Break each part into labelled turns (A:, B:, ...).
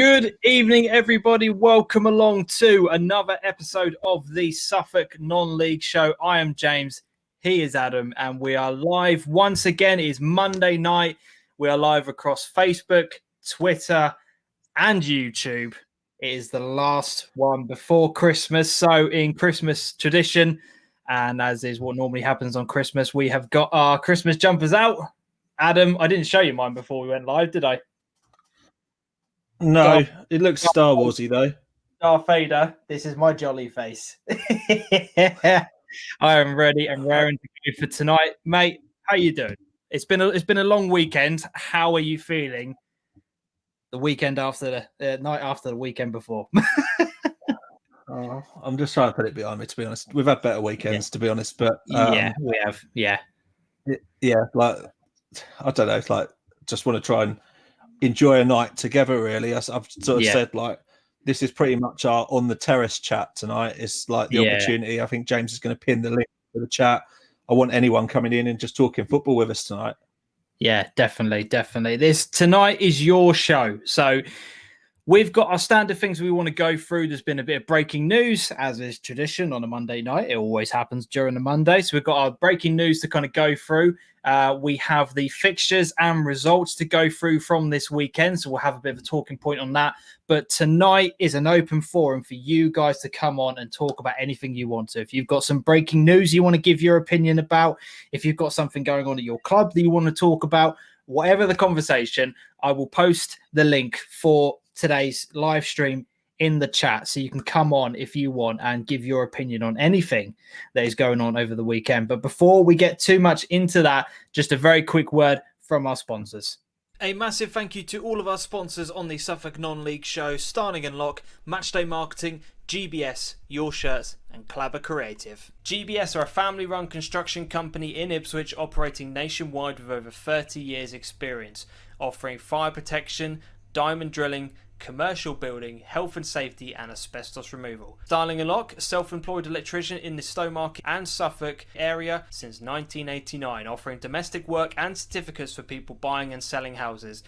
A: Good evening, everybody. Welcome along to another episode of the Suffolk Non-League Show. I am James. He is Adam, and we are live once again. It is Monday night. We are live across Facebook, Twitter, and YouTube. It is the last one before Christmas. So, in Christmas tradition, and as is what normally happens on Christmas, we have got our Christmas jumpers out. Adam, I didn't show you mine before we went live, did I?
B: No, it looks Star Warsy though.
A: Darth Vader, this is my jolly face. I am ready and raring to go for tonight, mate. How you doing? It's been a long weekend. How are you feeling? The weekend after the night after the weekend before.
B: I'm just trying to put it behind me. To be honest, we've had better weekends, to be honest. But
A: yeah, we have. Yeah,
B: like I don't know. Like, just want to try and enjoy a night together. Really, I've sort of said like this is pretty much our on the terrace chat tonight. It's like the opportunity. I think James is going to pin the link to the chat. I want anyone coming in and just talking football with us tonight.
A: Yeah, definitely. This tonight is your show. So we've got our standard things we want to go through. There's been a bit of breaking news, as is tradition on a Monday night. It always happens during a Monday. So we've got our breaking news to kind of go through. We have the fixtures and results to go through from this weekend. So we'll have a bit of a talking point on that. But tonight is an open forum for you guys to come on and talk about anything you want to. If you've got some breaking news you want to give your opinion about, if you've got something going on at your club that you want to talk about, whatever the conversation, I will post the link for today's live stream in the chat, so you can come on if you want and give your opinion on anything that is going on over the weekend. But before we get too much into that, just a very quick word from our sponsors. A massive thank you to all of our sponsors on the Suffolk Non-League Show: Starling and Lock, Matchday Marketing, GBS, Your Shirts, and Clabber Creative. GBS are a family-run construction company in Ipswich operating nationwide with over 30 years experience, offering fire protection, diamond drilling, commercial building, health and safety, and asbestos removal. Starling and Lock, self-employed electrician in the Stowmarket and Suffolk area since 1989, offering domestic work and certificates for people buying and selling houses.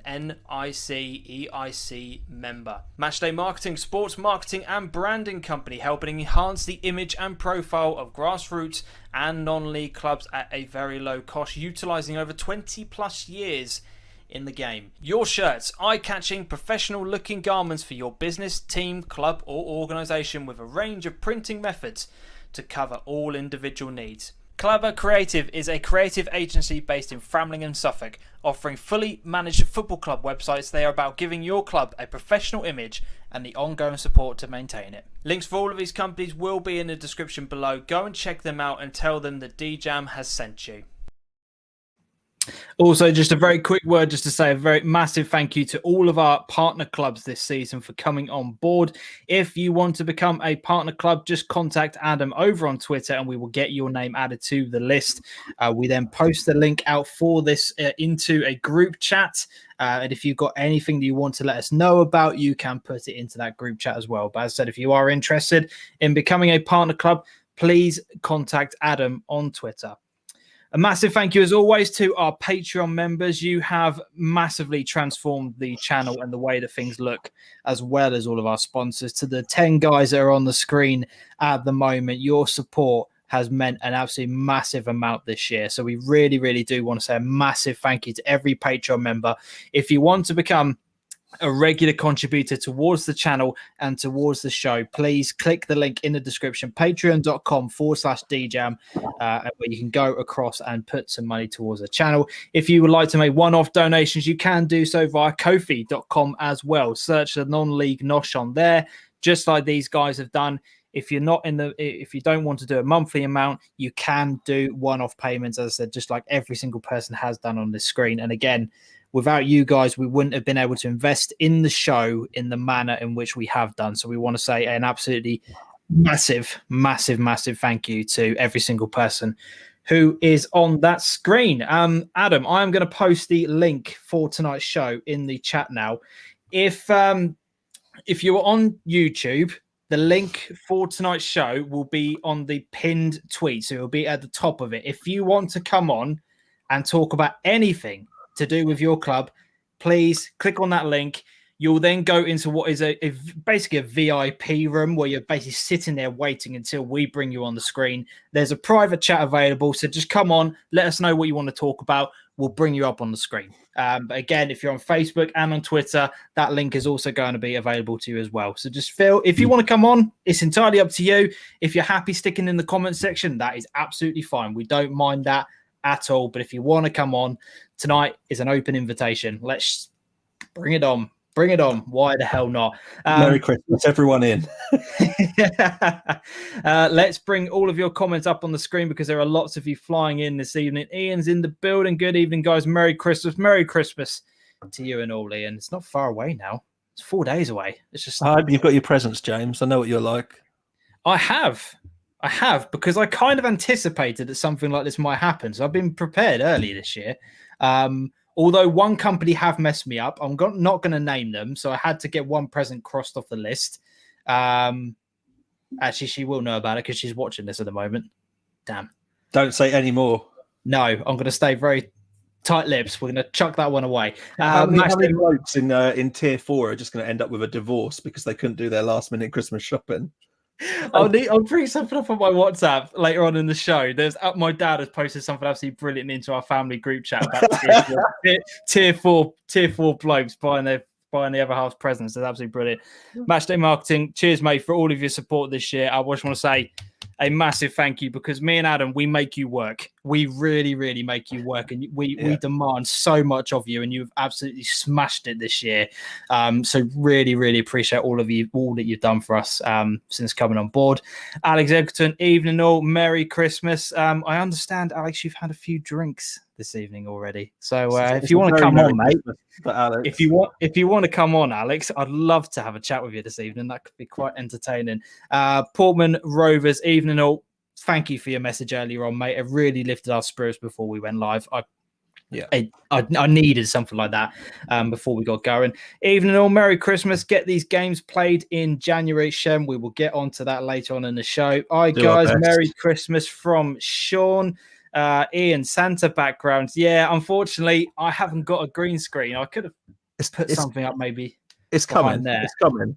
A: An NIC/EIC member. Matchday Marketing, sports marketing and branding company, helping enhance the image and profile of grassroots and non-league clubs at a very low cost, utilising over 20 plus years in the game. Your Shirts, eye-catching, professional-looking garments for your business, team, club or organisation, with a range of printing methods to cover all individual needs. Clabber Creative is a creative agency based in Framlingham, Suffolk, offering fully managed football club websites. They are about giving your club a professional image and the ongoing support to maintain it. Links for all of these companies will be in the description below. Go and check them out and tell them that DeeJam has sent you. Also, just a very quick word just to say a very massive thank you to all of our partner clubs this season for coming on board. If you want to become a partner club, just contact Adam over on Twitter and we will get your name added to the list. We then post the link out for this into a group chat. And if you've got anything that you want to let us know about, you can put it into that group chat as well. But as I said, if you are interested in becoming a partner club, please contact Adam on Twitter. A massive thank you, as always, to our Patreon members. You have massively transformed the channel and the way that things look, as well as all of our sponsors. To the 10 guys that are on the screen at the moment, your support has meant an absolutely massive amount this year. So we really, really do want to say a massive thank you to every Patreon member. If you want to become a regular contributor towards the channel and towards the show, please click the link in the description, patreon.com/DeeJam, where you can go across and put some money towards the channel. If you would like to make one-off donations, you can do so via Ko-fi.com as well. Search the non-league Nosh on there, just like these guys have done. If you don't want to do a monthly amount, you can do one-off payments, as I said, just like every single person has done on this screen. And again, without you guys, we wouldn't have been able to invest in the show in the manner in which we have done. So we want to say an absolutely massive, massive, massive thank you to every single person who is on that screen. Adam, I'm going to post the link for tonight's show in the chat now. If you're on YouTube, the link for tonight's show will be on the pinned tweet. So it'll be at the top of it. If you want to come on and talk about anything to do with your club, please click on that link. You'll then go into what is basically a VIP room where you're basically sitting there waiting until we bring you on the screen. There's a private chat available, so just come on, let us know what you want to talk about. We'll bring you up on the screen. But again, if you're on Facebook and on Twitter, that link is also going to be available to you as well. So just feel, if you want to come on, it's entirely up to you. If you're happy sticking in the comment section, that is absolutely fine. We don't mind that at all. But if you want to come on, tonight is an open invitation. Let's bring it on. Bring it on. Why the hell not?
B: Merry Christmas, everyone in.
A: Let's bring all of your comments up on the screen because there are lots of you flying in this evening. Ian's in the building. Good evening, guys. Merry Christmas. Merry Christmas to you and all, Ian. It's not far away now. It's 4 days away. It's just.
B: I hope you've got your presents, James. I know what you're like.
A: I have because I kind of anticipated that something like this might happen. So I've been prepared early this year. Although one company have messed me up, I'm not going to name them, so I had to get one present crossed off the list. Actually, she will know about it because she's watching this at the moment. Damn.
B: Don't say any more.
A: No, I'm going to stay very tight lips. We're going to chuck that one away.
B: How many blokes in tier 4 are just going to end up with a divorce because they couldn't do their last-minute Christmas shopping?
A: I'll bring something up on my WhatsApp later on in the show. My dad has posted something absolutely brilliant into our family group chat about tier four blokes buying the other half's presents. That's absolutely brilliant. Matchday Marketing, cheers, mate, for all of your support this year. I just want to say a massive thank you because me and Adam, we make you work. We really, really make you work, and we demand so much of you, and you've absolutely smashed it this year. So really, really appreciate all that you've done for us since coming on board. Alex Egerton, evening all, Merry Christmas. I understand, Alex, you've had a few drinks this evening already. So if you want to come on, mate, if you want to come on, Alex, I'd love to have a chat with you this evening. That could be quite entertaining. Portman Rovers, evening all. Thank you for your message earlier on, mate. It really lifted our spirits before we went live. I needed something like that before we got going. Evening all, Merry Christmas. Get these games played in January, Shem. We will get onto that later on in the show. All right, guys, Merry Christmas from Sean. Ian, Santa backgrounds. Yeah, unfortunately, I haven't got a green screen. I could have put something up maybe.
B: It's coming.
A: There.
B: It's coming.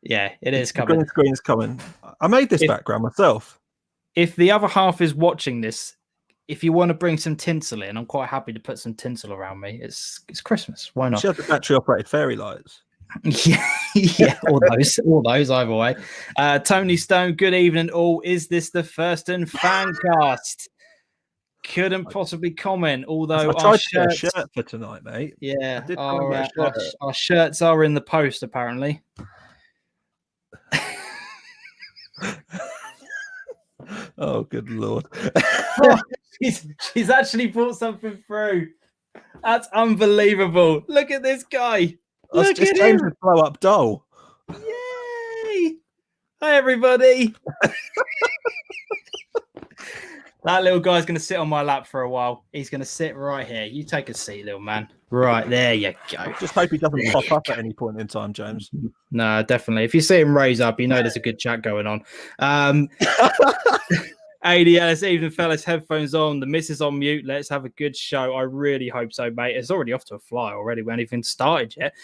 A: Yeah, it is coming.
B: The green screen's coming. I made this background myself.
A: If the other half is watching this, if you want to bring some tinsel in, I'm quite happy to put some tinsel around me. It's Christmas. Why not?
B: She had the battery operated fairy lights.
A: yeah, all those either way. Tony Stone, good evening all. Is this the first and fan cast? Couldn't possibly comment, although
B: I tried to get a shirt for tonight, mate.
A: Yeah, our shirts are in the post, apparently.
B: Oh, good Lord.
A: She's actually brought something through. That's unbelievable. Look at this guy. Look at him.
B: A blow-up doll.
A: Yay. Hi, everybody. That little guy's going to sit on my lap for a while. He's going to sit right here. You take a seat, little man. Right, there you go.
B: Just hope he doesn't pop up at any point in time, James.
A: No, definitely. If you see him raise up, you know there's a good chat going on. ADLS, evening, fellas, headphones on. The missus on mute. Let's have a good show. I really hope so, mate. It's already off to a fly already. We haven't even started yet.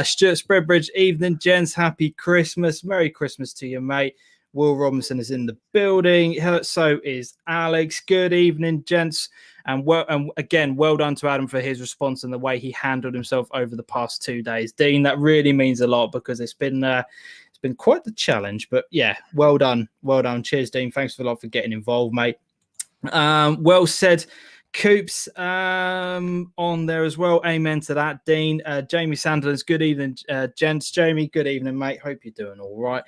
A: Stuart Spreadbridge, evening, gents. Happy Christmas. Merry Christmas to you, mate. Will Robinson is in the building. So is Alex. Good evening, gents. And again, well done to Adam for his response and the way he handled himself over the past 2 days. Dean, that really means a lot because it's been quite the challenge. But yeah, well done. Well done. Cheers, Dean. Thanks a lot for getting involved, mate. Well said. Coops on there as well. Amen to that, Dean. Jamie Sanderlands, good evening, gents. Jamie, good evening, mate. Hope you're doing all right.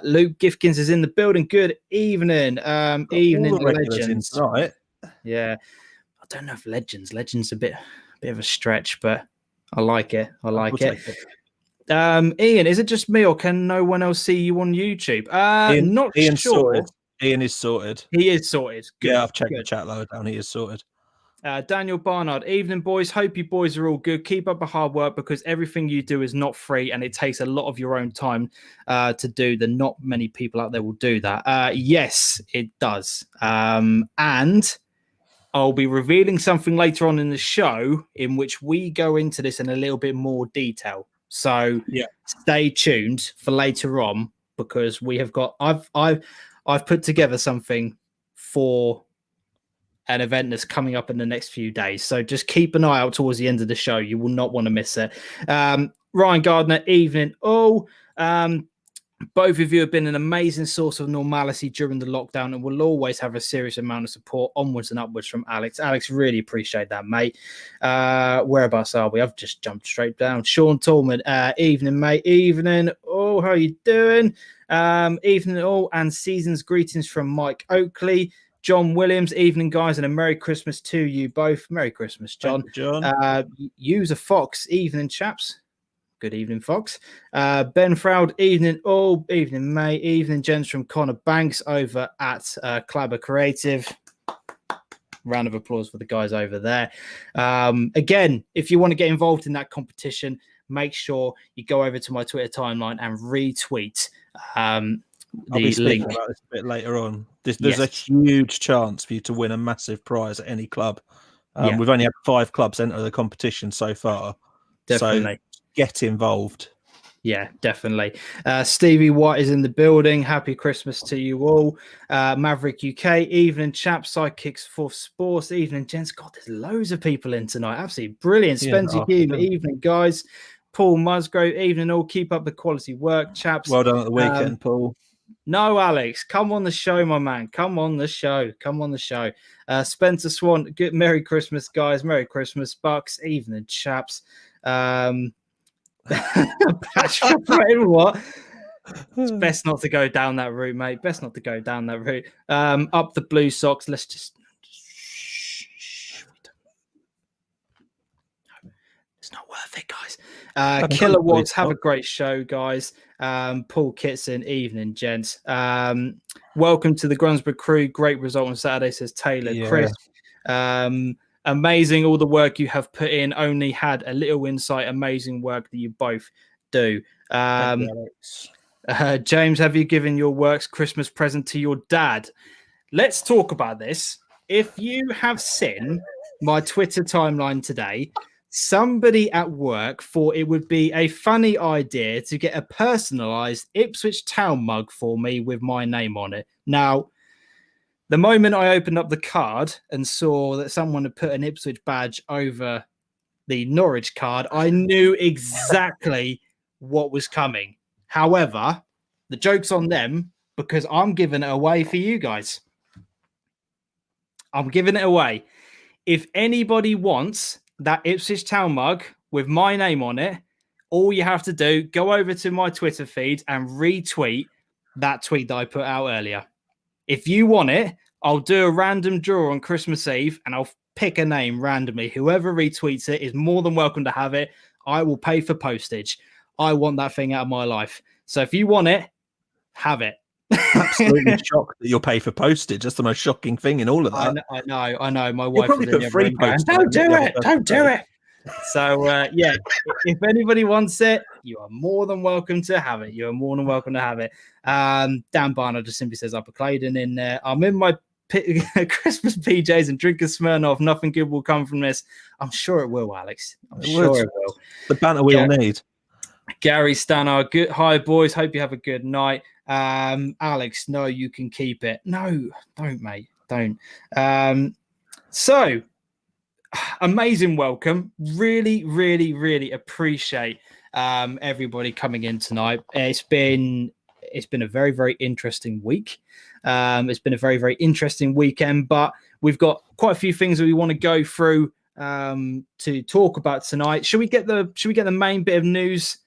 A: Luke Gifkins is in the building. Good evening. Evening, Legends.
B: Right.
A: Yeah. I don't know if Legends a bit of a stretch, but I like it. Ian, is it just me or can no one else see you on YouTube? Ian's sure.
B: Sorted. Ian is sorted.
A: He is sorted. Good.
B: Yeah, I've checked the chat lower down. He is sorted.
A: Daniel Barnard, evening, boys. Hope you boys are all good. Keep up the hard work because everything you do is not free and it takes a lot of your own time to do. Not many people out there will do that. Yes, it does. And I'll be revealing something later on in the show in which we go into this in a little bit more detail. So stay tuned for later on, because we have got I've put together something for an event that's coming up in the next few days. So just keep an eye out towards the end of the show. You will not want to miss it. Ryan Gardner, evening. Both of you have been an amazing source of normality during the lockdown, and will always have a serious amount of support onwards and upwards from Alex. Alex, really appreciate that, mate. Whereabouts are we? I've just jumped straight down. Sean Tallman, evening, mate. Evening. Oh, how are you doing? Evening all, and season's greetings from Mike Oakley. John Williams, evening, guys, and a Merry Christmas to you both. Merry Christmas, John.
B: You, John.
A: User Fox, evening, chaps. Good evening, Fox. Ben Froud, evening all. Evening, mate. Evening, gents, from Connor Banks over at Clabber Creative. Round of applause for the guys over there. Again, if you want to get involved in that competition, make sure you go over to my Twitter timeline and retweet the link.
B: About this a bit later on. There's a huge chance for you to win a massive prize at any club. We've only had 5 clubs enter the competition so far.
A: Definitely.
B: So get involved.
A: Yeah, definitely. Stevie White is in the building. Happy Christmas to you all. Maverick UK, evening, chaps. Sidekicks for Sports, evening, gents. God, there's loads of people in tonight. Absolutely brilliant. Spencer Hume, evening, guys. Paul Musgrove, evening all. Keep up the quality work, chaps.
B: Well done at the weekend, Paul.
A: No, Alex, come on the show, my man. Come on the show. Come on the show. Spencer Swan, good Merry Christmas, guys. Merry Christmas, Bucks. Evening, chaps. What? It's best not to go down that route, mate. Best not to go down that route. Up the Blue Sox. Let's just. It's not worth it, guys. Kilowatts, have a great show, guys. Paul Kitson, evening, gents. Welcome to the Grunsburg crew. Great result on Saturday, says Taylor. Chris. Amazing all the work you have put in. Only had a little insight. Amazing work that you both do. James, have you given your works Christmas present to your dad? Let's talk about this. If you have seen my Twitter timeline today, somebody at work thought it would be a funny idea to get a personalized Ipswich Town mug for me with my name on it. Now, the moment I opened up the card and saw that someone had put an Ipswich badge over the Norwich card, I knew exactly what was coming. However, the joke's on them, because I'm giving it away for you guys. I'm giving it away. If anybody wants that Ipswich Town mug with my name on it, all you have to do, go over to my Twitter feed and retweet that tweet that I put out earlier. If you want it, I'll do a random draw on Christmas Eve and I'll pick a name randomly. Whoever retweets it is more than welcome to have it. I will pay for postage. I want that thing out of my life. So if you want it, have it.
B: Absolutely shocked that you'll pay for postage. That's the most shocking thing in all of that.
A: I know. My wife
B: probably put free postage.
A: Don't do it. So if anybody wants it, you are more than welcome to have it. Dan Barnard just simply says Upper Claydon in there. I'm in my Christmas PJs and drink a Smirnoff. Nothing good will come from this. I'm sure it will, Alex. I'm sure it will.
B: The banter we all need.
A: Gary Stannard, good. Hi, boys. Hope you have a good night. Alex, no, you can keep it. No, don't, mate. Don't. So, amazing welcome. Really, really, really appreciate everybody coming in tonight. It's been a very, very interesting week. It's been a very, very interesting weekend, but we've got quite a few things that we want to go through to talk about tonight. Should we get the main bit of news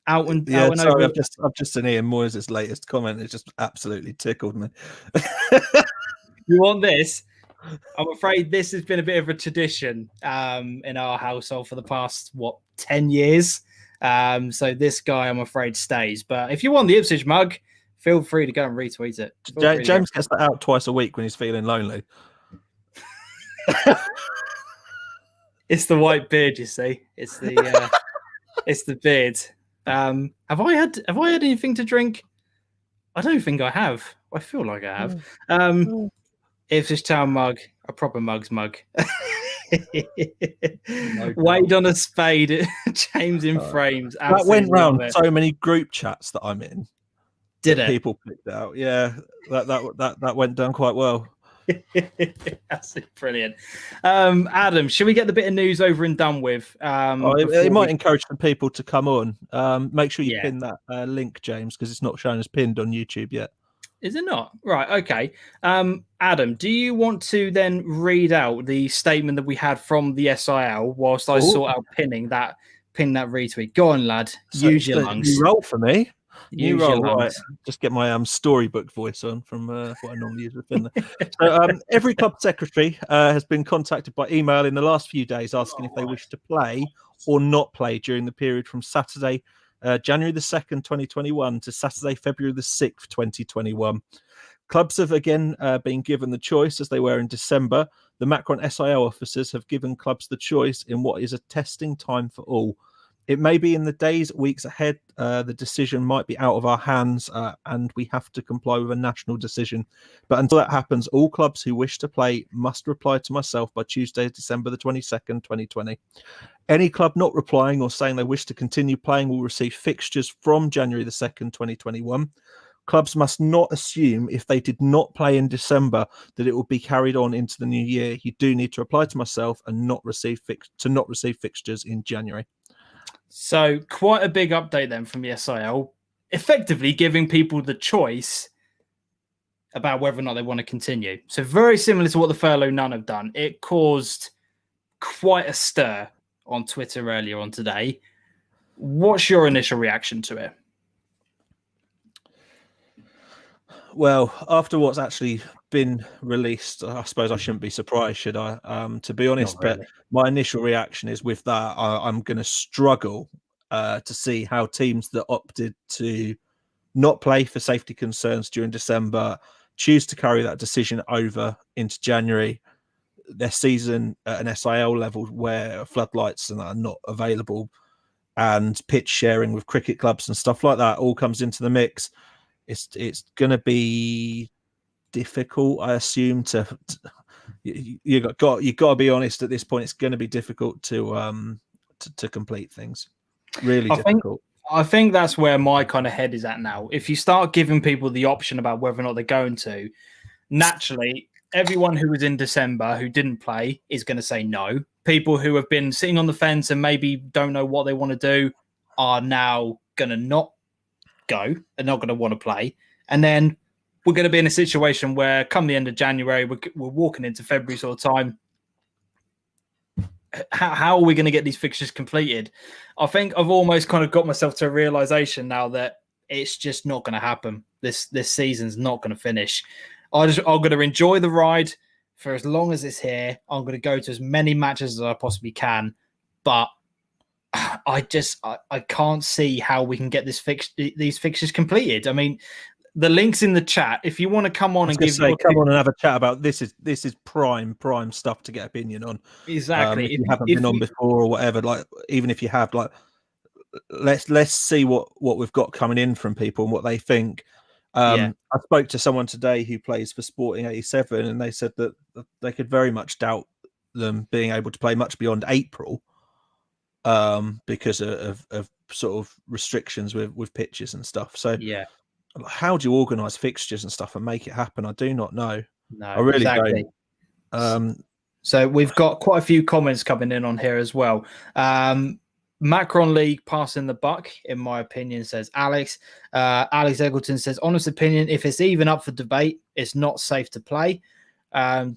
A: out and over?
B: I've just seen Ian Moyes' latest comment. It just absolutely tickled me.
A: You want this? I'm afraid this has been a bit of a tradition in our household for the past 10 years. So this guy, I'm afraid, stays. But if you want the Ipswich mug, feel free to go and retweet it.
B: James gets that out twice a week when he's feeling lonely.
A: It's the white beard, you see. It's the it's the beard. Have I had anything to drink? I don't think I have. I feel like I have. Ipswich Town mug, a proper mug's mug.
B: No
A: Wade
B: doubt.
A: on a spade, James in frames.
B: That went
A: Absolutely
B: round
A: love it.
B: so many group chats that I'm in.
A: Did
B: that
A: it?
B: people picked out. Yeah, that went down quite well.
A: That's brilliant. Adam, should we get the bit of news over and done with?
B: It might encourage some people to come on. Make sure you
A: Yeah.
B: pin that link, James, because it's not shown as pinned on YouTube yet.
A: Is it not? Right. Okay. Adam, do you want to then read out the statement that we had from the SIL whilst I sort out pin that retweet? Go on, lad. Use your lungs.
B: New role for me. New
A: Use your
B: role, right?
A: lungs.
B: Just get my storybook voice on from what I normally use with Finland. So every club secretary has been contacted by email in the last few days asking if they wish to play or not play during the period from Saturday, January the 2nd, 2021 to Saturday, February the 6th, 2021. Clubs have again been given the choice, as they were in December. The Macron SIL officers have given clubs the choice in what is a testing time for all. It may be in the days, weeks ahead. The decision might be out of our hands, and we have to comply with a national decision. But until that happens, all clubs who wish to play must reply to myself by Tuesday, December the 22nd, 2020. Any club not replying or saying they wish to continue playing will receive fixtures from January the 2nd, 2021. Clubs must not assume if they did not play in December that it will be carried on into the new year. You do need to reply to myself and not receive fixtures in January.
A: So quite a big update then from the SIL, effectively giving people the choice about whether or not they want to continue. So very similar to what the Furlough None have done. It caused quite a stir on Twitter earlier on today. What's your initial reaction to it?
B: Well, after what's actually been released, I suppose I shouldn't be surprised, should I? To be honest,
A: Really.
B: But my initial reaction is with that, I'm going to struggle to see how teams that opted to not play for safety concerns during December choose to carry that decision over into January. Their season at an SIL level where floodlights and that are not available and pitch sharing with cricket clubs and stuff like that all comes into the mix. It's going to be difficult, I assume. You got to be honest at this point. It's going to be difficult to complete things. Really difficult.
A: I think that's where my kind of head is at now. If you start giving people the option about whether or not they're going to, naturally, everyone who was in December who didn't play is going to say no. People who have been sitting on the fence and maybe don't know what they want to do are now going to not go and not going to want to play. And then we're going to be in a situation where come the end of January, we're walking into February sort of time. How are we going to get these fixtures completed? I think I've almost kind of got myself to a realization now that it's just not going to happen. This season's not going to finish. I'm going to enjoy the ride for as long as it's here. I'm going to go to as many matches as I possibly can, but I can't see how we can get these fixtures completed. I mean, the link's in the chat. If you want to come on and
B: come on and have a chat about this is prime stuff to get opinion on.
A: Exactly.
B: If you haven't been on before or whatever, like even if you have, like let's see what we've got coming in from people and what they think. I spoke to someone today who plays for Sporting 87, and they said that they could very much doubt them being able to play much beyond April. Because of sort of restrictions with pitches and stuff. So how do you organise fixtures and stuff and make it happen? I do not know.
A: No,
B: I really don't.
A: So we've got quite a few comments coming in on here as well. Macron League passing the buck, in my opinion, says Alex. Alex Eggleton says, honest opinion, if it's even up for debate, it's not safe to play.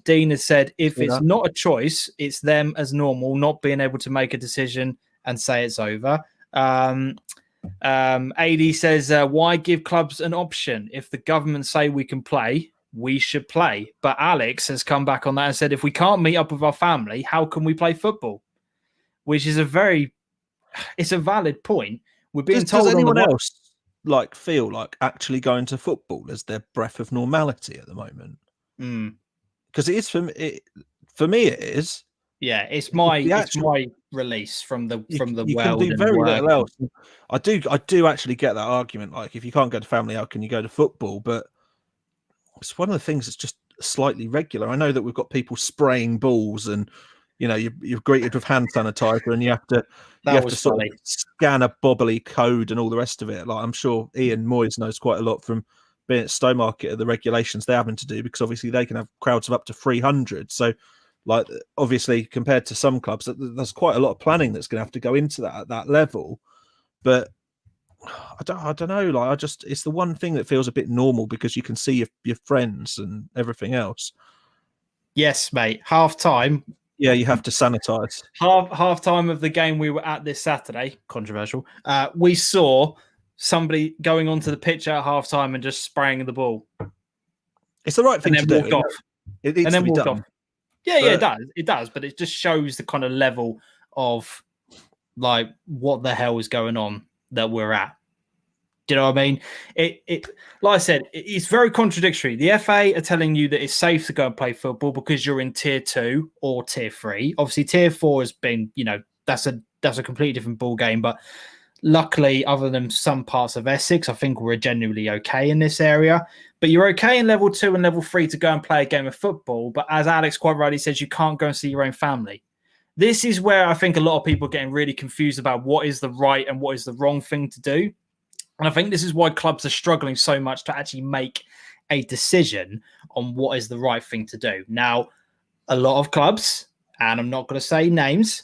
A: Dean has said, if it's not a choice, it's them as normal, not being able to make a decision and say it's over. AD says, why give clubs an option? If the government say we can play, we should play. But Alex has come back on that and said, if we can't meet up with our family, how can we play football? Which is it's a valid point. We're being told.
B: Does anyone else feel like actually going to football as their breath of normality at the moment? Because it is for me. It is.
A: Yeah, it's my release from the world.
B: You can do very little else. I do actually get that argument. Like, if you can't go to family, how can you go to football? But it's one of the things that's just slightly regular. I know that we've got people spraying balls and you're greeted with hand sanitizer, and you have to sort of scan a bobbly code and all the rest of it. Like, I'm sure Ian Moyes knows quite a lot from being at Stowmarket, the regulations they're having to do, because obviously they can have crowds of up to 300. So, like, obviously compared to some clubs, there's quite a lot of planning that's going to have to go into that at that level. But I don't know. Like, it's the one thing that feels a bit normal, because you can see your friends and everything else.
A: Yes, mate. Half time.
B: Yeah, you have to sanitize.
A: Half time of the game we were at this Saturday, controversial. We saw somebody going onto the pitch at half time and just spraying the ball.
B: It's the right thing to do.
A: Off.
B: It needs to be done.
A: Off. Yeah, it does. But it just shows the kind of level of, like, what the hell is going on that we're at. Do you know what I mean? It like I said, it's very contradictory. The FA are telling you that it's safe to go and play football because you're in tier 2 or tier 3. Obviously, tier 4 has been, that's a completely different ball game. But luckily, other than some parts of Essex, I think we're genuinely okay in this area. But you're okay in level 2 and level 3 to go and play a game of football. But as Alex quite rightly says, you can't go and see your own family. This is where I think a lot of people are getting really confused about what is the right and what is the wrong thing to do. And I think this is why clubs are struggling so much to actually make a decision on what is the right thing to do. Now, a lot of clubs, and I'm not going to say names,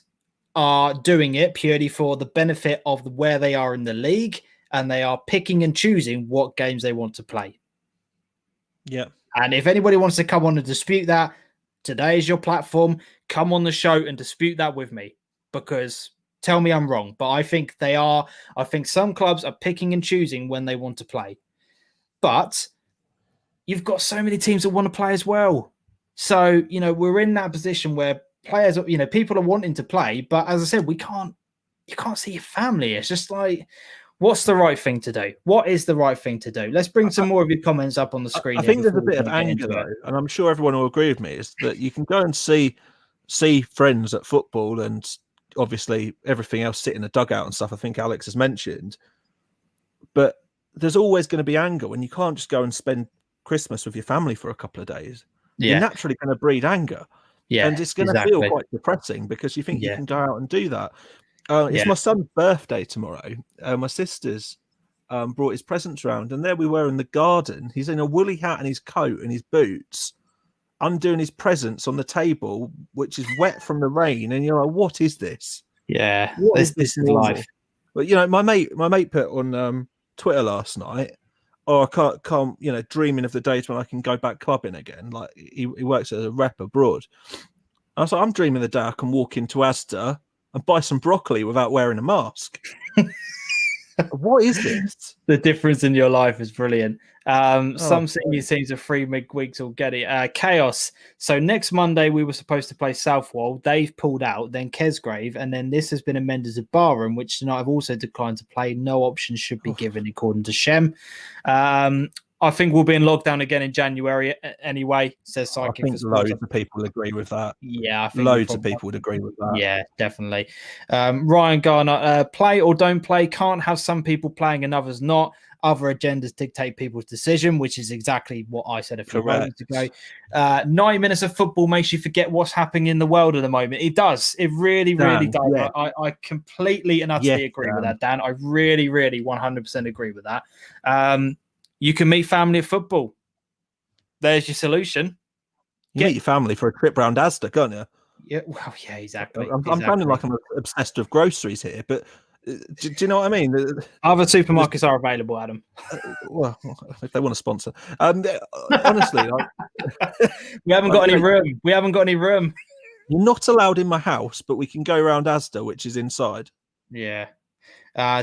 A: are doing it purely for the benefit of where they are in the league, and they are picking and choosing what games they want to play.
B: Yeah.
A: And if anybody wants to come on and dispute that, today is your platform. Come on the show and dispute that with me, because tell me I'm wrong, but I think they are. I think some clubs are picking and choosing when they want to play. But you've got so many teams that want to play as well. So, we're in that position where players, people are wanting to play, but as I said, you can't see your family. It's just like, what's the right thing to do? What is the right thing to do? Let's bring some more of your comments up on the screen.
B: I think there's a bit of anger, though, and I'm sure everyone will agree with me, is that you can go and see friends at football, and obviously everything else, sit in the dugout and stuff, I think Alex has mentioned. But there's always going to be anger when you can't just go and spend Christmas with your family for a couple of days. Yeah. You're naturally going to breed anger. Yeah, and it's going to feel quite depressing, because you think you can go out and do that. It's my son's birthday tomorrow. My sister's brought his presents around, and there we were in the garden. He's in a woolly hat and his coat and his boots, undoing his presents on the table, which is wet from the rain, and you're like, what is this?
A: Yeah, this is life.
B: But my mate put on Twitter last night, I can't dreaming of the days when I can go back clubbing again. Like, he works as a rep abroad. I was like, I'm dreaming the day I can walk into Asda and buy some broccoli without wearing a mask. What is this?
A: The difference in your life is brilliant. Some senior teams of 3 midweeks will get it. Chaos. So next Monday we were supposed to play Southwold. They've pulled out. Then Kesgrave, and then this has been amended to Barham, which tonight I've also declined to play. No options should be given, according to Shem. I think we'll be in lockdown again in January anyway, says Psychic.
B: I think loads of people agree with that.
A: Yeah, I think
B: loads of people would agree with that.
A: Yeah, definitely. Ryan Garner, play or don't play, can't have some people playing and others not. Other agendas dictate people's decision, which is exactly what I said a few moments ago. 90 minutes of football makes you forget what's happening in the world at the moment. It does. It really, really does. Yeah. I completely and utterly agree with that, Dan. I really, really 100% agree with that. You can meet family at football. There's your solution.
B: You meet your family for a trip round Asda, can't you?
A: Yeah, well, yeah, exactly.
B: I'm sounding like I'm obsessed with groceries here, but do you know what I mean?
A: Other supermarkets are available, Adam.
B: Well, if they want to sponsor. Honestly,
A: we haven't got any room. We haven't got any room.
B: You're not allowed in my house, but we can go around Asda, which is inside.
A: Yeah.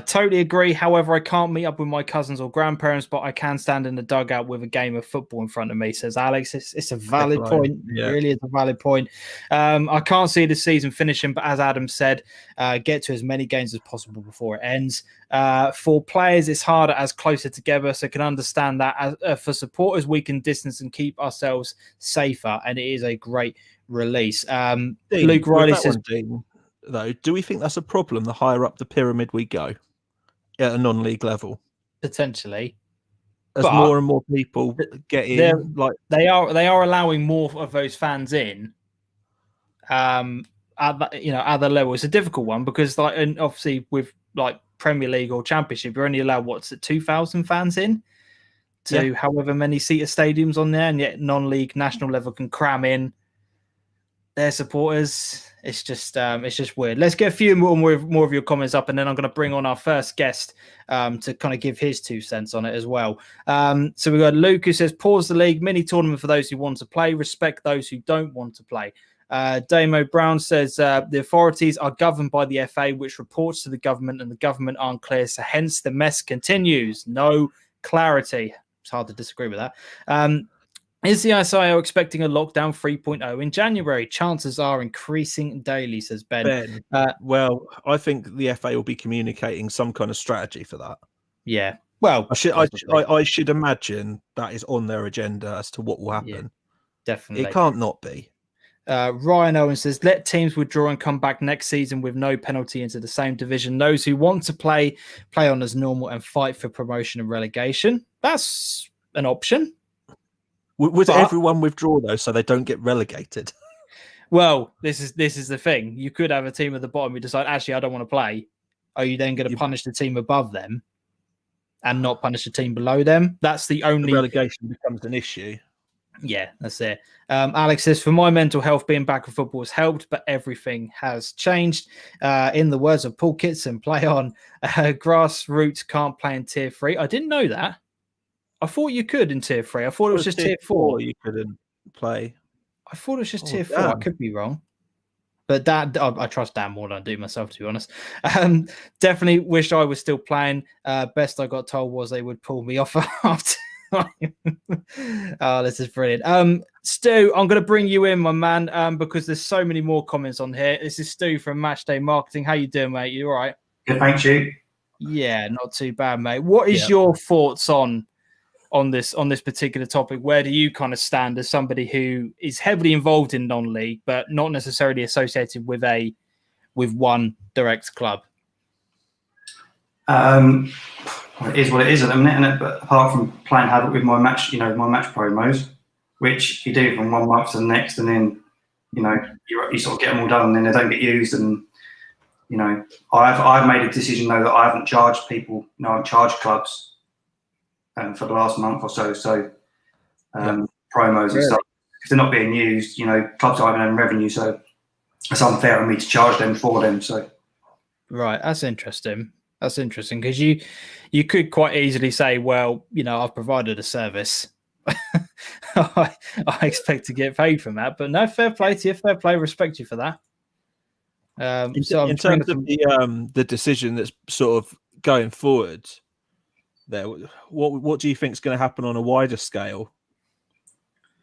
A: Totally agree. However, I can't meet up with my cousins or grandparents, but I can stand in the dugout with a game of football in front of me, says Alex. It's a valid point. Yeah. It really is a valid point. I can't see the season finishing, but as Adam said, get to as many games as possible before it ends. For players, it's harder as closer together, so can understand that. For supporters, we can distance and keep ourselves safer, and it is a great release. Luke Riley says...
B: Though, do we think that's a problem the higher up the pyramid we go at a non-league level?
A: Potentially,
B: as more and more people get in,
A: like they are allowing more of those fans in. at the level. It's a difficult one because like, and obviously with like Premier League or Championship, you're only allowed what's it 2,000 fans in to however many seater stadiums on there, and yet non-league national level can cram in their supporters. It's just weird. Let's get a few more of your comments up, and then I'm going to bring on our first guest to kind of give his 2 cents on it as well. So we've got Luke who says, pause the league, mini tournament for those who want to play, respect those who don't want to play. Damo Brown says the authorities are governed by the FA, which reports to the government, and the government aren't clear, so hence the mess continues. No clarity. It's hard to disagree with that. Is the ISIO expecting a lockdown 3.0 in January? Chances are increasing daily, says Ben.
B: Well, I think the FA will be communicating some kind of strategy for that.
A: Yeah. Well,
B: I should imagine that is on their agenda as to what will happen.
A: Yeah, definitely.
B: It can't not be.
A: Ryan Owen says, let teams withdraw and come back next season with no penalty into the same division. Those who want to play on as normal and fight for promotion and relegation. That's an option.
B: Would everyone withdraw though, so they don't get relegated?
A: Well, this is the thing. You could have a team at the bottom who decide, actually, I don't want to play. Are you then going to punish the team above them and not punish the team below them? That's the only
B: relegation becomes an issue.
A: Yeah, that's it. Alex says, for my mental health, being back in football has helped, but everything has changed. In the words of Paul Kitson, play on. Grassroots can't play in tier 3. I didn't know that. I thought you could in tier 3. I thought it was just tier 4.
B: You couldn't play.
A: I thought it was just tier 4. I could be wrong. But that I trust Dan more than I do myself, to be honest. Definitely wish I was still playing. Best I got told was they would pull me off after. Oh, this is brilliant. Stu, I'm going to bring you in, my man, because there's so many more comments on here. This is Stu from Matchday Marketing. How you doing, mate? You all right?
C: Good, thanks, you.
A: Yeah, not too bad, mate. What is your thoughts on this particular topic? Where do you kind of stand as somebody who is heavily involved in non-league, but not necessarily associated with one direct club?
C: It is what it is at the minute, isn't it? But apart from playing havoc with my match promos, which you do from one month to the next, and then you sort of get them all done, and then they don't get used. And I've made a decision though that I haven't charged people, I've charged clubs for the last month or so. So promos and stuff, if they're not being used, clubs aren't having revenue, so it's unfair of me to charge them for them. So
A: right, that's interesting. That's interesting because you could quite easily say, well, I've provided a service. I expect to get paid from that. But no, fair play to you. Fair play. Respect you for that.
B: In terms of the decision that's sort of going forward there, what do you think is going to happen on a wider scale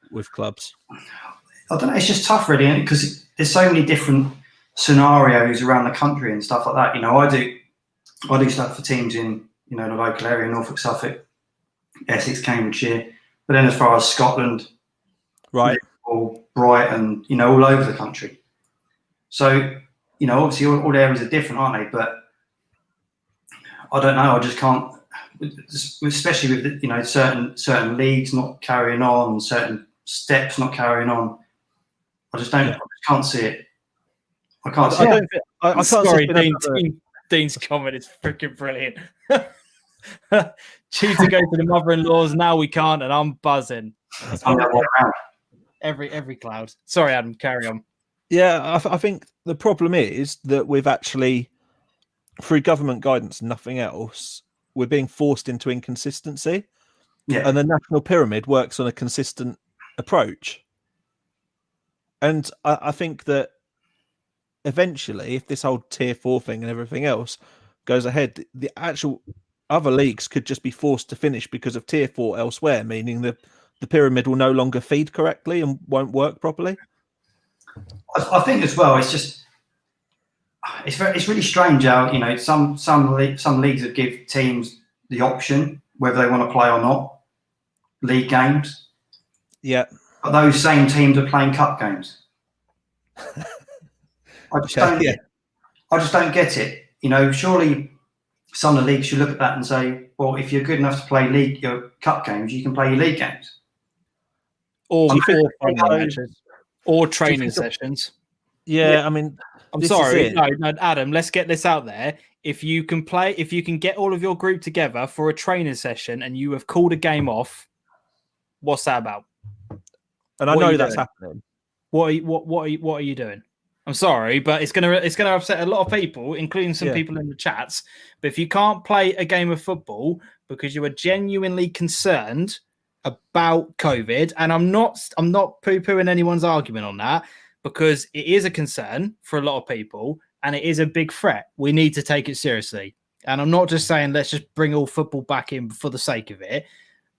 B: with clubs?
C: I don't know. It's just tough, really, because there's so many different scenarios around the country and stuff like that. I do stuff for teams in the local area, Norfolk, Suffolk, Essex, Cambridgeshire. But then as far as Scotland,
B: right,
C: or Brighton, all over the country. So obviously all the areas are different, aren't they? But I don't know. I just can't, especially with certain leagues not carrying on, certain steps not carrying on. I just don't. I can't see it. I can't see it.
A: I can't. Sorry, Dean's comment is freaking brilliant. Choose to go to the mother-in-law's, now we can't, and I'm buzzing. Every cloud. Sorry, Adam, carry on.
B: Yeah, I think the problem is that we've actually, through government guidance and nothing else, we're being forced into inconsistency.
C: Yeah.
B: And the national pyramid works on a consistent approach. And I think that eventually, if this whole tier 4 thing and everything else goes ahead, the actual other leagues could just be forced to finish because of tier 4 elsewhere, meaning that the pyramid will no longer feed correctly and won't work properly.
C: I think as well, it's really strange how some leagues that give teams the option whether they want to play or not league games.
B: Yeah,
C: but those same teams are playing cup games. I just don't get it. Surely some of the leagues should look at that and say, well, if you're good enough to play your cup games, you can play your league games.
A: Or training sessions.
B: Yeah, I mean,
A: I'm
B: this
A: sorry.
B: is it.
A: No, Adam, let's get this out there. If you can get all of your group together for a training session and you have called a game off, what's that about?
B: And I know that's happening.
A: What are you doing? I'm sorry, but it's gonna upset a lot of people, including some people in the chats. But if you can't play a game of football because you are genuinely concerned about COVID, and I'm not poo-pooing anyone's argument on that, because it is a concern for a lot of people and it is a big threat. We need to take it seriously. And I'm not just saying let's just bring all football back in for the sake of it.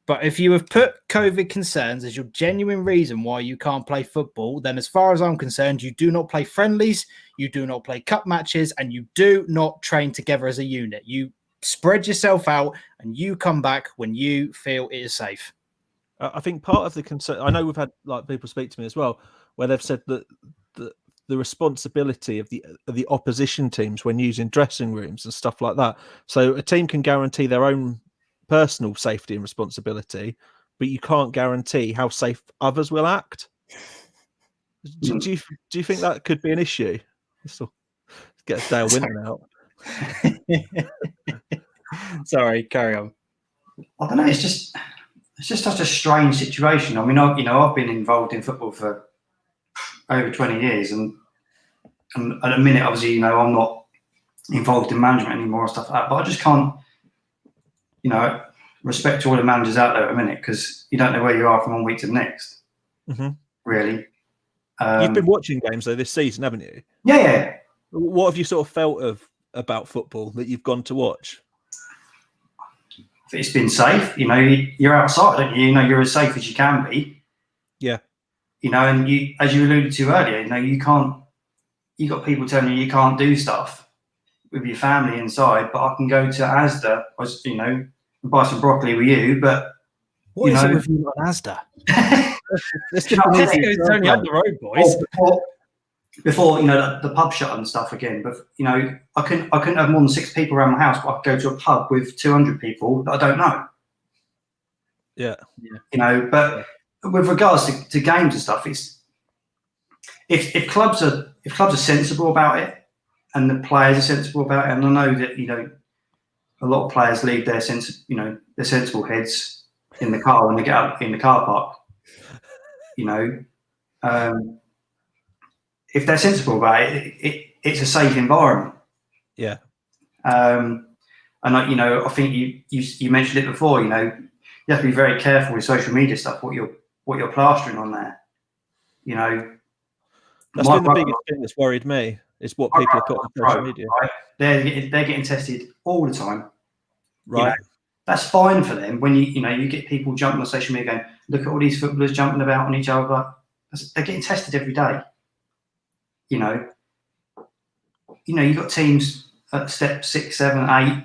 A: But if you have put COVID concerns as your genuine reason why you can't play football, then as far as I'm concerned, you do not play friendlies, you do not play cup matches, and you do not train together as a unit. You spread yourself out and you come back when you feel it is safe.
B: I think part of the concern, I know we've had like people speak to me as well, where they've said that the responsibility of the opposition teams when using dressing rooms and stuff like that. So a team can guarantee their own personal safety and responsibility, but you can't guarantee how safe others will act. Do you think that could be an issue? This will get Dale Winton out.
A: Sorry, carry on.
C: I don't know. It's just such a strange situation. I mean, I've been involved in football for over 20 years, and at the minute, obviously, I'm not involved in management anymore and stuff like that. But I just can't, respect to all the managers out there at a minute, because you don't know where you are from one week to the next.
B: Mm-hmm.
C: Really.
B: You've been watching games though this season, haven't you?
C: Yeah.
B: What have you sort of felt about football that you've gone to watch?
C: It's been safe. You're outside, don't you? You're as safe as you can be.
B: Yeah.
C: And you, as you alluded to earlier, you can't. You got people telling you can't do stuff with your family inside, but I can go to Asda, and buy some broccoli with you. But
A: what is it with you on Asda?
C: It's
A: only up the road, boys.
C: Before the pub shut and stuff again, but I couldn't have more than 6 people around my house, but I could go to a pub with 200 people that I don't know.
B: Yeah.
C: But with regards to games and stuff, it's if clubs are sensible about it, and the players are sensible about it, and I know that a lot of players leave their their sensible heads in the car when they get out in the car park. If they're sensible about it, it's a safe environment.
B: Yeah.
C: And I think you mentioned it before. You have to be very careful with social media stuff. What you're plastering on there.
B: That's been the biggest thing that's worried me. Is what people have put on social media.
C: Right? They're getting tested all the time.
B: Right.
C: That's fine for them. When you get people jumping on social media going, look at all these footballers jumping about on each other. They're getting tested every day. You've got teams at step 6, 7, 8.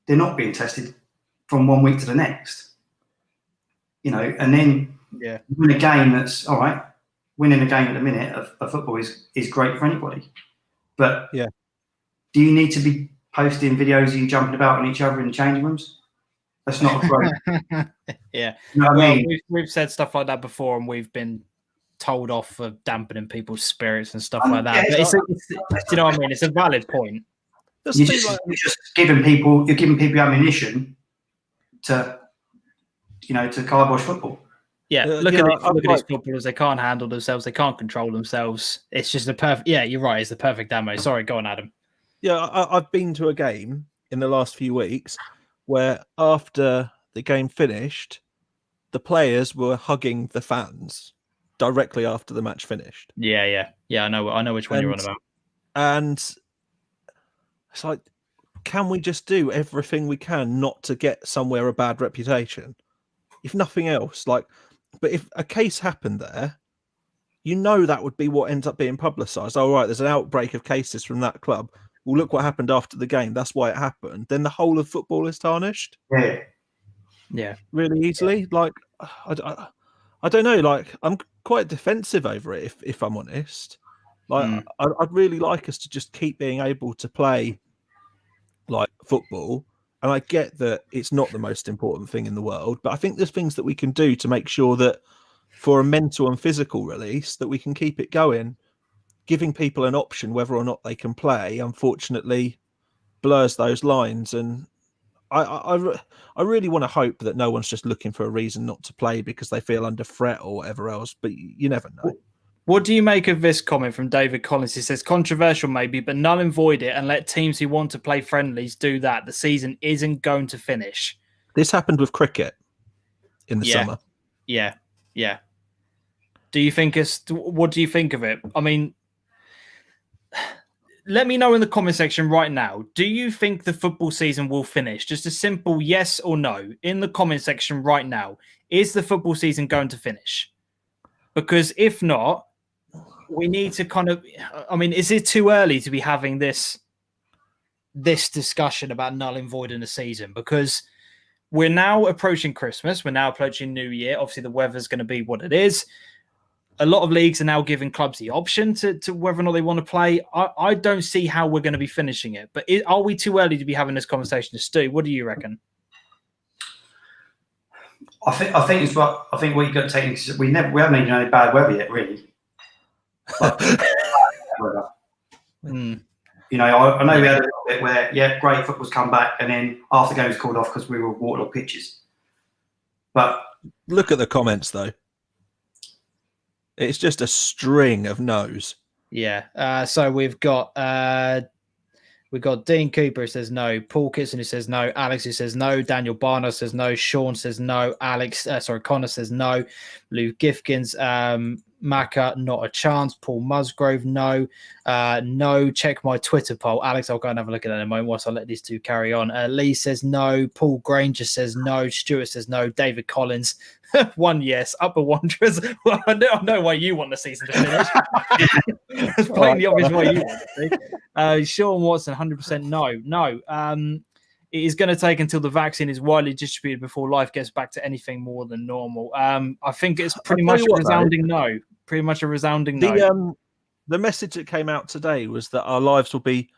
C: They're not being tested from one week to the next. And then win a game that's all right. Winning a game at the minute of football is great for anybody. But do you need to be posting videos of you jumping about on each other in the changing rooms? That's not great.
A: Yeah.
C: You know what I mean?
A: We've said stuff like that before, and we've been told off for dampening people's spirits and stuff like that. But do you know what I mean? It's a valid point.
C: You're just giving people ammunition to kibosh football.
A: Yeah, look at these footballers. They can't handle themselves. They can't control themselves. It's just the perfect. Yeah, you're right. It's the perfect ammo. Sorry, go on, Adam.
B: Yeah, I've been to a game in the last few weeks where after the game finished, the players were hugging the fans directly after the match finished.
A: Yeah. I know which one you're on about.
B: And it's like, can we just do everything we can not to get somewhere a bad reputation? If nothing else, but if a case happened there, that would be what ends up being publicised. Oh, right, there's an outbreak of cases from that club. Well, look what happened after the game. That's why it happened. Then the whole of football is tarnished.
A: Yeah.
B: Really easily. I don't know. I'm quite defensive over it, if I'm honest. I'd really like us to just keep being able to play football. And I get that it's not the most important thing in the world, but I think there's things that we can do to make sure that for a mental and physical release that we can keep it going. giving people an option whether or not they can play, unfortunately, blurs those lines. And I really want to hope that no one's just looking for a reason not to play because they feel under threat or whatever else. But you never know.
A: What do you make of this comment from David Collins? He says, controversial maybe, but null and void it and let teams who want to play friendlies do that. The season isn't going to finish.
B: This happened with cricket in the summer.
A: Yeah. Do you think what do you think of it? I mean, let me know in the comment section right now. Do you think the football season will finish? Just a simple yes or no in the comment section right now. Is the football season going to finish? Because if not, we need to is it too early to be having this discussion about null and void in the season? Because we're now approaching Christmas. We're now approaching New Year. Obviously, the weather's going to be what it is. A lot of leagues are now giving clubs the option to whether or not they want to play. I don't see how we're going to be finishing it. But are we too early to be having this conversation? Stu, what do you reckon?
C: I think what you've got to take is we haven't even had any bad weather yet, really. But, You know, I know we had a little bit where, great, football's come back, and then half the game's called off because we were waterlogged pitches. But
B: look at the comments, though. It's just a string of no's.
A: Yeah. So we've got Dean Cooper who says no, Paul Kitson who says no, Alex who says no, Daniel Barner says no, Sean says no, Connor says no, Lou Gifkins, Maka, not a chance, Paul Musgrove, no, check my Twitter poll. Alex, I'll go and have a look at that in a moment whilst I let these two carry on. Lee says no, Paul Granger says no, Stuart says no, David Collins, one yes, Upper Wanderers. Well, I know why you want the season to finish. It's plainly obvious why you want it. Sean Watson, 100% no. It is going to take until the vaccine is widely distributed before life gets back to anything more than normal. I think it's pretty much a resounding no. Pretty much a resounding no.
B: The message that came out today was that our lives will be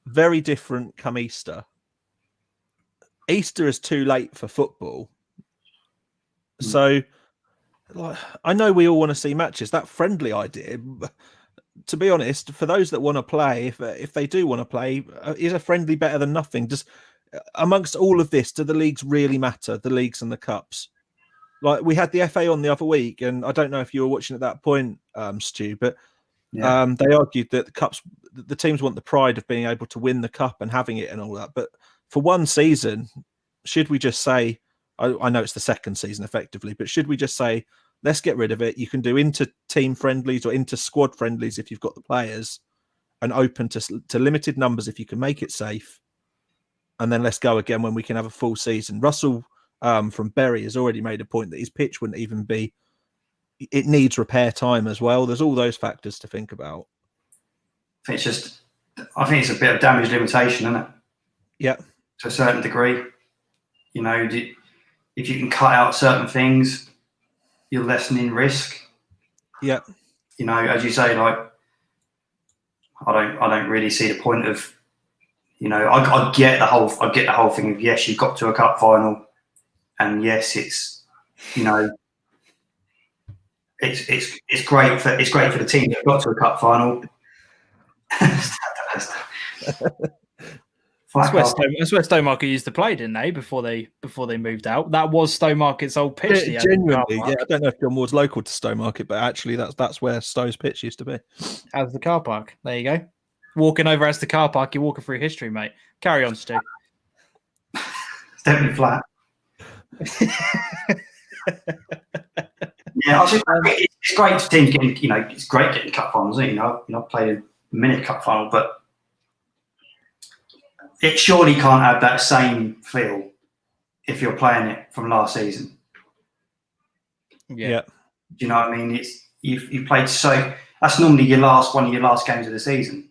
B: very different come Easter. Easter is too late for football. So, I know we all want to see matches. That friendly idea, to be honest, for those that want to play, if they do want to play, is a friendly better than nothing? Just amongst all of this, do the leagues really matter? The leagues and the cups. Like we had the FA on the other week, and I don't know if you were watching at that point, Stu, but they argued that the teams want the pride of being able to win the cup and having it and all that. But for one season, should we just say? I know it's the second season effectively, but should we just say, let's get rid of it? You can do inter-team friendlies or inter-squad friendlies if you've got the players, and open to limited numbers if you can make it safe. And then let's go again when we can have a full season. Russell from Bury has already made a point that his pitch wouldn't even be... It needs repair time as well. There's all those factors to think about.
C: I think it's a bit of damage limitation, isn't it?
B: Yeah.
C: To a certain degree. You know, if you can cut out certain things, you're lessening risk. Yeah. You know, as you say, like I don't really see the point of, you know, I get the whole thing of yes, you've got to a cup final, and yes, it's, you know, it's great for the team that got to a cup final.
A: That's where Stowmarket used to play, didn't they? Before they moved out, that was Stowmarket's old pitch.
B: Genuinely, yeah. I don't know if John Ward's local to Stowmarket, but actually, that's where Stow's pitch used to be.
A: As the car park. There you go. Walking over as the car park, you're walking through history, mate. Carry on, Stu.
C: It's definitely flat. Yeah, I think it's great for teams getting. You know, it's great getting cup finals. You know, I've played a minute cup final, but it surely can't have that same feel if you're playing it from last season.
B: Yeah.
C: Do you know what I mean? It's you've played so. That's normally one of your last games of the season.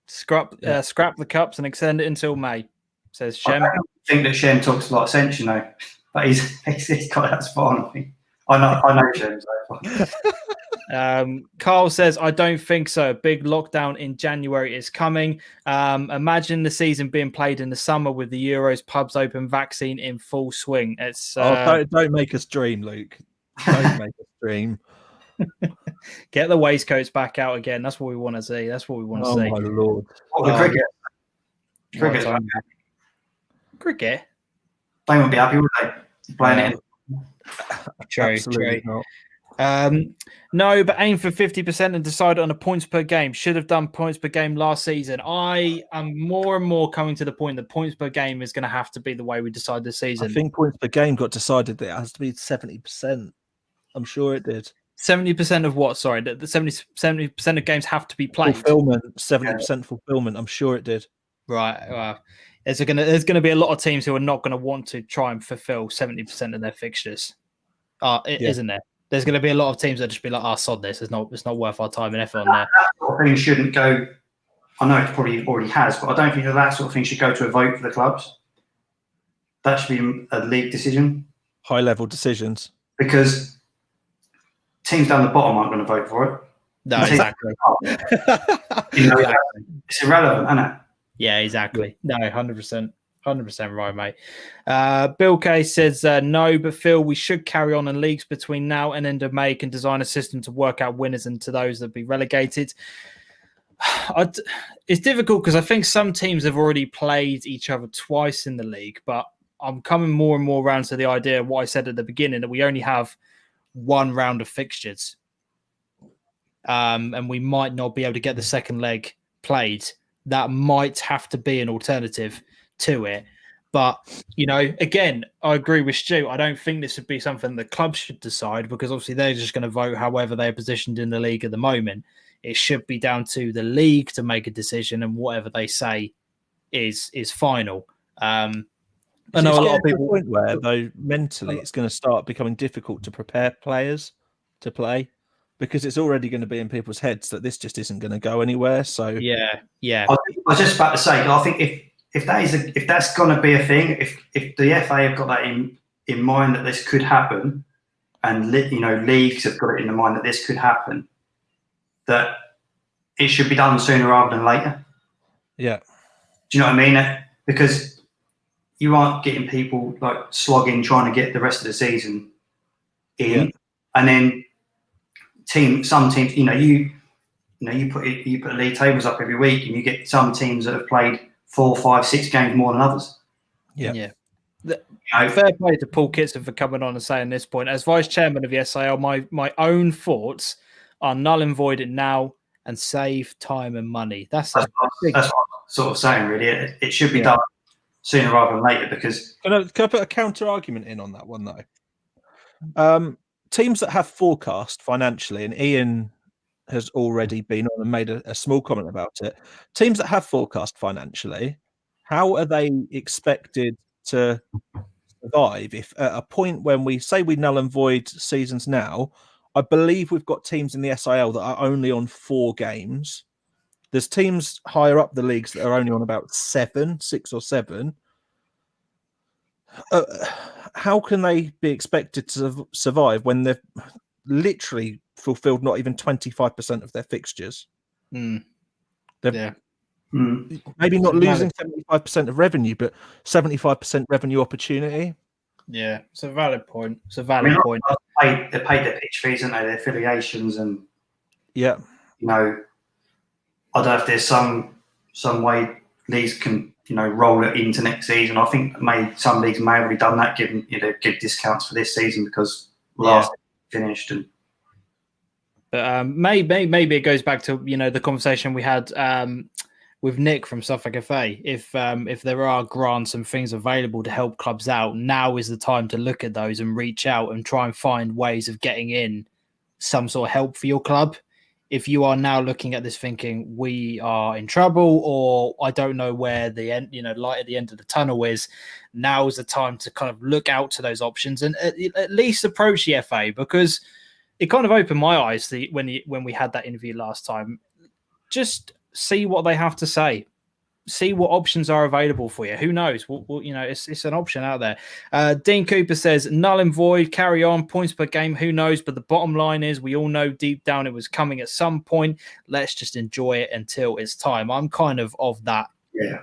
A: Scrap the cups and extend it until May, says Shem.
C: I don't think that Shem talks a lot of sense, you know, but he's got that spot on, I think. I know Shem. So.
A: Carl says, I don't think so. A big lockdown in January is coming. Imagine the season being played in the summer with the Euros, pubs open, vaccine in full swing. It's
B: don't make us dream, Luke. Don't make us dream.
A: Get the waistcoats back out again. That's what we want to see. That's what we want to see.
B: Oh my lord!
C: Cricket.
A: Cricket.
C: They wouldn't be happy, would they? Playing it.
A: True.
B: Absolutely not.
A: No, but aim for 50% and decide on a points per game. Should have done points per game last season. I am more and more coming to the point that points per game is going to have to be the way we decide this season.
B: I think points per game got decided that it has to be 70%. I'm sure it did.
A: 70% of what? Sorry, the 70% of games have to be played.
B: Fulfillment, 70% fulfillment. I'm sure it did.
A: Right. Well, there's going to be a lot of teams who are not going to want to try and fulfill 70% of their fixtures. Isn't there? There's going to be a lot of teams that just be like, sod this. It's not worth our time and effort on there.
C: That sort of thing shouldn't go. I know it probably already has, but I don't think that sort of thing should go to a vote for the clubs. That should be a league decision.
B: High-level decisions.
C: Because teams down the bottom aren't going to vote for it.
A: No, exactly.
C: It's irrelevant, isn't it?
A: Yeah, exactly. No, 100%. 100% right, mate. Bill K says, no, but Phil, we should carry on, and leagues between now and end of May can design a system to work out winners and to those that be relegated. It's difficult because I think some teams have already played each other twice in the league, but I'm coming more and more around to the idea of what I said at the beginning, that we only have one round of fixtures. And we might not be able to get the second leg played. That might have to be an alternative to it. But, again, I agree with Stu. I don't think this would be something the clubs should decide, because obviously they're just going to vote however they're positioned in the league at the moment. It should be down to the league to make a decision, and whatever they say is final. I know a lot of people
B: point where, though, mentally it's going to start becoming difficult to prepare players to play, because it's already going to be in people's heads that this just isn't going to go anywhere. So
A: yeah.
C: I was just about to say, I think if that's going to be a thing, if the FA have got that in mind that this could happen, and leagues have got it in the mind that this could happen, that it should be done sooner rather than later.
B: Yeah.
C: Do you know what I mean? Because you aren't getting people like slogging trying to get the rest of the season in, and then some teams, you put league tables up every week, and you get some teams that have played 4, 5, 6 games more than others.
A: Yeah. Fair play to Paul Kitson for coming on and saying this point. As vice chairman of the SAL, my own thoughts are null and void it now and save time and money. That's what I'm
C: sort of saying, really. It should be done sooner rather than later, because...
B: Can I put a counter-argument in on that one, though? Teams that have forecast financially, and Ian has already been on and made a small comment about it. Teams that have forecast financially, how are they expected to survive if at a point when we say we null and void seasons now, I believe we've got teams in the SIL that are only on 4 games. There's teams higher up the leagues that are only on about 6 or 7. How can they be expected to survive when they've literally fulfilled not even 25% of their fixtures?
A: Maybe
B: not losing 75% of revenue, but 75% revenue opportunity.
A: Yeah, it's a valid point. Point.
C: They paid their pitch fees, and their affiliations, and
B: I
C: don't know if there's some way leagues can roll it into next season. I think some leagues may have already done that, give discounts for this season because last finished.
A: But maybe it goes back to the conversation we had with Nick from Suffolk FA. If there are grants and things available to help clubs out, now is the time to look at those and reach out and try and find ways of getting in some sort of help for your club. If you are now looking at this thinking we are in trouble, or I don't know where the end, light at the end of the tunnel is, now is the time to kind of look out to those options and at least approach the FA, because it kind of opened my eyes when we had that interview last time. Just see what they have to say. See what options are available for you. Who knows? It's an option out there. Dean Cooper says, null and void, carry on, points per game, who knows? But the bottom line is we all know deep down it was coming at some point. Let's just enjoy it until it's time. I'm kind of that.
C: Yeah.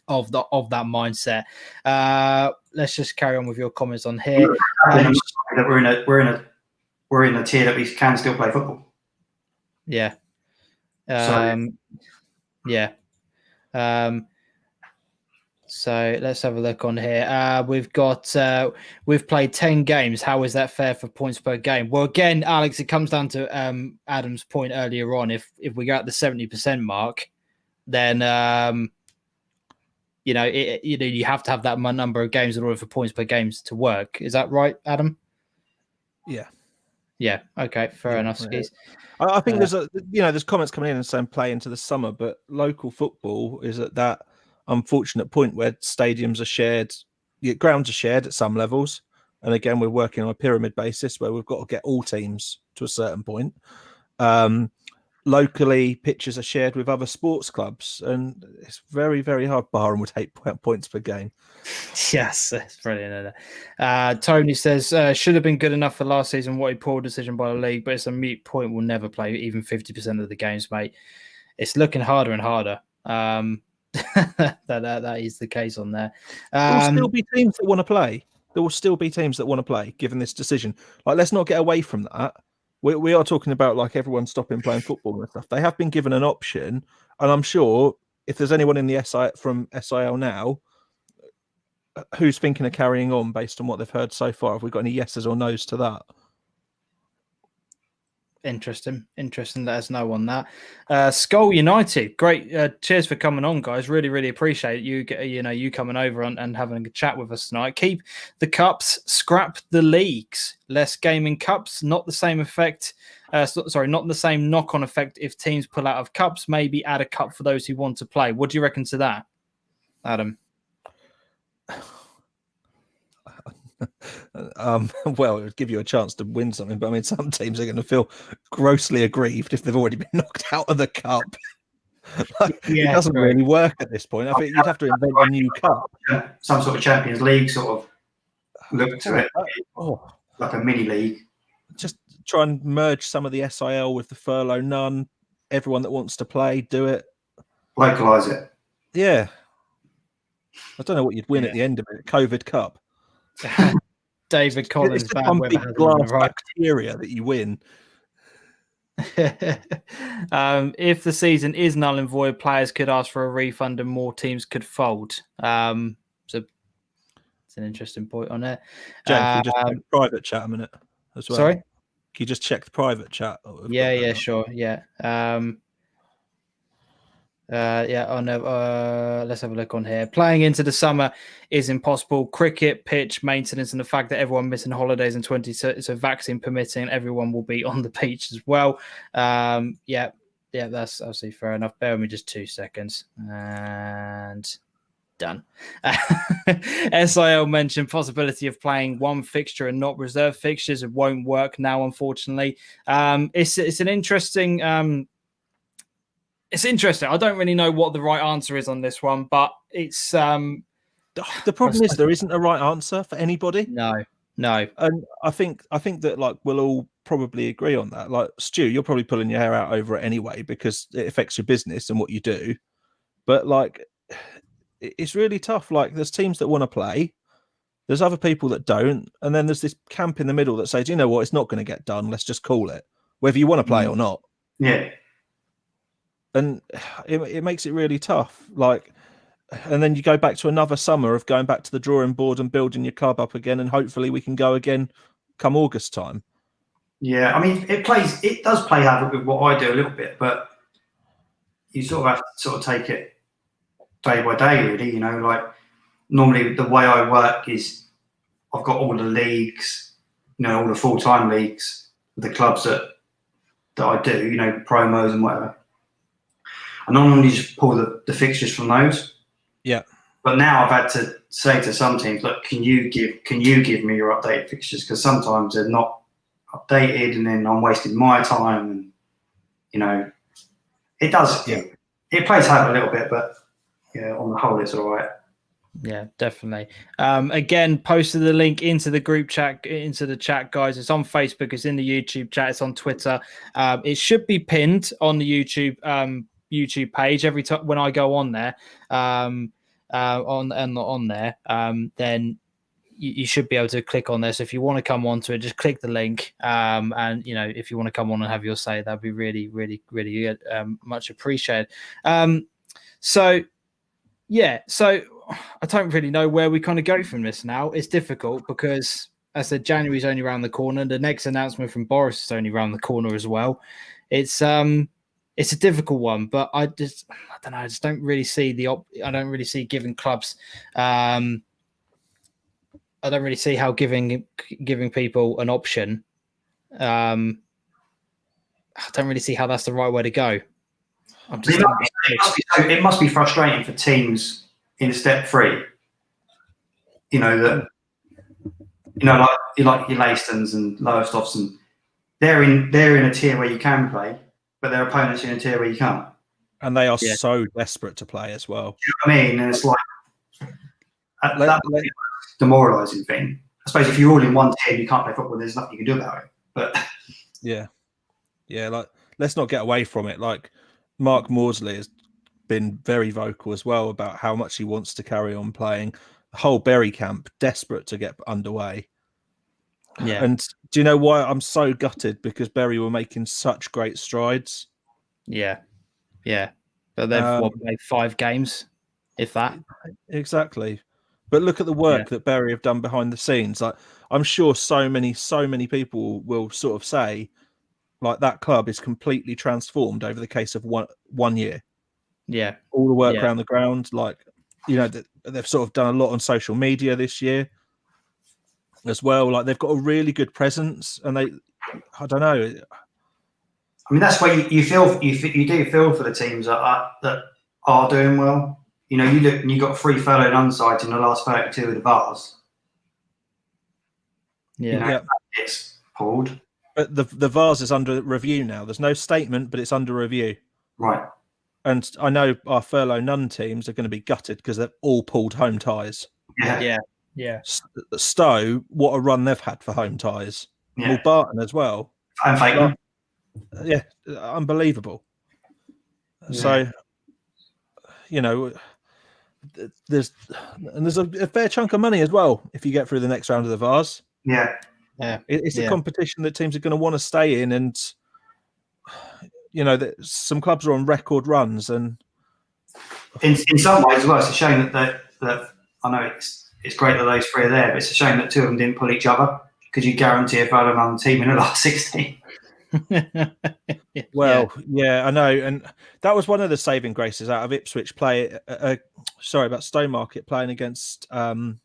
A: Of that mindset. Let's just carry on with your comments on here.
C: We're in a we're in a tier that we can still play football.
A: Yeah. Yeah. So let's have a look on here. We've played 10 games. How is that fair for points per game? Well, again, Alex, it comes down to Adam's point earlier on. If we go at the 70% mark, then you have to have that number of games in order for points per games to work. Is that right, Adam?
B: Yeah.
A: Yeah. Okay. Fair enough.
B: Yeah. I think there's comments coming in and saying play into the summer, but local football is at that unfortunate point where stadiums are shared, grounds are shared at some levels, and again we're working on a pyramid basis where we've got to get all teams to a certain point. Locally, pitches are shared with other sports clubs, and it's very, very hard. Barham would 8 points per game.
A: Yes, that's brilliant. Tony says, should have been good enough for last season. What a poor decision by the league, but it's a moot point. We'll never play even 50% of the games, mate. It's looking harder and harder. That is the case on there.
B: There will still be teams that want to play. There will still be teams that want to play, given this decision. Like, let's not get away from that. We are talking about like everyone stopping playing football and stuff. They have been given an option, and I'm sure if there's anyone in the from SIL now who's thinking of carrying on based on what they've heard so far, have we got any yeses or nos to that?
A: Interesting. Let us know on that. Skull United, great. Cheers for coming on, guys. Really appreciate you coming over and having a chat with us tonight. Keep the cups, scrap the leagues. Less gaming cups, not the same effect. Not the same knock-on effect if teams pull out of cups. Maybe add a cup for those who want to play. What do you reckon to that, Adam?
B: Well, it would give you a chance to win something, but I mean, some teams are going to feel grossly aggrieved if they've already been knocked out of the cup. It doesn't really work at this point. I think you'd have to invent a new cup,
C: some sort of Champions League sort of look to it, like a mini league.
B: Just try and merge some of the SIL with the furlough none. Everyone that wants to play, do it.
C: Localize it.
B: Yeah. I don't know what you'd win at the end of it. COVID Cup.
A: David Collins,
B: it's one big glass bacteria that you win.
A: If the season is null and void, players could ask for a refund and more teams could fold. So it's an interesting point on it.
B: Jen, can you just check the private chat a minute as well?
A: Sorry?
B: Can you just check the private chat?
A: Yeah, sure. Yeah. Let's have a look on here. Playing into the summer is impossible. Cricket, pitch, maintenance, and the fact that everyone missing holidays in 20, so vaccine permitting, everyone will be on the beach as well. That's obviously fair enough. Bear with me just 2 seconds. And done. SIL mentioned possibility of playing one fixture and not reserve fixtures. It won't work now, unfortunately. It's an interesting... It's interesting. I don't really know what the right answer is on this one, but it's
B: the problem is there isn't a right answer for anybody.
A: No.
B: And I think that like we'll all probably agree on that. Like Stu, you're probably pulling your hair out over it anyway because it affects your business and what you do. But like, it's really tough. Like, there's teams that want to play, there's other people that don't, and then there's this camp in the middle that says, you know what, it's not going to get done. Let's just call it, whether you want to play or not.
C: Yeah.
B: And it makes it really tough. Like, and then you go back to another summer of going back to the drawing board and building your club up again, and hopefully we can go again come August time.
C: Yeah, I mean, it does play havoc with what I do a little bit, but you sort of have to sort of take it day by day, really. You know, like normally the way I work is I've got all the leagues, you know, all the full-time leagues, the clubs that I do, you know, promos and whatever. I normally just pull the fixtures from those.
B: Yeah.
C: But now I've had to say to some teams, look, can you give me your updated fixtures? Because sometimes they're not updated, and then I'm wasting my time. And you know, it does. Yeah. It plays havoc a little bit, but yeah, on the whole, it's all right.
A: Yeah, definitely. Again, posted the link into the group chat, into the chat, guys. It's on Facebook. It's in the YouTube chat. It's on Twitter. It should be pinned on the YouTube page every time when I go on there. On there, then you should be able to click on this. If you want to come on to it, just click the link. And, you know, if you want to come on and have your say, that'd be really, really, really good. Much appreciated. So I don't really know where we kind of go from this now. It's difficult because, as I said, January's only around the corner. The next announcement from Boris is only around the corner as well. It's a difficult one, but I don't know. I just don't really see I don't really see giving clubs. I don't really see how giving people an option. I don't really see how that's the right way to go.
C: It must be frustrating for teams in step 3. You know that. You know, like your Leistons and Lowestoffs, and they're in a tier where you can play, but their opponents in a tier where you can't. And
B: they are so desperate to play as well.
C: Do you know what I mean? And it's like that's a demoralising thing. I suppose if you're all in one tier and you can't play football, there's nothing you can do about it. But
B: yeah, like let's not get away from it. Like Mark Maudsley has been very vocal as well about how much he wants to carry on playing. The whole Bury camp desperate to get underway.
A: Yeah.
B: And do you know why I'm so gutted? Because Bury were making such great strides.
A: Yeah. But they've played 5 games, if that.
B: Exactly. But look at the work that Bury have done behind the scenes. Like, I'm sure so many people will sort of say, like, that club is completely transformed over the case of one year.
A: Yeah.
B: All the work around the ground, like, you know, they've sort of done a lot on social media this year as well. Like, they've got a really good presence, and I don't know.
C: I mean, that's where you do feel for the teams that are doing well. You know, you look and you got 3 furloughed unsides in the last 32 of the Vars.
A: Yeah,
C: you know, it's pulled.
B: But the Vars is under review now. There's no statement, but it's under review.
C: Right.
B: And I know our furlough none teams are going to be gutted because they've all pulled home ties.
A: Yeah.
B: Stowe, what a run they've had for home ties.
C: Yeah.
B: Well, Barton as well.
C: And Fagan.
B: Yeah, unbelievable. Yeah. So, you know, there's a fair chunk of money as well if you get through the next round of the Vars.
C: Yeah.
B: It's a competition that teams are going to want to stay in, and you know that some clubs are on record runs, and
C: in some ways as well, it's a shame that I know it's great that those 3 are there, but it's a shame that 2 of them didn't pull each other, because you guarantee a further run team in the last 16.
B: Well, yeah, I know, and that was one of the saving graces out of Ipswich about Stowmarket playing against
C: Norwich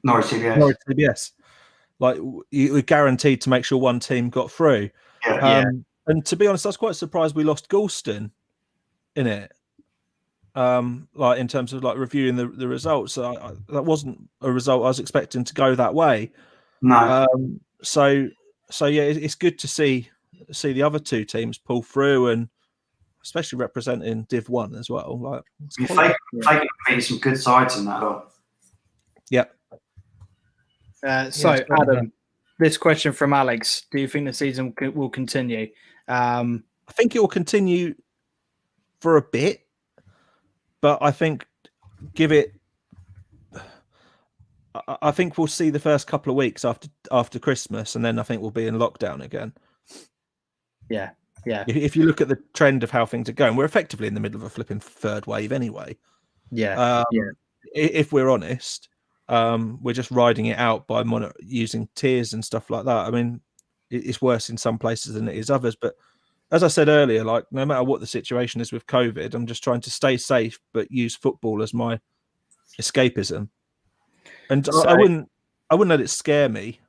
B: CBS. Like, you were guaranteed to make sure one team got through. And to be honest, I was quite surprised we lost Galston in it. Like, in terms of like reviewing the results, that wasn't a result I was expecting to go that way.
C: No.
B: So yeah, it's good to see the other 2 teams pull through, and especially representing Div 1 as well. Like,
C: Fagan beat some good sides in that.
B: Yeah.
A: So, Adam, this question from Alex: do you think the season will continue?
B: I think it will continue for a bit, but I think I think we'll see the first couple of weeks after Christmas, and then I think we'll be in lockdown again.
A: Yeah.
B: If you look at the trend of how things are going, we're effectively in the middle of a flipping 3rd wave anyway.
A: Yeah.
B: If we're honest, we're just riding it out by using tiers and stuff like that. I mean, it's worse in some places than it is others. But as I said earlier, like, no matter what the situation is with COVID, I'm just trying to stay safe, but use football as my escapism. And I wouldn't let it scare me.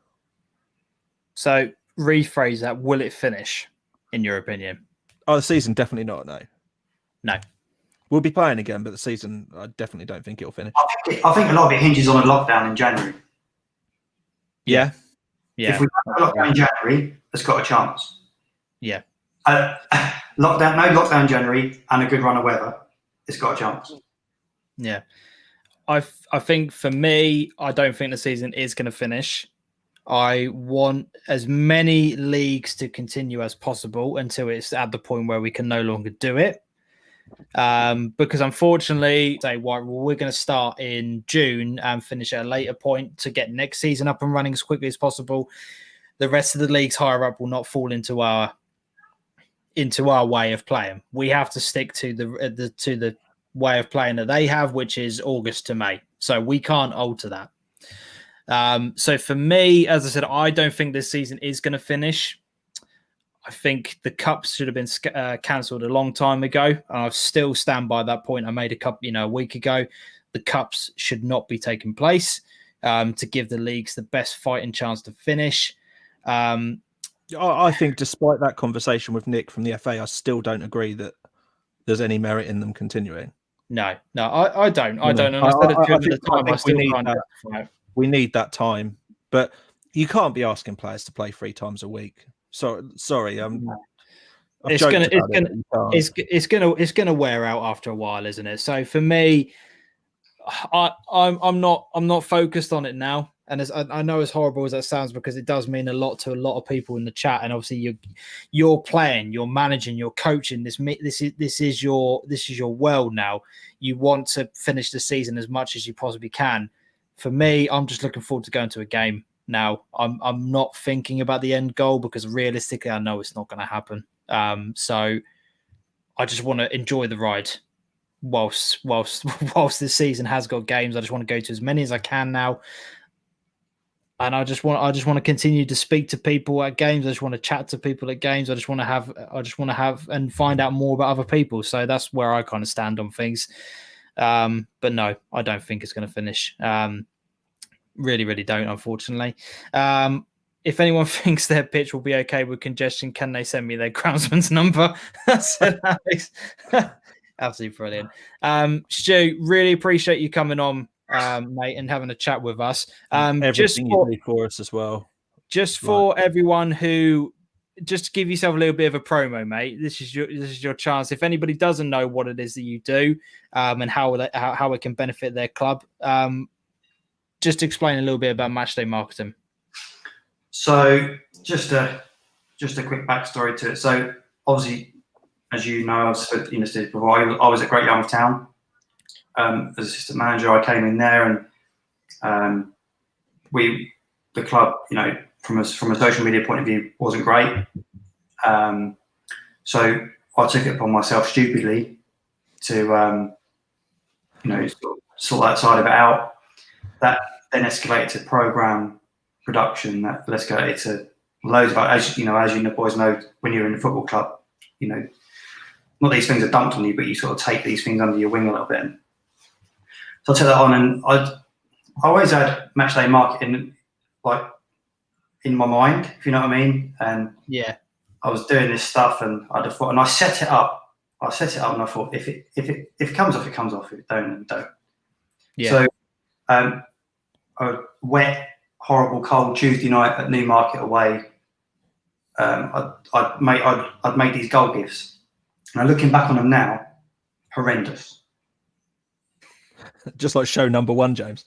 A: So rephrase that. Will it finish, in your opinion?
B: Oh, the season, definitely not.
A: No.
B: We'll be playing again, but the season, I definitely don't think it'll finish.
C: I think a lot of it hinges on a lockdown in January.
B: Yeah.
C: If we have a lockdown in January, it's got a chance.
A: Yeah.
C: No lockdown in January and a good run of weather, it's got a chance.
A: Yeah. I think for me, I don't think the season is going to finish. I want as many leagues to continue as possible until it's at the point where we can no longer do it. Because unfortunately, we're going to start in June and finish at a later point to get next season up and running as quickly as possible. The rest of the leagues higher up will not fall into our way of playing. We have to stick to the way of playing that they have, which is August to May. So we can't alter that. So for me, as I said, I don't think this season is going to finish. I think the cups should have been cancelled a long time ago. And I still stand by that point I made a week ago. The cups should not be taking place to give the leagues the best fighting chance to finish.
B: I think despite that conversation with Nick from the FA, I still don't agree that there's any merit in them continuing.
A: No, I don't. I don't. And I said it to him at the time. I still can't justify it.
B: We need that time. But you can't be asking players to play 3 times a week. Sorry. It's gonna wear out after a while, isn't it? So for me, I'm not focused on it now. And I know as horrible as that sounds, because it does mean a lot to a lot of people in the chat. And obviously you're playing, you're managing, you're coaching. This is your world now. You want to finish the season as much as you possibly can. For me, I'm just looking forward to going to a game now. I'm not thinking about the end goal, because realistically, I know it's not going to happen. So I just want to enjoy the ride. Whilst this season has got games, I just want to go to as many as I can now. And I just want to continue to speak to people at games. I just want to chat to people at games. I just want to have and find out more about other people. So that's where I kind of stand on things. But no, I don't think it's going to finish. Really, really don't, unfortunately. If anyone thinks their pitch will be okay with congestion, can they send me their groundsman's number? Said Alex. Absolutely brilliant. Stu, really appreciate you coming on, mate, and having a chat with us. Everything you do for us as well.
A: Just for everyone who, just to give yourself a little bit of a promo, mate. This is your chance. If anybody doesn't know what it is that you do, and how it can benefit their club, just explain a little bit about Matchday Marketing.
C: So just a quick backstory to it. So obviously, as you know, I was at Great Yarmouth Town as assistant manager. I came in there, and the club, from a social media point of view, wasn't great. So I took it upon myself stupidly to sort that side of it out. That then escalated to program production. That escalated to loads of, as you boys know, when you're in a football club, not these things are dumped on you, but you sort of take these things under your wing a little bit. So I took that on, and I always had Matchday Marketing in my mind, if you know what I mean. And
A: yeah, I
C: was doing this stuff, and I set it up. and I thought, if it comes off, it comes off. If it don't, it don't.
A: Yeah.
C: So, a wet, horrible, cold Tuesday night at Newmarket away, I'd made these goal gifts. And looking back on them now, horrendous.
B: Just like show number 1, James.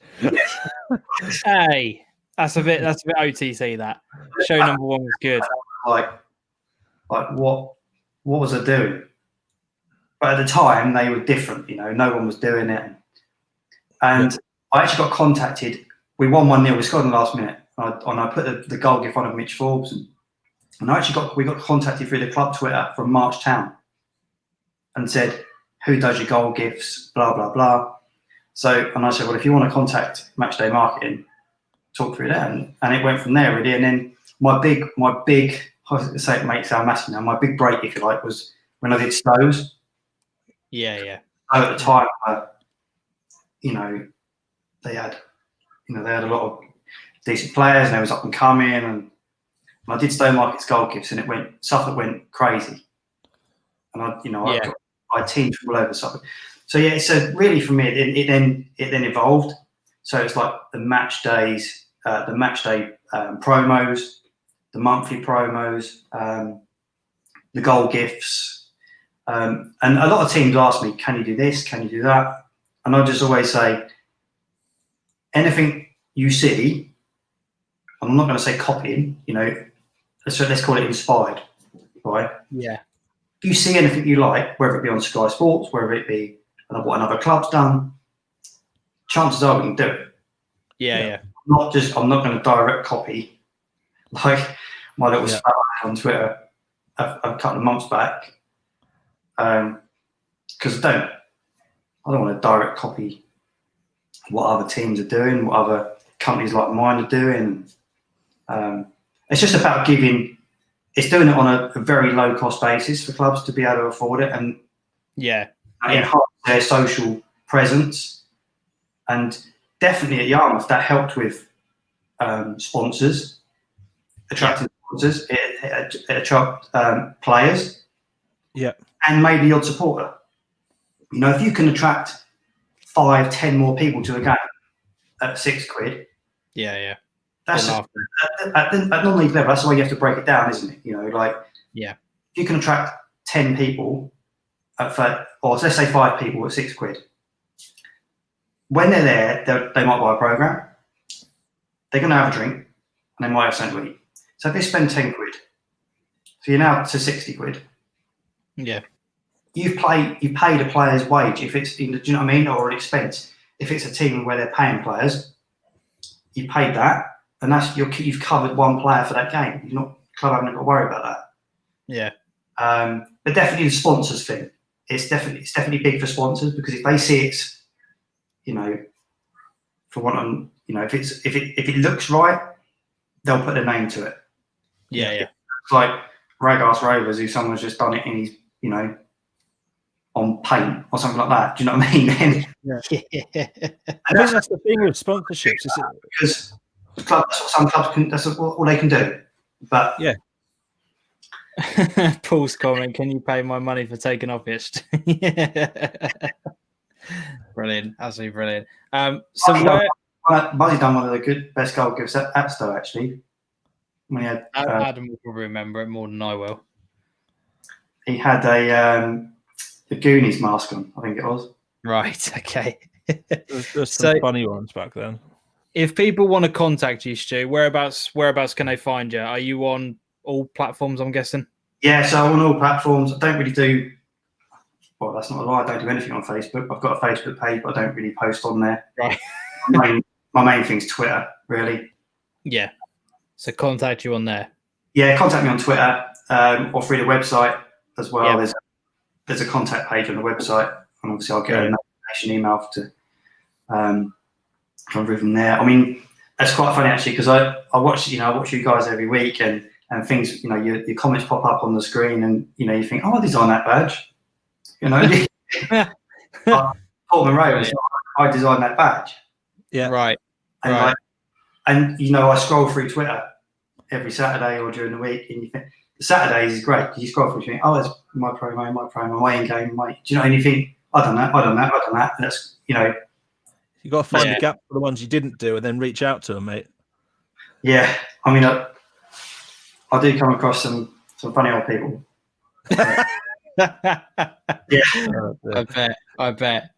A: Hey, that's a bit OTC. That show number 1 was good.
C: Like what was I doing? But at the time, they were different. No one was doing it. And I actually got contacted. We won 1-0. We scored in the last minute. And I put the goal gift on of Mitch Forbes. And we got contacted through the club Twitter from March Town and said, who does your goal gifts? Blah, blah, blah. So, and I said, well, if you want to contact Matchday Marketing, talk through that. And it went from there, really. And then my big, I was going to say it makes sound massive now, my big break, if you like, was when I did Stows.
A: Yeah.
C: So at the time, they had a lot of decent players, and they was up and coming, and I did Stowmarket's goal gifts, and Suffolk went crazy, and I had teams from all over Suffolk. So yeah, so really for me, it then evolved. So it's like the match days, the match day promos, the monthly promos, the goal gifts, and a lot of teams ask me, "Can you do this? Can you do that?" And I just always say, anything you see, I'm not going to say copying, so let's call it inspired, right?
A: Yeah.
C: if you see anything you like, whether it be on Sky Sports, whether it be what another club's done, chances are we can do it.
A: Yeah.
C: I'm not going to direct copy like my little spat on Twitter a couple of months back, because I don't want to direct copy what other teams are doing, what other companies like mine are doing. It's just about doing it on a very low cost basis for clubs to be able to afford it and enhance their social presence. And definitely at Yarmouth, that helped with sponsors, attracting sponsors, it attracted players, and maybe the odd supporter. If you can attract 5-10 more people to a game at £6, that's at non-league level. That's the way you have to break it down, isn't it? If you can attract 10 people or let's say 5 people at £6, when they're there, they might buy a program. They're going to have a drink, and they might have something to eat. So if they spend £10, so you're now to £60.
A: Yeah.
C: You paid a player's wage if it's do you know what I mean, or an expense. If it's a team where they're paying players, you paid that, and you've covered one player for that game. Club haven't got to worry about that. Yeah. But definitely the sponsors thing. It's definitely big for sponsors, because if they see it's, for one on, if it looks right, they'll put their name to it.
A: Yeah.
C: It's like Rag-Ass Rovers, who someone's just done it in his, on paint or something like that. Do you know what I mean?
B: I think that's the thing with sponsorships, is it?
C: Because some clubs can. That's all they can do. But
B: yeah.
A: Paul's comment: "Can you pay my money for taking off it?" Brilliant, absolutely brilliant.
C: Buzzy done one of the best goal gifts at Stowe, actually. When he had,
A: Adam will probably remember it more than I will.
C: He had a Goonies mask on, I think it was.
A: Right. Okay.
B: There's some funny ones back then.
A: If people want to contact you, Stu, whereabouts can they find you? Are you on all platforms, I'm guessing?
C: Yeah, so I'm on all platforms. I don't really do. Well, that's not a lie. I don't do anything on Facebook. I've got a Facebook page, but I don't really post on there.
A: Right.
C: My main thing's Twitter, really.
A: Yeah. So contact you on there.
C: Yeah, contact me on Twitter or through the website as well. Yep. There's a contact page on the website, and obviously I'll get a notification email to come through from there. I mean, that's quite funny actually, because I watch you guys every week, and things, your comments pop up on the screen, and you think, oh, I designed that badge. Paul Monroe, I designed that badge.
A: Yeah, right.
C: And I scroll through Twitter every Saturday or during the week, and you think the Saturdays is great. You scroll through, you think, oh, there's my promo, my in game, do you know anything? I done that. And that's
B: you got to find the gap for the ones you didn't do, and then reach out to them, mate.
C: Yeah, I mean, I do come across some funny old people.
A: Yeah, I bet.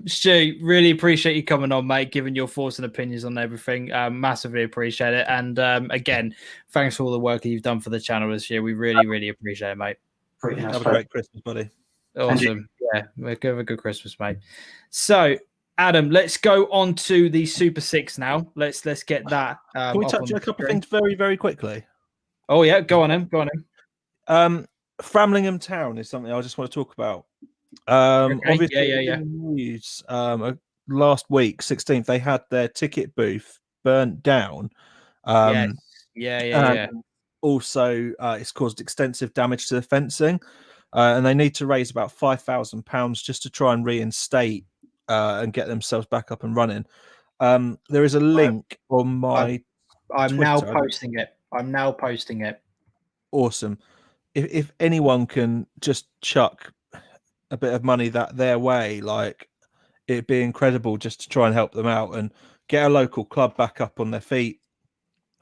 A: Stu, really appreciate you coming on, mate, giving your thoughts and opinions on everything. Massively appreciate it. And again, thanks for all the work that you've done for the channel this year. We really, really appreciate it, mate.
B: Have a great Christmas, buddy.
A: Awesome. Yeah, have a good Christmas, mate. So, Adam, let's go on to the Super 6 now. Let's get that.
B: Can we touch on a couple of things very, very quickly?
A: Oh, yeah. Go on, Go on,
B: Framlingham Town is something I just want to talk about. Obviously, news, last week, 16th, they had their ticket booth burnt down. Also, it's caused extensive damage to the fencing, and they need to raise about £5,000 just to try and reinstate and get themselves back up and running. There is a link on my.
A: I'm now posting it.
B: Awesome. If anyone can just chuck a bit of money their way, like, it'd be incredible just to try and help them out and get a local club back up on their feet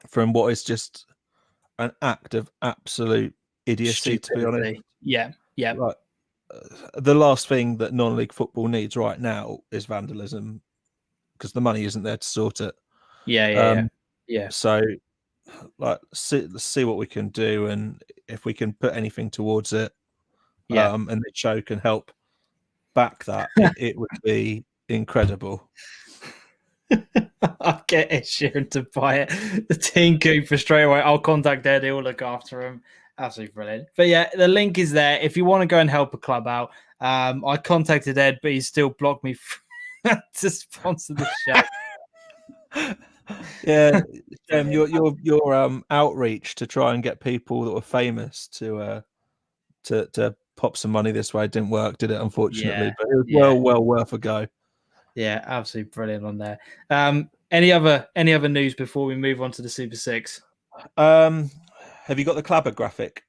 B: from what is just an act of absolute idiocy, to be honest.
A: Yeah.
B: Like, the last thing that non-league football needs right now is vandalism, because the money isn't there to sort it.
A: Yeah.
B: So, like, let's see what we can do, and if we can put anything towards it, and the show can help back that, it would be incredible.
A: I'll get Ed Sheeran to buy it. The Teen Cooper straight away. I'll contact Ed. He'll look after him. Absolutely brilliant. But yeah, the link is there if you want to go and help a club out. I contacted Ed, but he still blocked me to sponsor the show.
B: Yeah, your outreach to try and get people that were famous to pop some money this way didn't work, did it? Unfortunately,
A: Yeah,
B: but it was well worth a go.
A: Yeah, absolutely brilliant on there. Any other news before we move on to the Super Six?
B: Have you got the Clabber graphic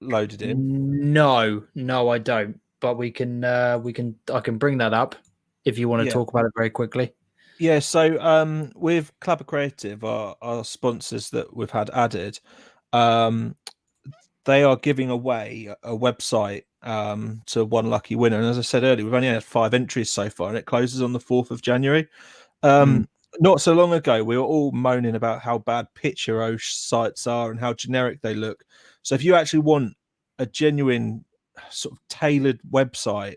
B: loaded in?
A: No, I don't. But I can bring that up if you want to talk about it very quickly.
B: Yeah, so with Clabber Creative, our sponsors that we've had added, they are giving away a website to one lucky winner. And as I said earlier, we've only had 5 entries so far, and it closes on the 4th of January. Not so long ago, we were all moaning about how bad Picture sites are and how generic they look. So if you actually want a genuine sort of tailored website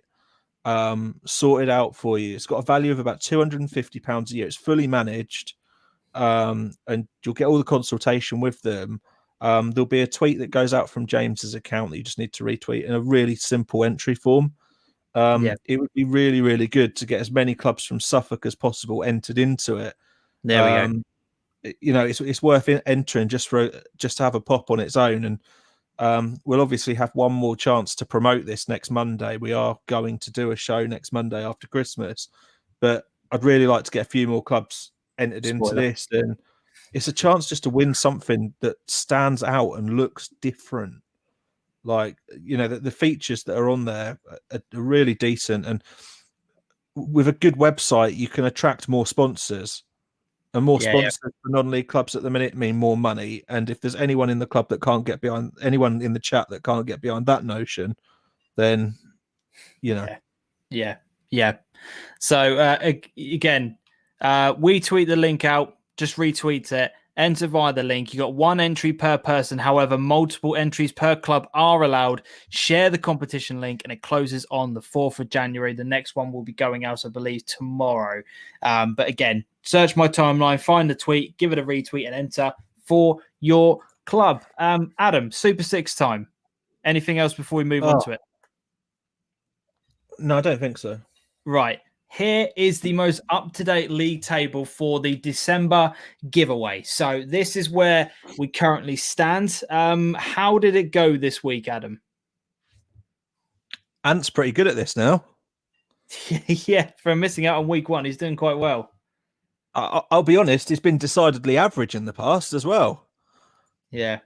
B: sorted out for you, it's got a value of about £250 a year. It's fully managed, and you'll get all the consultation with them. There'll be a tweet that goes out from James's account that you just need to retweet in a really simple entry form. It would be really, really good to get as many clubs from Suffolk as possible entered into it.
A: There we go.
B: You know, it's worth entering just to have a pop on its own. And we'll obviously have one more chance to promote this next Monday. We are going to do a show next Monday after Christmas, but I'd really like to get a few more clubs entered into this. And it's a chance just to win something that stands out and looks different. Like, you know, the features that are on there are really decent. And with a good website, you can attract more sponsors. And more sponsors for non-league clubs at the minute mean more money. And if there's anyone in the club that can't get behind, anyone in the chat that can't get behind that notion, then, you know.
A: Yeah. So, again, we tweet the link out. Just retweet it. Enter via the link. You got 1 entry per person. However, multiple entries per club are allowed. Share the competition link, and it closes on the 4th of January. The next one will be going out, I believe, tomorrow. But again, search my timeline, find the tweet, give it a retweet, and enter for your club. Adam, Super 6 time. Anything else before we move on to it?
B: No, I don't think so.
A: Right. Here is the most up-to-date league table for the December giveaway. So this is where we currently stand. How did it go this week, Adam?
B: Ant's pretty good at this now.
A: Yeah, from missing out on week 1, he's doing quite well.
B: I'll be honest, he's been decidedly average in the past as well.
A: Yeah.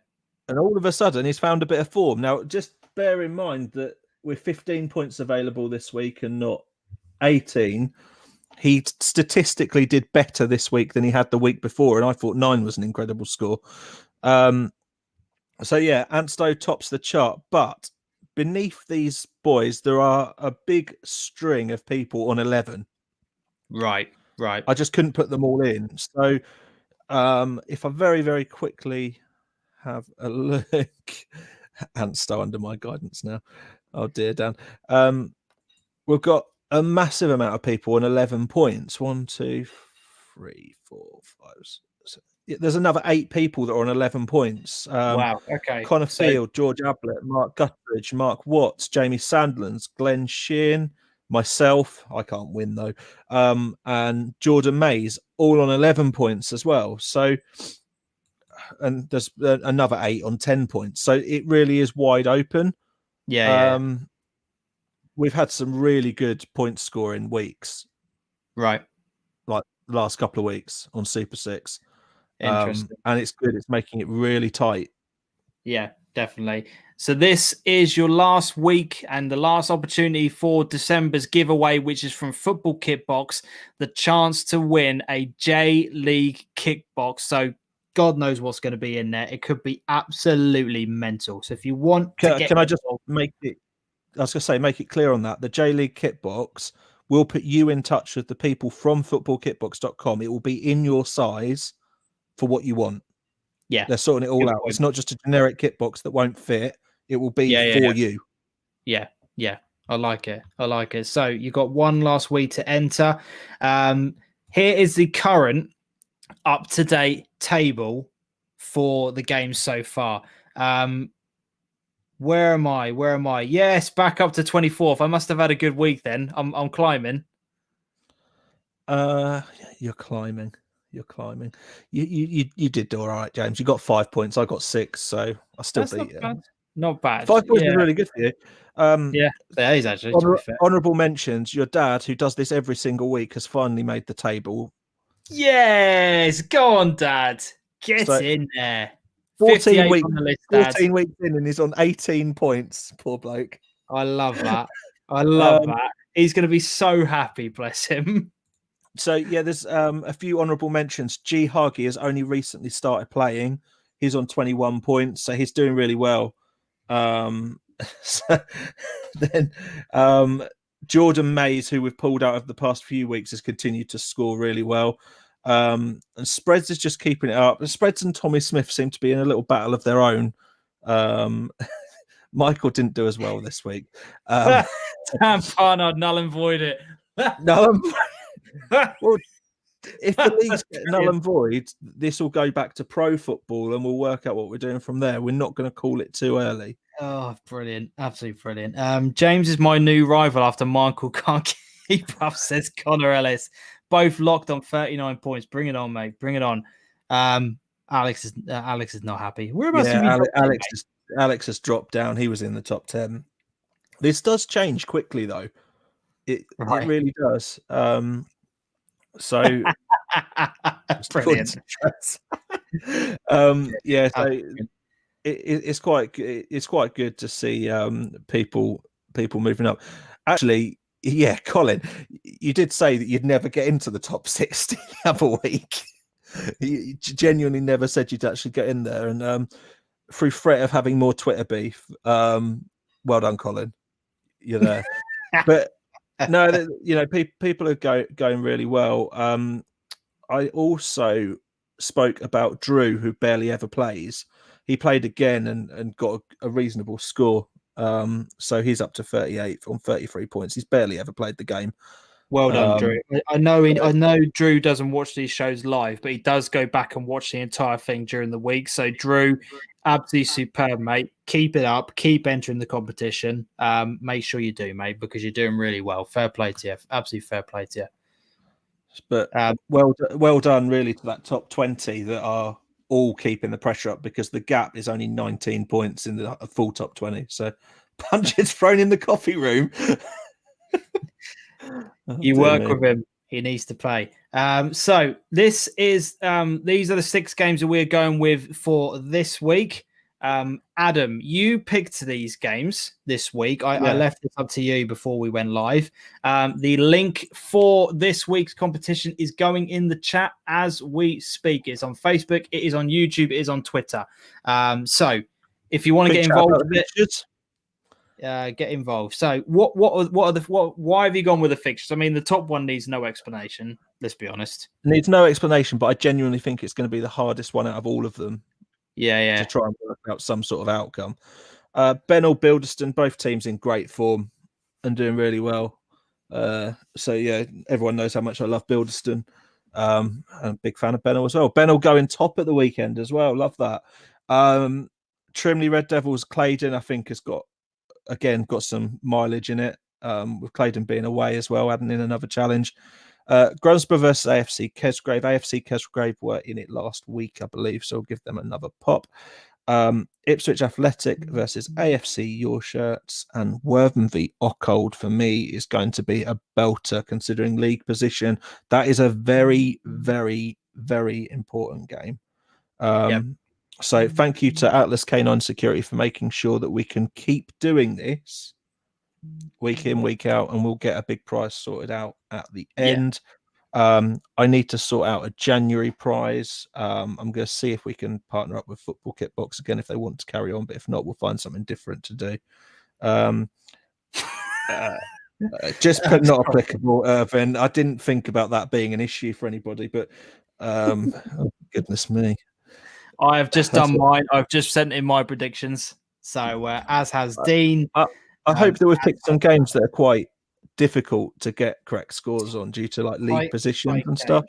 B: And all of a sudden, he's found a bit of form. Now, just bear in mind that with 15 points available this week and not 18, he statistically did better this week than he had the week before, and I thought 9 was an incredible score. So yeah, Antstow tops the chart, but beneath these boys there are a big string of people on 11.
A: Right.
B: I just couldn't put them all in. So if I very, very quickly have a look, Antstow under my guidance now. Oh dear, Dan. We've got a massive amount of people on 11 points. 1, 2, 3, 4, 5, 6. There's another 8 people that are on 11 points.
A: Wow. Okay.
B: Connor Field, George Ablett, Mark Guthridge, Mark Watts, Jamie Sandlands, Glenn Sheehan, myself. I can't win though. And Jordan Mays, all on 11 points as well. So, and there's another 8 on 10 points. So it really is wide open.
A: Yeah.
B: We've had some really good point scoring weeks.
A: Right.
B: Like the last couple of weeks on Super 6.
A: Interesting.
B: And it's good. It's making it really tight.
A: Yeah, definitely. So this is your last week and the last opportunity for December's giveaway, which is from Football Kit Box, the chance to win a J League kickbox. So God knows what's going to be in there. It could be absolutely mental. So if you want
B: can I just make it, I was going to say, make it clear on that. The J League kit box will put you in touch with the people from footballkitbox.com. It will be in your size for what you want.
A: Yeah.
B: They're sorting it all out. It's not just a generic kit box that won't fit. It will be for you.
A: Yeah. I like it. So you got one last week to enter. Here is the current up-to-date table for the game so far. Where am I? Yes, back up to 24th. I must have had a good week then. I'm climbing.
B: You're climbing. You did do all right, James. You got 5 points. I got 6, so I still beat you.
A: Not bad.
B: 5 points is really good for you.
A: Yeah, that is actually. To be fair.
B: Honourable mentions. Your dad, who does this every single week, has finally made the table.
A: Yes, go on, Dad. Get in there.
B: 14 weeks
A: on the list,
B: 14 weeks in, and he's on 18 points. Poor bloke.
A: I love that. I love that. He's going to be so happy, bless him.
B: So yeah, there's a few honourable mentions. G Huggy has only recently started playing. He's on 21 points, so he's doing really well. So then Jordan Mays, who we've pulled out of the past few weeks, has continued to score really well. And Spreads is just keeping it up. Spreads and Tommy Smith seem to be in a little battle of their own. Michael didn't do as well this week.
A: Damn, Barnard, null and void it.
B: Well, if the league's null and void, this will go back to pro football and we'll work out what we're doing from there. We're not going to call it too early.
A: Oh, brilliant. Absolutely brilliant. James is my new rival after Michael can't keep up, says Connor Ellis. Both locked on 39 points. Bring it on, mate. Bring it on. Alex is not happy.
B: Alex has dropped down. He was in the top 10. This does change quickly, though. It really does. So
A: brilliant.
B: Yeah, so it's quite good to see people moving up. Actually, yeah, Colin, you did say that you'd never get into the top 60 the other week. You genuinely never said you'd actually get in there, and through threat of having more Twitter beef, well done, Colin. You're there. But no, you know, people are going really well. I also spoke about Drew, who barely ever plays. He played again and got a reasonable score. So he's up to 38 on 33 points. He's barely ever played the game.
A: Well done, Drew. I know Drew doesn't watch these shows live, but he does go back and watch the entire thing during the week. So Drew, absolutely superb, mate. Keep it up. Keep entering the competition. Make sure you do, mate, because you're doing really well. Fair play to you. Absolutely fair play to you.
B: But well done, really, to that top 20 that are all keeping the pressure up, because the gap is only 19 points in the full top 20. So punch is thrown in the coffee room.
A: You work with him. He needs to play. So this is these are the 6 games that we're going with for this week. Adam, you picked these games this week. I left it up to you before we went live. The link for this week's competition is going in the chat as we speak. It's on Facebook, it is on YouTube, it is on Twitter. So if you want to get involved with it, get involved. So why have you gone with the fixtures? I mean, the top one needs no explanation, let's be honest.
B: It needs no explanation, but I genuinely think it's going to be the hardest one out of all of them.
A: To
B: try and work out some sort of outcome. Benall, Bilderston, both teams in great form and doing really well. So yeah, everyone knows how much I love Bilderston. I'm a big fan of Benall as well. Benall going top at the weekend as well. Love that. Trimley Red Devils, Claydon, I think has got some mileage in it. With Claydon being away as well, adding in another challenge. Grunsborough versus AFC Kesgrave. AFC Kesgrave were in it last week, I believe, so I'll give them another pop. Ipswich Athletic versus AFC Your Shirts, and Wortham v Ockhold for me is going to be a belter considering league position. That is a very, very, very important game. So thank you to Atlas Canine Security for making sure that we can keep doing this week in, week out, and we'll get a big prize sorted out at the end. I need to sort out a January prize. I'm going to see if we can partner up with Football Kit Box again if they want to carry on, but if not, we'll find something different to do. Just put not applicable, Irvin. I didn't think about that being an issue for anybody, but oh, goodness me.
A: I have just done mine. I've just sent in my predictions. So as has Dean.
B: I hope that we've picked some games that are quite difficult to get correct scores on due to like league positions and stuff.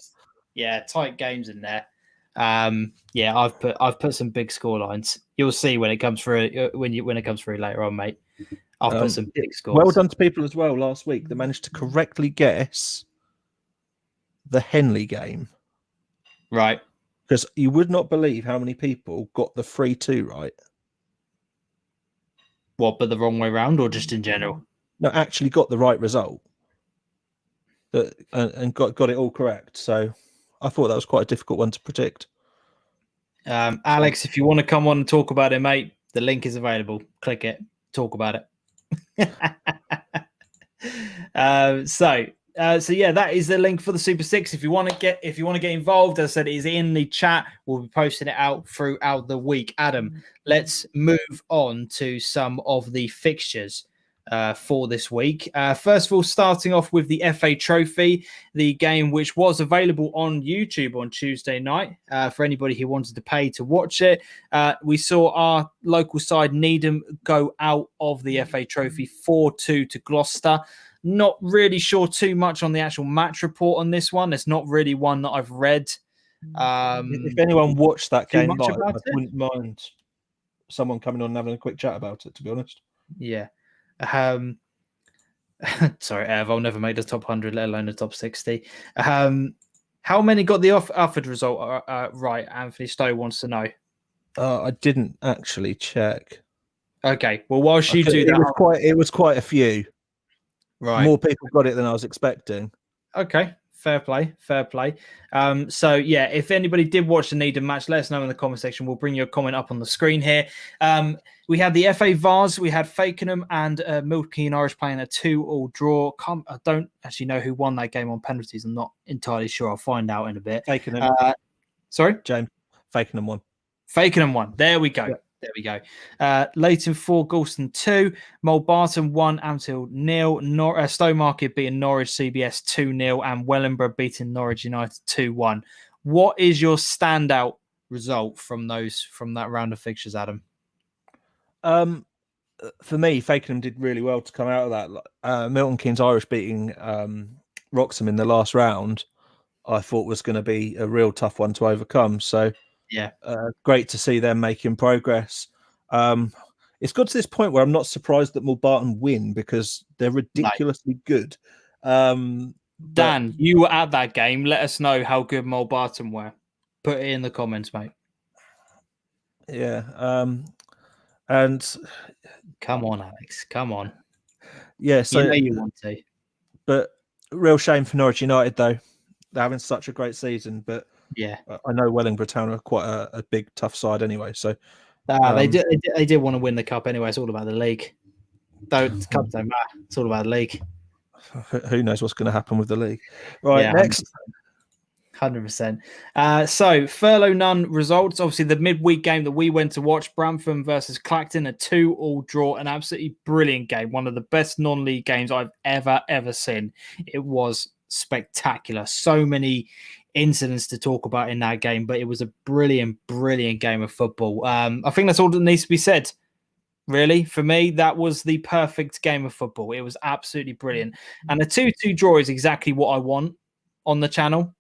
A: Yeah, tight games in there. Yeah, I've put some big score lines. You'll see when it comes through when it comes through later on, mate. I've put some big scores.
B: Well done to people as well last week that managed to correctly guess the Henley game.
A: Right.
B: Because you would not believe how many people got the 3-2 right.
A: What, but the wrong way round or just in general?
B: No, actually got the right result. And got it all correct. So I thought that was quite a difficult one to predict.
A: Alex, if you want to come on and talk about it, mate, the link is available. Click it. Talk about it. So yeah, that is the link for the Super Six. If you want to get involved, as I said, it is in the chat. We'll be posting it out throughout the week. Adam, let's move on to some of the fixtures for this week. First of all, starting off with the FA Trophy, the game which was available on YouTube on Tuesday night for anybody who wanted to pay to watch it. We saw our local side Needham go out of the FA Trophy 4-2 to Gloucester. Not really sure too much on the actual match report on this one. It's not really one that I've read.
B: If anyone watched that game live, I wouldn't mind someone coming on and having a quick chat about it, to be honest.
A: Yeah. Sorry, Ev, I'll never make the top 100, let alone the top 60. How many got the offered result right? Anthony Stowe wants to know.
B: I didn't actually check.
A: Okay, well, whilst you do that...
B: It was quite a few.
A: Right.
B: More people got it than I was expecting.
A: Okay, fair play. So, yeah, if anybody did watch the Needham match, let us know in the comment section. We'll bring your comment up on the screen here. We had the FA Vars. We had Fakenham and Milton Keynes Irish playing a 2-2 draw. I don't actually know who won that game on penalties. I'm not entirely sure. I'll find out in a bit.
B: Fakenham.
A: Sorry?
B: James. Fakenham won.
A: Fakenham won. There we go. Yeah. There we go. Leighton 4, Galston 2, Mulbarton 1, Anfield 0, Stowmarket beating Norwich CBS 2-0, and Wellingborough beating Norwich United 2-1. What is your standout result from that round of fixtures, Adam?
B: For me, Fakenham did really well to come out of that. Milton Keynes Irish beating Wroxham in the last round, I thought was going to be a real tough one to overcome. So.
A: Yeah,
B: great to see them making progress. It's got to this point where I'm not surprised that Mulbarton win because they're ridiculously good.
A: Dan, you were at that game. Let us know how good Mulbarton were. Put it in the comments, mate.
B: Yeah. And
A: come on, Alex. Come on.
B: Yeah, so
A: you know you want to.
B: But real shame for Norwich United, though. They're having such a great season, but
A: yeah,
B: I know Wellingborough Town are quite a big, tough side anyway. So
A: they did want to win the cup anyway. It's all about the league. The cup don't matter. It's all about the league.
B: Who knows what's going to happen with the league? Right, yeah, next.
A: 100%. So furlough none results. Obviously, the midweek game that we went to watch, Bramford versus Clacton, a 2-2 draw, an absolutely brilliant game. One of the best non-league games I've ever seen. It was spectacular. So many incidents to talk about in that game, but it was a brilliant game of football. I think that's all that needs to be said. Really, for me, that was the perfect game of football. It was absolutely brilliant. And a 2-2 draw is exactly what I want on the channel,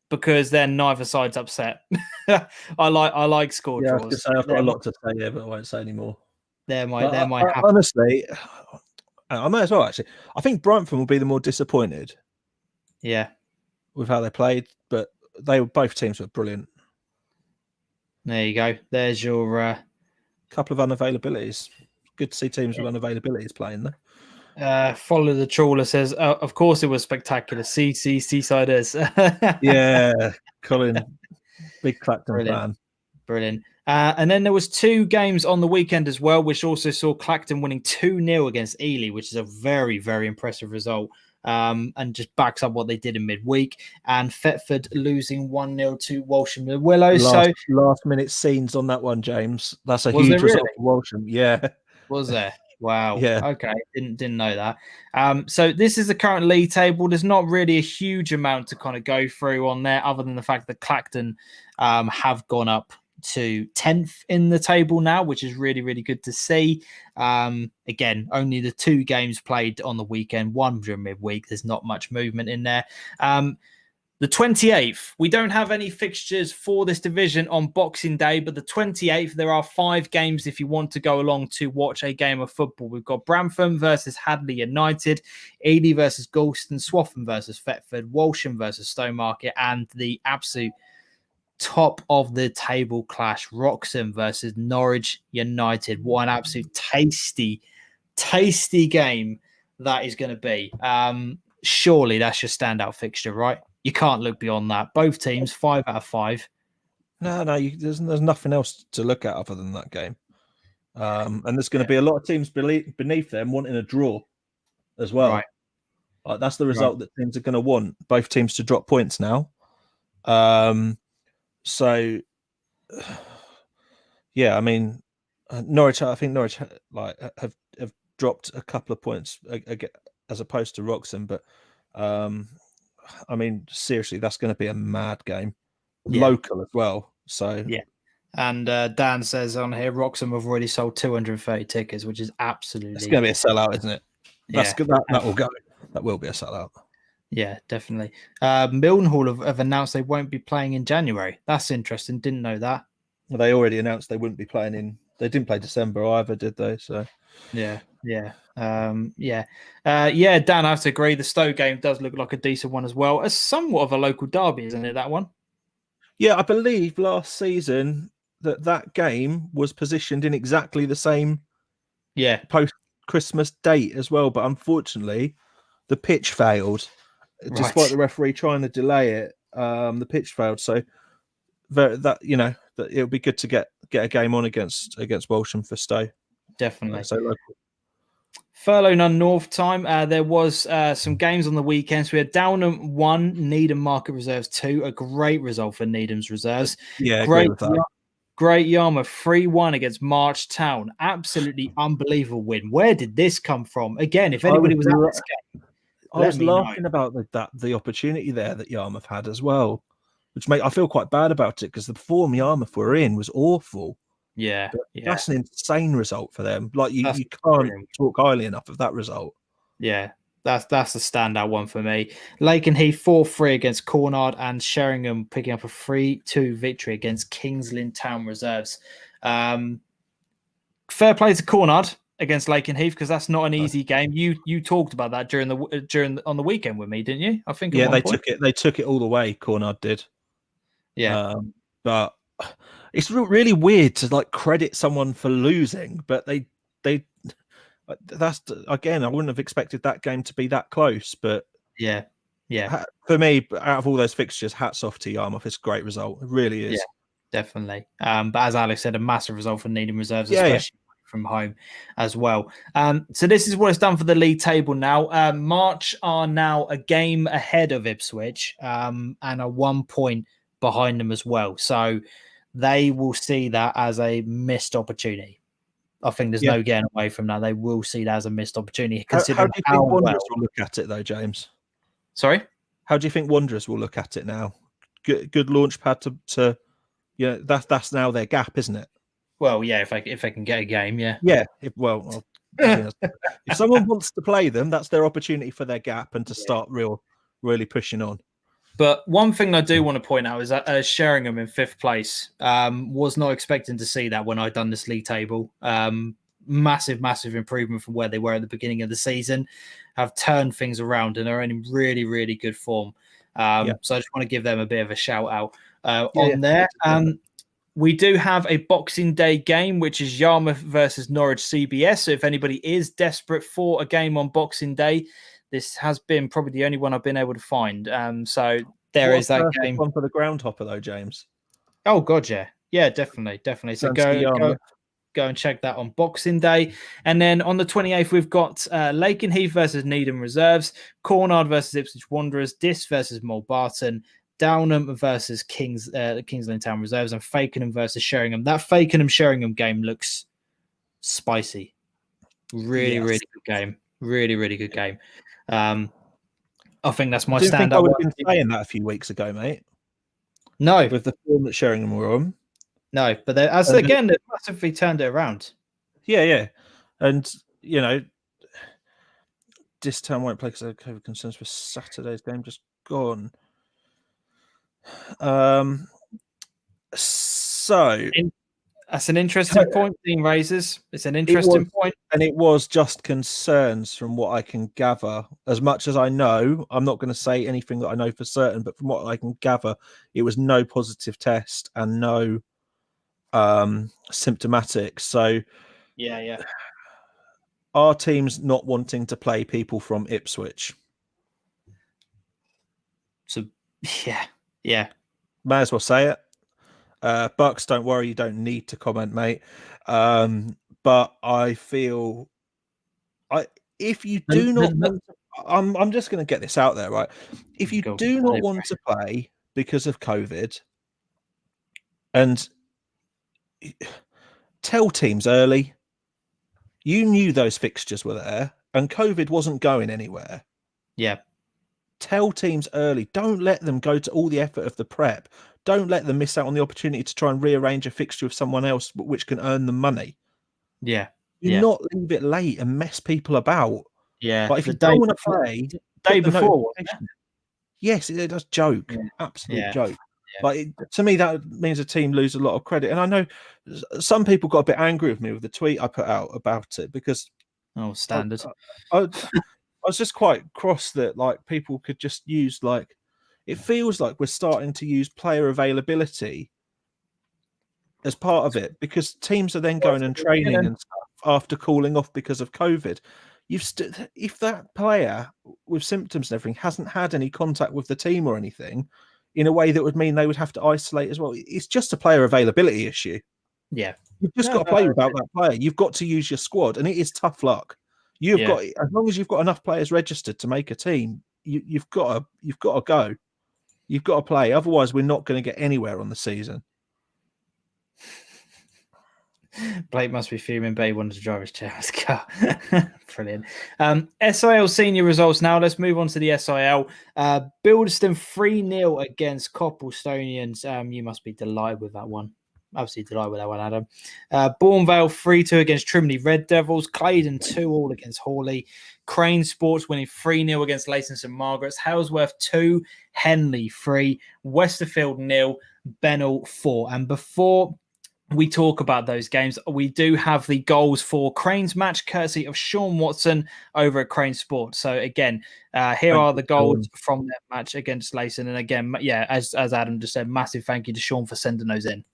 A: because then neither side's upset. I like score draws.
B: I was say, I've got a lot to say here, but I won't say anymore.
A: Honestly,
B: I may as well, actually. I think Brentford will be the more disappointed.
A: Yeah.
B: With how they played, but both teams were brilliant.
A: There you go. There's your
B: couple of unavailabilities. Good to see teams with unavailabilities playing there.
A: Follow the Trawler says, of course it was spectacular. Seasiders.
B: Yeah, Colin, big Clacton fan.
A: Brilliant. And then there was 2 games on the weekend as well, which also saw Clacton winning 2-0 against Ely, which is a very, very impressive result. And just backs up what they did in midweek. And Thetford losing 1-0 to Walsham Willow.
B: Last minute scenes on that one, James. That's a huge result for Walsham. Yeah.
A: Was there? Wow.
B: Yeah.
A: Okay. Didn't know that. So this is the current league table. There's not really a huge amount to kind of go through on there, other than the fact that Clacton have gone up to 10th in the table now, which is really, really good to see. Again, only the 2 games played on the weekend, one during midweek. There's not much movement in there. The 28th, we don't have any fixtures for this division on Boxing Day, but the 28th, there are 5 games if you want to go along to watch a game of football. We've got Bramtham versus Hadley United, Ely versus Galston, Swaffham versus Thetford, Walsham versus Stowmarket, and the absolute top of the table clash, Wroxham versus Norwich United. What an absolute tasty game that is going to be. Surely that's your standout fixture, right? You can't look beyond that. Both teams, 5 out of 5.
B: No, there's nothing else to look at other than that game. And there's going to be a lot of teams beneath them wanting a draw as well.
A: Right.
B: Like, that's the result that teams are going to want. Both teams to drop points now. So, yeah, I mean, Norwich. I think Norwich have dropped a couple of points as opposed to Wroxham, but I mean, seriously, that's going to be a mad game, local as well. So
A: yeah. And Dan says on here, Wroxham have already sold 230 tickets, which is absolutely.
B: It's going to be a sellout, isn't it? That's good. That will go. That will be a sellout.
A: Yeah, definitely. Mildenhall have announced they won't be playing in January. That's interesting. Didn't know that.
B: Well, they already announced they wouldn't be playing in. They didn't play December either, did they? So
A: yeah. Dan, I have to agree. The Stowe game does look like a decent one as well. As somewhat of a local derby, isn't it? That one.
B: Yeah, I believe last season that game was positioned in exactly the same post-Christmas date as well, but unfortunately the pitch failed. Despite the referee trying to delay it, the pitch failed. So that it would be good to get a game on against Walsham for Stowe.
A: Definitely.
B: So local.
A: Furlough None North time. There was some games on the weekends. We had Downham 1, Needham Market Reserves 2. A great result for Needham's reserves.
B: Yeah,
A: great Yarmouth 3-1 against March Town. Absolutely unbelievable win. Where did this come from? Again, if anybody was at this game,
B: I was laughing about the opportunity there that Yarmouth had as well, which I feel quite bad about it because the form Yarmouth were in was awful.
A: Yeah.
B: That's an insane result for them. Like you can't talk highly enough of that result.
A: Yeah, that's the standout one for me. Lakenheath 4-3 against Cornard, and Sheringham picking up a 3-2 victory against Kings Lynn Town Reserves. Fair play to Cornard against Lakenheath because that's not an easy game. You talked about that on the weekend with me, didn't you? I think.
B: Yeah, they took it all the way. Cornard did.
A: Yeah,
B: but it's really weird to credit someone for losing, but they that's again, I wouldn't have expected that game to be that close, but
A: yeah.
B: For me, out of all those fixtures, hats off to Yarmouth. It's a great result. It really is.
A: Yeah, definitely. But as Alex said, a massive result for Needham Reserves, especially from home as well. So this is what it's done for the league table now. March are now a game ahead of Ipswich and are 1 point behind them as well. So they will see that as a missed opportunity. I think there's no getting away from that. They will see that as a missed opportunity.
B: How do you think Wanderers will look at it, though, James?
A: Sorry?
B: How do you think Wanderers will look at it now? Good launch pad to that's now their gap, isn't it?
A: Well, yeah, if I can get a game, yeah.
B: Yeah, if someone wants to play them, that's their opportunity for their gap and to start really pushing on.
A: But one thing I do want to point out is that Sheringham in 5th place was not expecting to see that when I'd done this league table. Massive improvement from where they were at the beginning of the season. Have turned things around and are in really, really good form. So I just want to give them a bit of a shout out on there. We do have a Boxing Day game, which is Yarmouth versus Norwich CBS. So if anybody is desperate for a game on Boxing Day, this has been probably the only one I've been able to find. So there is that game.
B: One for the groundhopper, though, James.
A: Oh, God, yeah, definitely. So go and check that on Boxing Day. And then on the 28th, we've got Lakenheath versus Needham Reserves, Cornard versus Ipswich Wanderers, Diss versus Mulbarton, Downham versus Kings Lynn Town Reserves, and Fakenham versus Sheringham. That Fakenham-Sheringham game looks spicy. Really good game. Really good game. I think that's my standout.
B: I would have been saying that a few weeks ago, mate.
A: No.
B: With the form that Sheringham were on.
A: No, but they've massively turned it around.
B: Yeah. And, this town won't play because of COVID concerns for Saturday's game just gone. So
A: that's an interesting point Dean raises. It's an interesting point.
B: And it was just concerns from what I can gather. As much as I know, I'm not going to say anything that I know for certain, but from what I can gather, it was no positive test and no symptomatic. So
A: yeah.
B: Our team's not wanting to play people from Ipswich.
A: So yeah.
B: May as well say it. Bucks, don't worry, you don't need to comment, mate. But I feel if you do not want to, I'm just going to get this out there, right? If you do not want to play because of COVID, and tell teams early, you knew those fixtures were there and COVID wasn't going anywhere.
A: Yeah.
B: Tell teams early. Don't let them go to all the effort of the prep. Don't let them miss out on the opportunity to try and rearrange a fixture with someone else, which can earn them money.
A: Yeah.
B: Do not leave it late and mess people about.
A: Yeah.
B: But if you don't want to play,
A: day before.
B: Yes, it does joke. Yeah. Absolute joke. Yeah. Like to me, that means a team lose a lot of credit. And I know some people got a bit angry with me with the tweet I put out about it because
A: standard.
B: I was just quite cross that like people could just use like it feels like we're starting to use player availability as part of it because teams are then going and training and stuff after cooling off because of COVID. If that player with symptoms and everything hasn't had any contact with the team or anything in a way that would mean they would have to isolate as well, it's just a player availability issue.
A: Yeah,
B: you've just got to play without that player. You've got to use your squad, and it is tough luck. You've got, as long as you've got enough players registered to make a team, you've got to go. You've got to play. Otherwise, we're not going to get anywhere on the season.
A: Blake must be fuming, but he wanted to drive his chair's car. Brilliant. SIL senior results now. Let's move on to the SIL. Bilderston 3-0 against Copplestonians. You must be delighted with that one. Absolutely delighted with that one, Adam. Bournevale 3-2 against Trimley Red Devils. Claydon 2-2 against Hawley. Crane Sports winning 3-0 against Leighton St Margaret's. Halesworth 2, Henley 3, Westerfield 0, Bennell 4. And before we talk about those games, we do have the goals for Crane's match, courtesy of Sean Watson over at Crane Sports. So again, here are the goals from that match against Leighton. And again, as Adam just said, massive thank you to Sean for sending those in.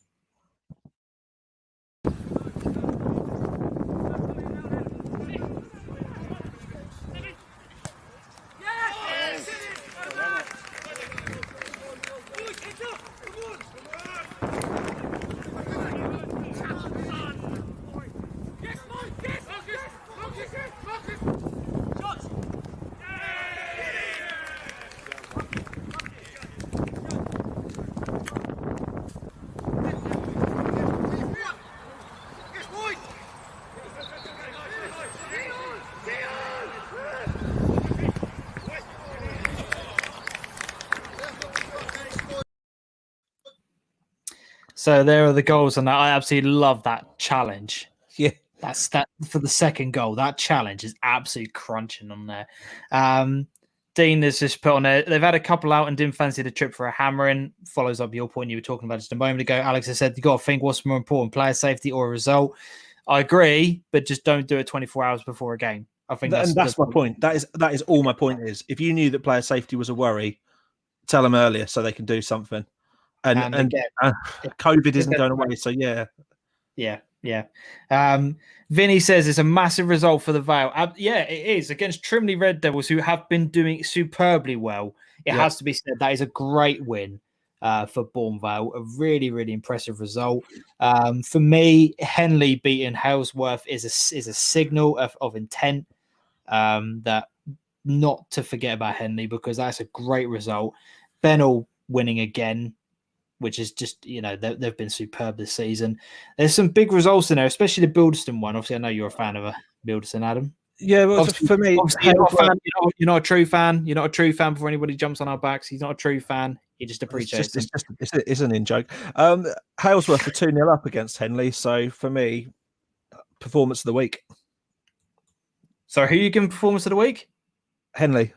A: So there are the goals, and I absolutely love that challenge.
B: Yeah,
A: that's that for the second goal. That challenge is absolutely crunching on there. Dean has just put on there. They've had a couple out and didn't fancy the trip for a hammering. Follows up your point you were talking about just a moment ago. Alex has said you got to think what's more important, player safety or a result. I agree, but just don't do it 24 hours before a game. I think
B: that's my point. That is all my point is. If you knew that player safety was a worry, tell them earlier so they can do something. And again, COVID isn't going away, so yeah. Vinny says it's a massive result for the Vale. Yeah, it is against Trimley Red Devils, who have been doing superbly well. It has to be said that is a great win for Bournevale. A really, really impressive result. For me, Henley beating Halesworth is a signal of intent that not to forget about Henley, because that's a great result. Bennell winning again, which is just, they've been superb this season. There's some big results in there, especially the Bilderston one. Obviously, I know you're a fan of Bilderston, Adam. Yeah, well, for me,
A: you're not a true fan. You're not a true fan before anybody jumps on our backs. He's not a true fan. He just appreciates them.
B: It's an in-joke. Halesworth were 2-0 up against Henley. So for me, performance of the week.
A: So who are you giving performance of the week?
B: Henley.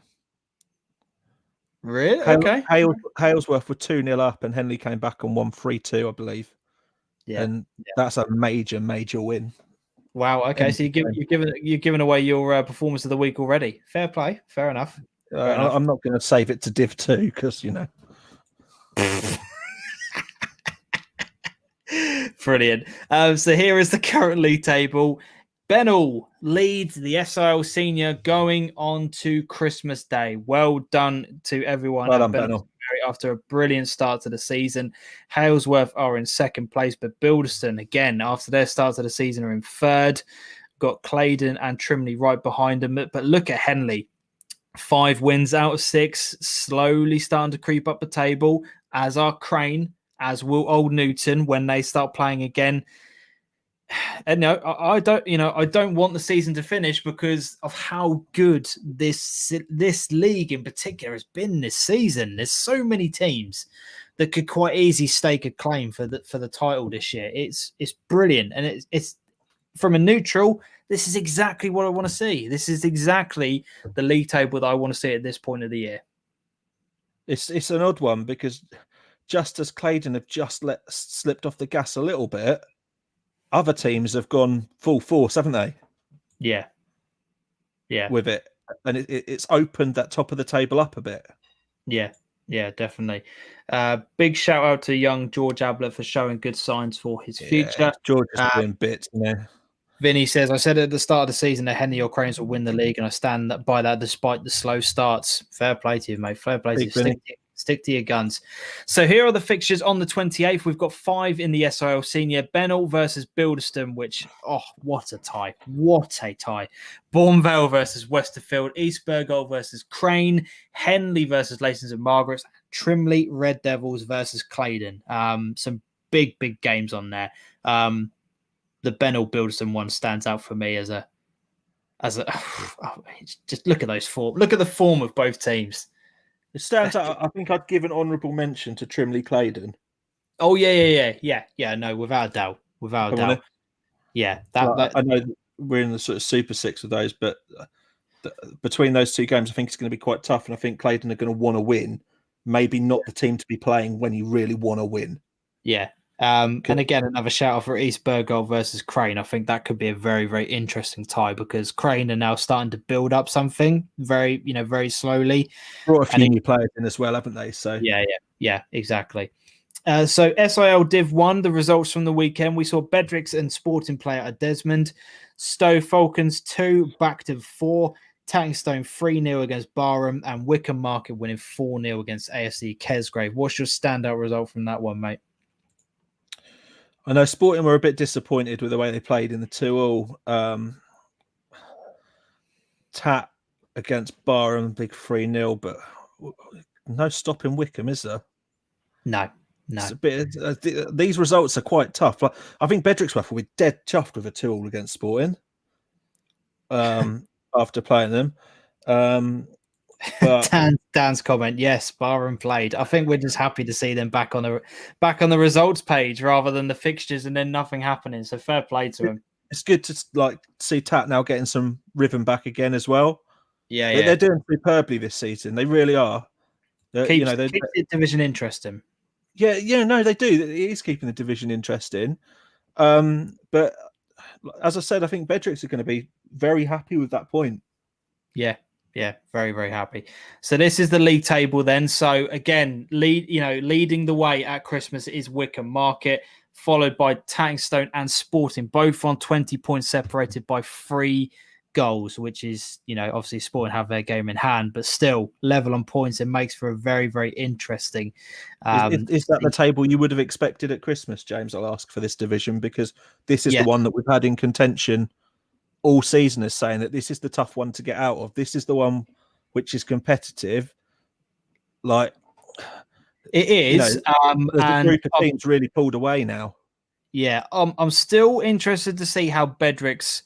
A: Really? Okay.
B: Halesworth were 2-0 up and Henley came back and won 3-2, I believe. Yeah. And that's a major win.
A: Wow. Okay. So you're giving away your performance of the week already. Fair play. Fair enough.
B: I'm not going to save it to Div 2 because, you know.
A: Brilliant. So here is the current league table. Benall leads the SIL Senior going on to Christmas Day. Well done to everyone.
B: Well done, Benall.
A: After a brilliant start to the season. Halesworth are in second place, but Bilderston, again, after their start to the season, are in third. Got Claydon and Trimley right behind them. But look at Henley. 5 wins out of 6, slowly starting to creep up the table, as are Crane, as will Old Newton when they start playing again. And no, I don't want the season to finish because of how good this league in particular has been this season. There's so many teams that could quite easily stake a claim for the title this year. It's brilliant, and it's from a neutral. This is exactly what I want to see. This is exactly the league table that I want to see at this point of the year.
B: It's an odd one because just as Claydon have just slipped off the gas a little bit, other teams have gone full force, haven't they?
A: Yeah.
B: With it, and it's opened that top of the table up a bit.
A: Yeah, definitely. Big shout out to young George Ablett for showing good signs for his future.
B: George is doing bits, you know.
A: Vinny says, I said at the start of the season that Henley or Cranes will win the league, and I stand by that despite the slow starts. Fair play to you, mate. Fair play to you. Stick to your guns. So here are the fixtures on the 28th. We've got 5 in the SIL Senior. Benall versus Bilderston, which, what a tie. What a tie. Bournevale versus Westerfield. East Bergholt versus Crane. Henley versus Leighton St Margaret's. Trimley Red Devils versus Claydon. Some big games on there. The Benall Bilderston one stands out for me as a just look at those form. Look at the form of both teams.
B: It stands out. I think I'd give an honourable mention to Trimley Claydon.
A: Oh yeah. No, without a doubt. Yeah,
B: I know we're in the sort of Super Six of those, but between those two games, I think it's going to be quite tough. And I think Claydon are going to want to win. Maybe not the team to be playing when you really want to win.
A: Yeah. And again, another shout out for East Bergholt versus Crane. I think that could be a very, very interesting tie because Crane are now starting to build up something very slowly.
B: Brought a few new players in as well, haven't they? So
A: yeah, exactly. So SIL Div 1, the results from the weekend. We saw Bedricks and Sporting play at Desmond. Stowe Falcons 2 back to 4. Tankstone 3-0 against Barham, and Wickham Market winning 4-0 against AFC Kesgrave. What's your standout result from that one, mate?
B: I know Sporting were a bit disappointed with the way they played in the 2-2. Tat against Barham, big 3-0, but no stopping Wickham, is there?
A: No.
B: It's a bit, these results are quite tough. Like, I think Bedricks will be dead chuffed with a 2-2 against Sporting after playing them. But
A: Dan's comment, yes, Barham played. I think we're just happy to see them back on the results page rather than the fixtures and then nothing happening. So fair play to him.
B: It's good to see Tat now getting some rhythm back again as well.
A: Yeah.
B: They're doing superbly this season. They really are.
A: Keeps the division interesting.
B: Yeah, no, they do. It is keeping the division interesting. But as I said, I think Bedricks are going to be very happy with that point.
A: Yeah, very, very happy. So this is the league table then. So again, leading the way at Christmas is Wickham Market, followed by Tankstone and Sporting, both on 20 points, separated by 3 goals, which is, obviously Sporting have their game in hand, but still level on points. It makes for a very, very interesting.
B: Is that the table you would have expected at Christmas, James? I'll ask for this division because this is the one that we've had in contention all season, is saying that this is the tough one to get out of. This is the one which is competitive. Like
A: it is.
B: The group of teams really pulled away now.
A: Yeah, I'm still interested to see how Bedricks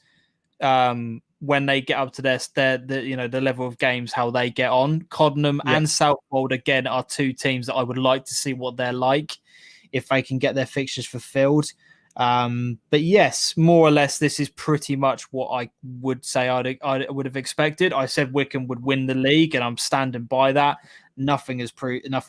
A: when they get up to the level of games, how they get on. Coddenham and Southwold again are two teams that I would like to see what they're like if they can get their fixtures fulfilled. But yes, more or less, this is pretty much what I would say I would have expected. I said Wycombe would win the league, and I'm standing by that. Nothing has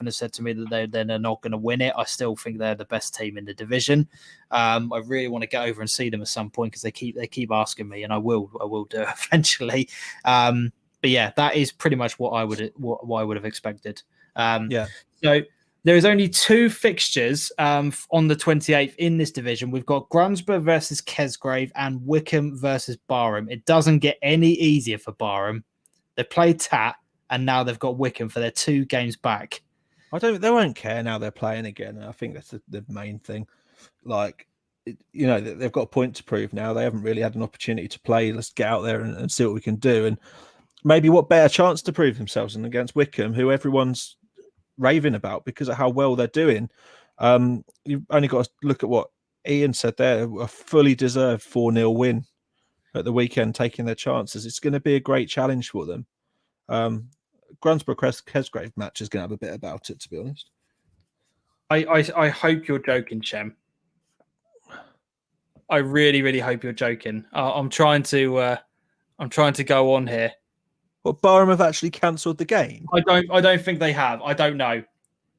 A: said to me that they're not going to win it. I still think they're the best team in the division. I really want to get over and see them at some point because they keep asking me, and I will do it eventually. But yeah, that is pretty much what I would have expected. So there is only 2 fixtures on the 28th in this division. We've got Grunsborough versus Kesgrave and Wycombe versus Barham. It doesn't get any easier for Barham. They played Tat, and now they've got Wycombe for their 2 games back.
B: They won't care now they're playing again. I think that's the main thing. Like, they've got a point to prove now. They haven't really had an opportunity to play. Let's get out there and see what we can do. And maybe what better chance to prove themselves than against Wycombe, who everyone's raving about because of how well they're doing. You've only got to look at what Ian said there, a fully deserved 4-0 win at the weekend, taking their chances. It's going to be a great challenge for them. Grunsborough-Kesgrave match is going to have a bit about it, to be honest.
A: I hope you're joking, Shem. I really, really hope you're joking. I'm trying to go on here.
B: Well, Barham have actually cancelled the game.
A: I don't think they have. I don't know.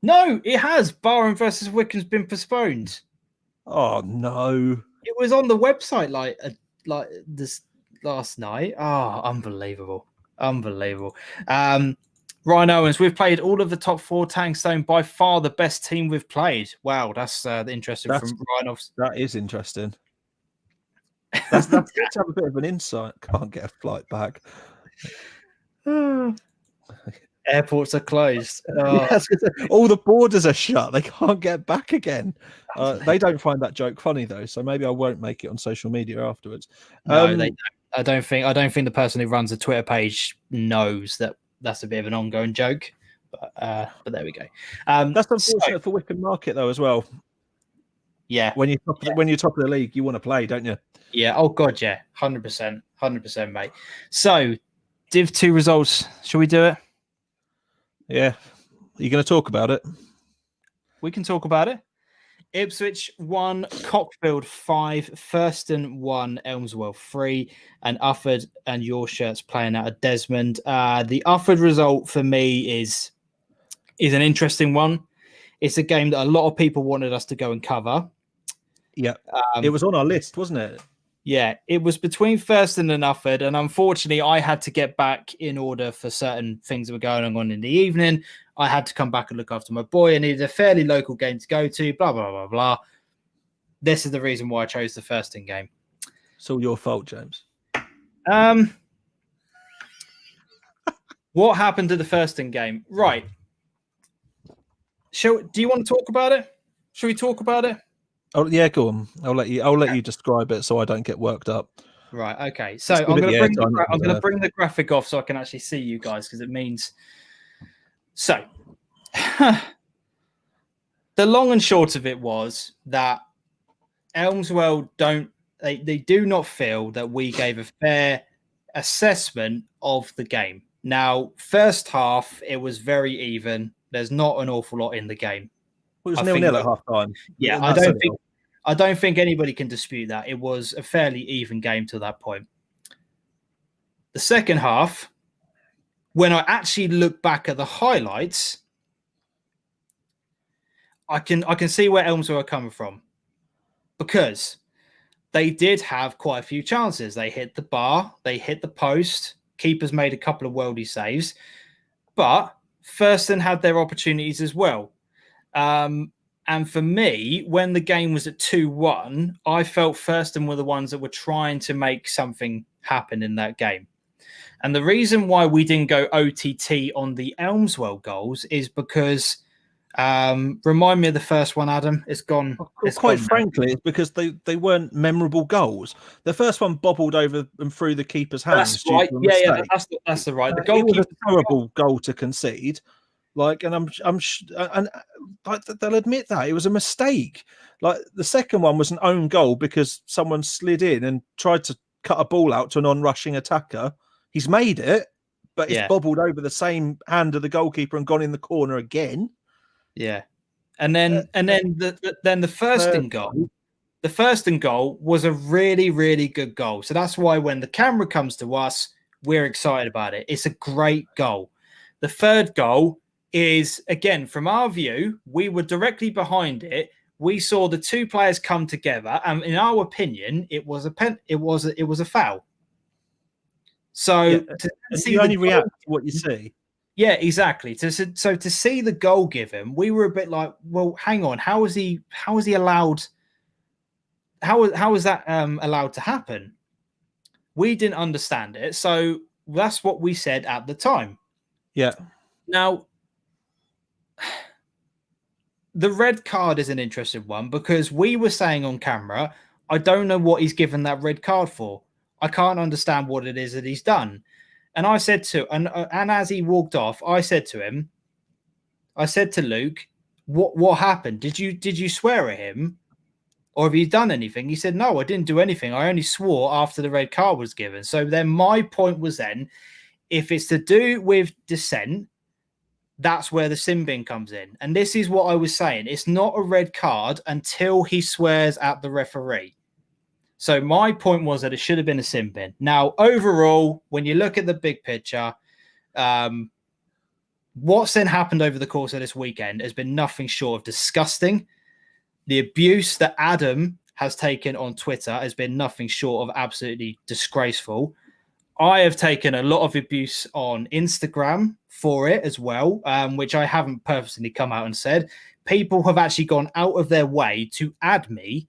A: No, it has. Barham versus Wycombe's been postponed. Oh
B: no!
A: It was on the website like this last night. Oh, unbelievable. Ryan Owens, we've played all of the top 4. Tankstone, by far the best team we've played. Wow, that's interesting from Ryan Owens.
B: That is interesting. That's good to have a bit of an insight. Can't get a flight back.
A: Airports are closed.
B: Yes, all the borders are shut. They can't get back again. They don't find that joke funny though, so maybe I won't make it on social media afterwards.
A: No, they don't. I don't think the person who runs the Twitter page knows that that's a bit of an ongoing joke. But there we go.
B: That's unfortunate for Wycombe Market though as well.
A: Yeah,
B: when you're top of the league, you want to play, don't you?
A: Yeah. Oh god, yeah, 100%, mate. So, Div 2 results. Shall we do it?
B: Yeah. Are you going to talk about it?
A: We can talk about it. Ipswich 1, Cockfield 5, Thurston 1, Elmswell 3, and Ufford and your shirts playing out of Desmond. The Ufford result for me is an interesting one. It's a game that a lot of people wanted us to go and cover.
B: Yeah, it was on our list, wasn't it?
A: Yeah, it was between Thurston and Ufford, and unfortunately, I had to get back in order for certain things that were going on in the evening. I had to come back and look after my boy. I needed a fairly local game to go to, blah, blah, blah, blah. This is the reason why I chose the Thurston game.
B: It's all your fault, James.
A: What happened to the Thurston game? Right. Do you want to talk about it? Shall we talk about it?
B: Oh yeah, go on. I'll let you describe it so I don't get worked up.
A: Right. Okay. So I'm going to bring the graphic off so I can actually see you guys because it means. So, the long and short of it was that Elmswell they do not feel that we gave a fair assessment of the game. Now, first half it was very even. There's not an awful lot in the game.
B: It was 0-0 at half time.
A: Yeah, I don't think anybody can dispute that. It was a fairly even game to that point. The second half, when I actually look back at the highlights, I can see where Elmswell are coming from because they did have quite a few chances. They hit the bar, they hit the post. Keepers made a couple of worldy saves, but Thurston had their opportunities as well. And for me, when the game was at 2-1, I felt Thurston were the ones that were trying to make something happen in that game. And the reason why we didn't go OTT on the Elmswell goals is because, remind me of the first one, Adam. It's gone.
B: Frankly, it's because they weren't memorable goals. The first one bobbled over and through the keeper's hands.
A: That's right. Yeah, that's the right. The goal
B: was a terrible goal to concede. Like, and they'll admit that it was a mistake. Like the second one was an own goal because someone slid in and tried to cut a ball out to an on-rushing attacker. He's made it, but it's bobbled over the same hand of the goalkeeper and gone in the corner again.
A: Yeah. And then the first in goal. The first in goal was a really, really good goal. So that's why when the camera comes to us, we're excited about it. It's a great goal. The third goal is, again, from our view, we were directly behind it. We saw the two players come together, and in our opinion, it was a foul. So
B: you only react to what you see.
A: Yeah, exactly. So to see the goal given, we were a bit like, well, hang on, how is he allowed? How is that allowed to happen? We didn't understand it, so that's what we said at the time.
B: Yeah.
A: Now, the red card is an interesting one because we were saying on camera, I don't know what he's given that red card for. I can't understand what it is that he's done. And I said and as he walked off, I said to Luke, what happened? Did you swear at him? Or have you done anything? He said, no, I didn't do anything. I only swore after the red card was given. So then my point was then, if it's to do with dissent, that's where the sin bin comes in. And this is what I was saying. It's not a red card until he swears at the referee. So my point was that it should have been a sin bin. Now, overall, when you look at the big picture, what's then happened over the course of this weekend has been nothing short of disgusting. The abuse that Adam has taken on Twitter has been nothing short of absolutely disgraceful. I have taken a lot of abuse on Instagram for it as well, which I haven't purposely come out and said. People have actually gone out of their way to add me,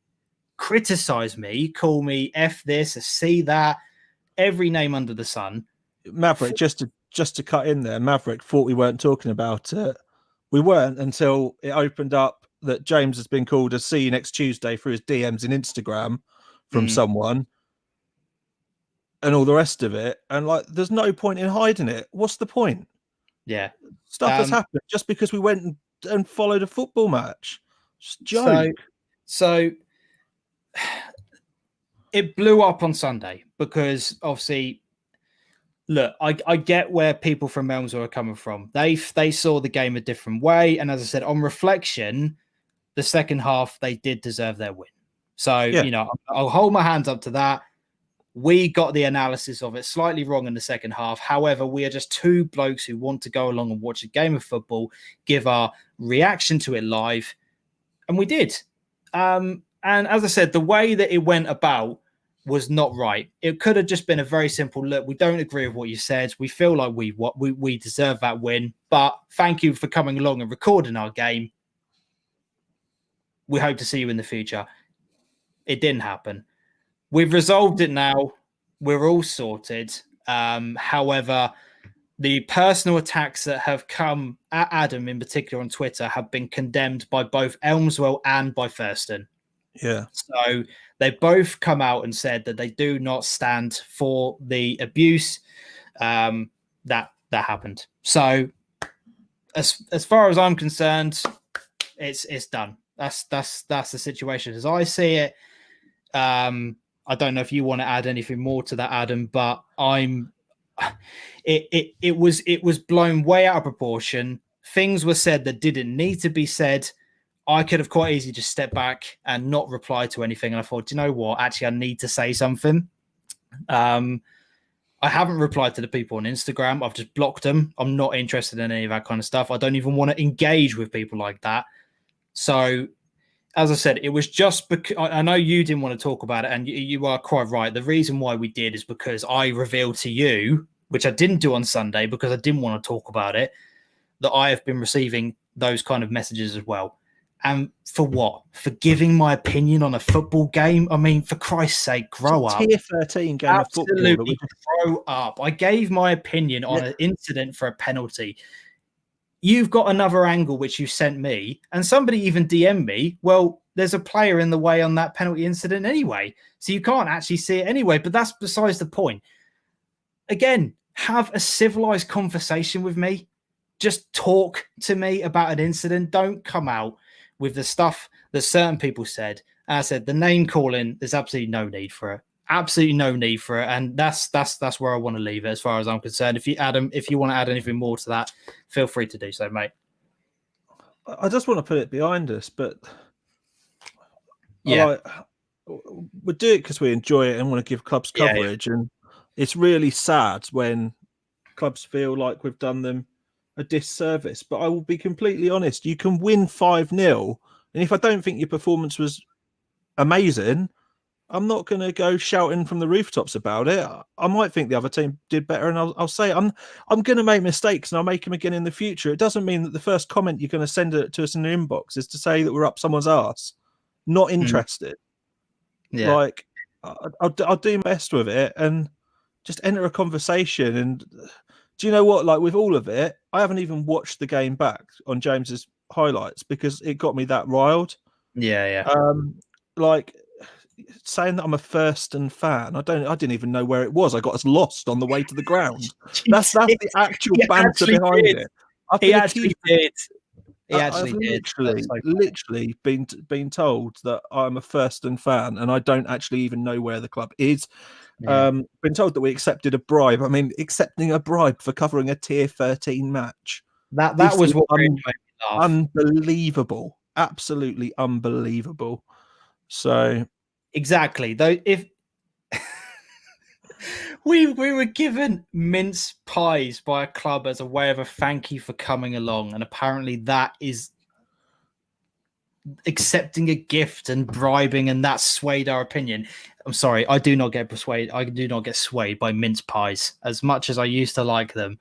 A: criticize me, call me F this, C that, every name under the sun.
B: Maverick, just to cut in there, Maverick thought we weren't talking about it. We weren't until it opened up that James has been called a see you next Tuesday through his DMs in Instagram from someone and all the rest of it. And like, there's no point in hiding it. What's the point?
A: Yeah.
B: Stuff has happened just because we went and followed a football match. Just joke.
A: So it blew up on Sunday because obviously, look, I get where people from Melmswell are coming from. They saw the game a different way. And as I said, on reflection, the second half, they did deserve their win. So, you know, I'll hold my hands up to that. We got the analysis of it slightly wrong in the second half. However, we are just two blokes who want to go along and watch a game of football, give our reaction to it live. And we did. And as I said, the way that it went about was not right. It could have just been a very simple look. We don't agree with what you said. We feel like we deserve that win. But thank you for coming along and recording our game. We hope to see you in the future. It didn't happen. We've resolved it now. We're all sorted. However, the personal attacks that have come at Adam in particular on Twitter have been condemned by both Elmswell and by Thurston.
B: Yeah.
A: So they both come out and said that they do not stand for the abuse that happened. So as far as I'm concerned, it's done. That's the situation as I see it. I don't know if you want to add anything more to that, Adam, but it was blown way out of proportion. Things were said that didn't need to be said. I could have quite easily just stepped back and not reply to anything. And I thought, do you know what? Actually, I need to say something. I haven't replied to the people on Instagram. I've just blocked them. I'm not interested in any of that kind of stuff. I don't even want to engage with people like that. So, as I said, it was just because I know you didn't want to talk about it, and you are quite right. The reason why we did is because I revealed to you, which I didn't do on Sunday because I didn't want to talk about it, that I have been receiving those kind of messages as well. And for what? For giving my opinion on a football game? I mean, for Christ's sake, grow up.
B: Tier 13 game of football.
A: Absolutely grow up. I gave my opinion on an incident for a penalty. You've got another angle which you sent me, and somebody even DM'd me. Well, there's a player in the way on that penalty incident anyway, so you can't actually see it anyway. But that's besides the point. Again, have a civilized conversation with me. Just talk to me about an incident. Don't come out with the stuff that certain people said. As I said, the name calling, there's absolutely no need for it. absolutely no need for it, and that's where I want to leave it as far as I'm concerned. If you want to add anything more to that, feel free to do so, mate.
B: I just want to put it behind us, but
A: yeah,
B: we do it because we enjoy it and want to give clubs coverage, and it's really sad when clubs feel like we've done them a disservice. But I will be completely honest, you can win 5-0, and if I don't think your performance was amazing, I'm not going to go shouting from the rooftops about it. I might think the other team did better, and I'll say I'm going to make mistakes, and I'll make them again in the future. It doesn't mean that the first comment you're going to send it to us in the inbox is to say that we're up someone's arse. Not interested.
A: Yeah.
B: Like, I'll do my best with it and just enter a conversation. And do you know what? Like, with all of it, I haven't even watched the game back on James's highlights because it got me that riled.
A: Yeah.
B: Like, saying that I'm a Thurston fan, I didn't even know where it was. I got us lost on the way to the ground. That's the actual banter behind it.
A: He actually did.
B: I've literally been told that I'm a Thurston fan, and I don't actually even know where the club is.
A: Yeah.
B: Been told that we accepted a bribe. I mean, accepting a bribe for covering a tier 13 match.
A: That was what really made me laugh.
B: Unbelievable, absolutely unbelievable. So
A: exactly, though, if we were given mince pies by a club as a way of a thank you for coming along, and apparently that is accepting a gift and bribing, and that swayed our opinion. I'm sorry, I do not get persuaded. I do not get swayed by mince pies. As much as I used to like them,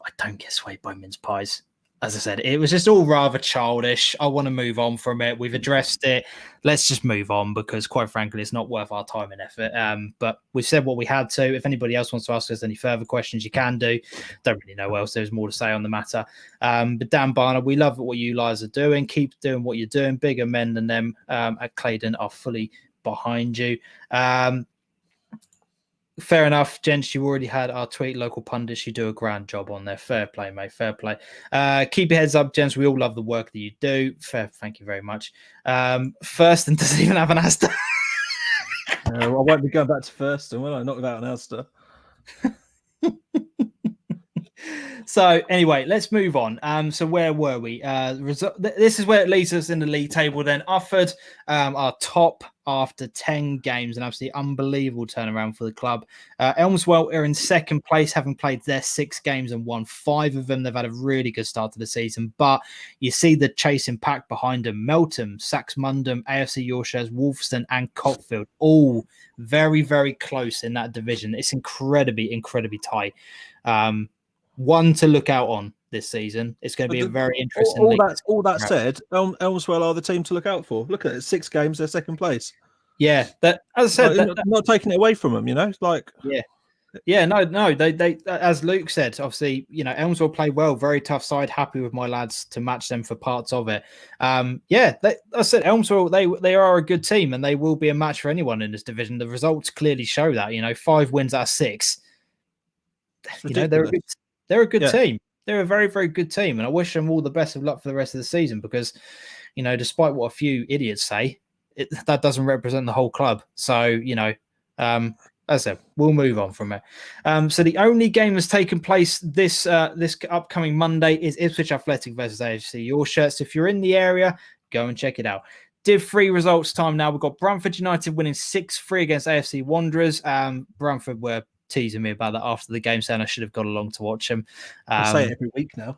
A: I don't get swayed by mince pies. As I said, it was just all rather childish. I want to move on from it. We've addressed it. Let's just move on because, quite frankly, it's not worth our time and effort. But we've said what we had to. If anybody else wants to ask us any further questions, you can do. Don't really know what else there's more to say on the matter. But Dan Barner, we love what you guys are doing. Keep doing what you're doing. Bigger men than them at Claydon are fully behind you. Fair enough, gents. You already had our tweet. Local pundits, you do a grand job on there. Fair play, mate. Fair play. Keep your heads up, gents. We all love the work that you do. Thank you very much. Thurston doesn't even have an Asda.
B: I won't be going back to Thurston, will I? Not without an Asda.
A: So anyway, let's move on. So where were we? This is where it leads us in the league table. Then Ufford are top after 10 games, an absolutely unbelievable turnaround for the club. Elmswell are in second place, having played their 6 games and won 5 of them. They've had a really good start to the season, but you see the chasing pack behind them. Melton, Saxmundham, AFC Yorkshire, Wolfston and Cotfield, all very, very close in that division. It's incredibly tight. One to look out on this season. It's going to be a very interesting league.
B: All that said, Elmswell are the team to look out for. Look at it, 6 games, they're second place.
A: Yeah, that, as I said,
B: not taking it away from them, you know, like
A: no. They as Luke said, obviously, you know, Elmswell played well, very tough side. Happy with my lads to match them for parts of it. I said Elmswell, they are a good team, and they will be a match for anyone in this division. The results clearly show that. You know, 5 wins out of 6. You know, they're a good team. They're a very, very good team. And I wish them all the best of luck for the rest of the season because, you know, despite what a few idiots say, that doesn't represent the whole club. So, you know, as I said, we'll move on from it. So the only game that's taken place this upcoming Monday is Ipswich Athletic versus AFC Yorkshire. So if you're in the area, go and check it out. Div 3 results time now. We've got Bramford United winning 6-3 against AFC Wanderers. Bramford were teasing me about that after the game, saying I should have got along to watch them.
B: I say it every week now.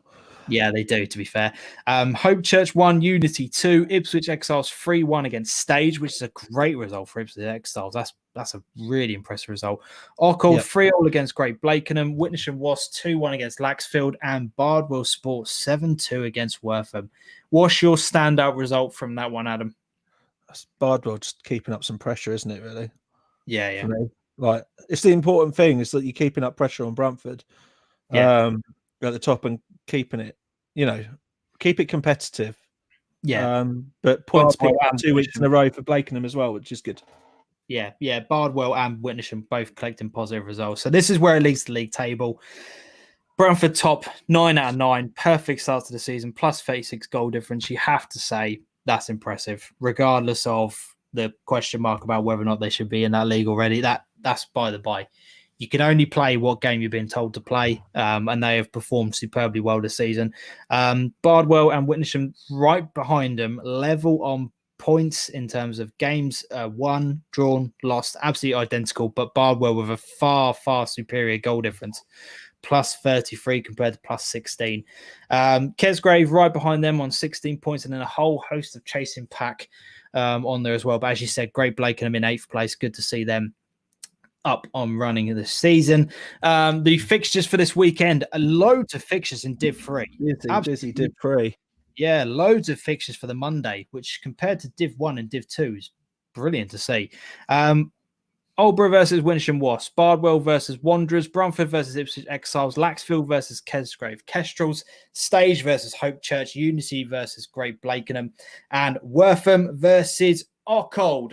A: Yeah, they do, to be fair. Hope Church 1, Unity 2, Ipswich Exiles 3-1 against Stage, which is a great result for Ipswich Exiles. That's a really impressive result. Arkle 3-0 against Great Blakenham, Witnesham Wasps 2-1 against Laxfield, and Bardwell Sports 7-2 against Wortham. What's your standout result from that one, Adam?
B: That's Bardwell just keeping up some pressure, isn't it, really?
A: Yeah.
B: Like, it's the important thing is that you're keeping up pressure on Bramford at the top and keeping it, you know, keep it competitive.
A: Yeah.
B: But points picked up 2 weeks in a row for Blakenham as well, which is good.
A: Yeah. Bardwell and Witnesham both collecting positive results. So this is where it leads the league table. Bramford top 9 out of 9, perfect start to the season, plus 36 goal difference. You have to say that's impressive, regardless of the question mark about whether or not they should be in that league already. That that's by the by. You can only play what game you've been told to play, and they have performed superbly well this season. Bardwell and Witnesham right behind them, level on points in terms of games won, drawn, lost, absolutely identical, but Bardwell with a far, far superior goal difference, plus 33 compared to plus 16. Kesgrave right behind them on 16 points, and then a whole host of chasing pack on there as well. But as you said, Great Blake and them in 8th place. Good to see them up on running this season. The fixtures for this weekend, loads of fixtures in Div 3.
B: Busy Div 3.
A: Yeah, loads of fixtures for the Monday, which compared to Div 1 and Div 2 is brilliant to see. Aldborough versus Wynsham Wasps, Bardwell versus Wanderers, Bromford versus Ipswich Exiles, Laxfield versus Kesgrave Kestrels, Stage versus Hope Church, Unity versus Great Blakenham, and Wortham versus Ockhold.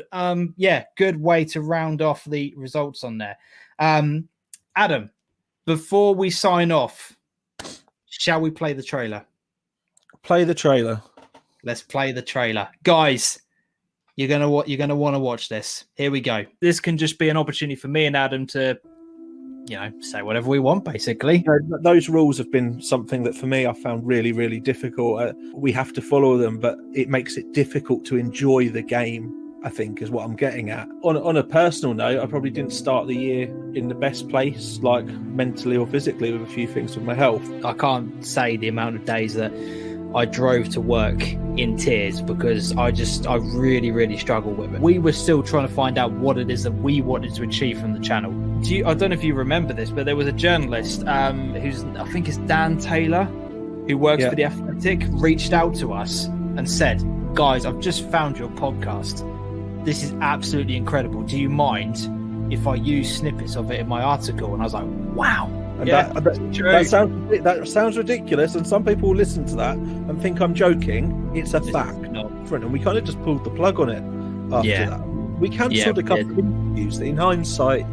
A: Yeah, good way to round off the results on there. Adam, before we sign off, shall we play the trailer?
B: Play the trailer.
A: Let's play the trailer. Guys, you're gonna want to watch this. Here we go. This can just be an opportunity for me and Adam to, say whatever we want, basically.
B: Those rules have been something that for me I found really, really difficult. We have to follow them, but it makes it difficult to enjoy the game, I think, is what I'm getting at. On a personal note, I probably didn't start the year in the best place, like mentally or physically, with a few things with my health.
A: I can't say the amount of days that I drove to work in tears because I really, really struggled with it. We were still trying to find out what it is that we wanted to achieve from the channel. I don't know if you remember this, but there was a journalist who's, I think it's Dan Taylor, who works for The Athletic, reached out to us and said, guys, I've just found your podcast. This is absolutely incredible. Do you mind if I use snippets of it in my article? And I was like, wow.
B: And that sounds ridiculous, and some people will listen to that and think I'm joking. It's a fact. And we kind of just pulled the plug on it after that. We cancelled a couple of interviews that in hindsight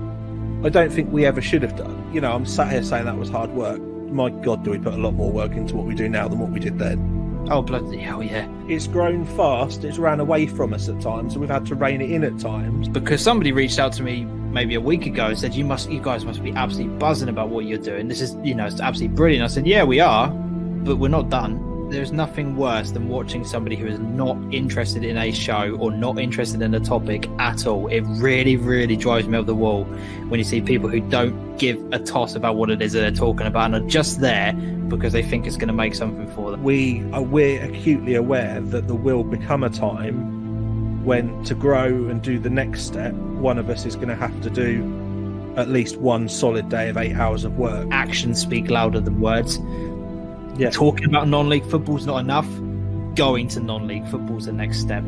B: I don't think we ever should have done. I'm sat here saying that was hard work. My God, do we put a lot more work into what we do now than what we did then?
A: Oh, bloody hell, yeah.
B: It's grown fast. It's ran away from us at times, and we've had to rein it in at times.
A: Because somebody reached out to me maybe a week ago and said, you guys must be absolutely buzzing about what you're doing. This is, it's absolutely brilliant. I said, yeah, we are, but we're not done. There's nothing worse than watching somebody who is not interested in a show or not interested in a topic at all. It really, really drives me up the wall when you see people who don't give a toss about what it is that they're talking about and are just there because they think it's going to make something for them.
B: We're acutely aware that there will become a time when, to grow and do the next step, one of us is going to have to do at least one solid day of 8 hours of work.
A: Actions speak louder than words.
B: Yeah.
A: Talking about non-league football is not enough. Going to non-league football is the next step.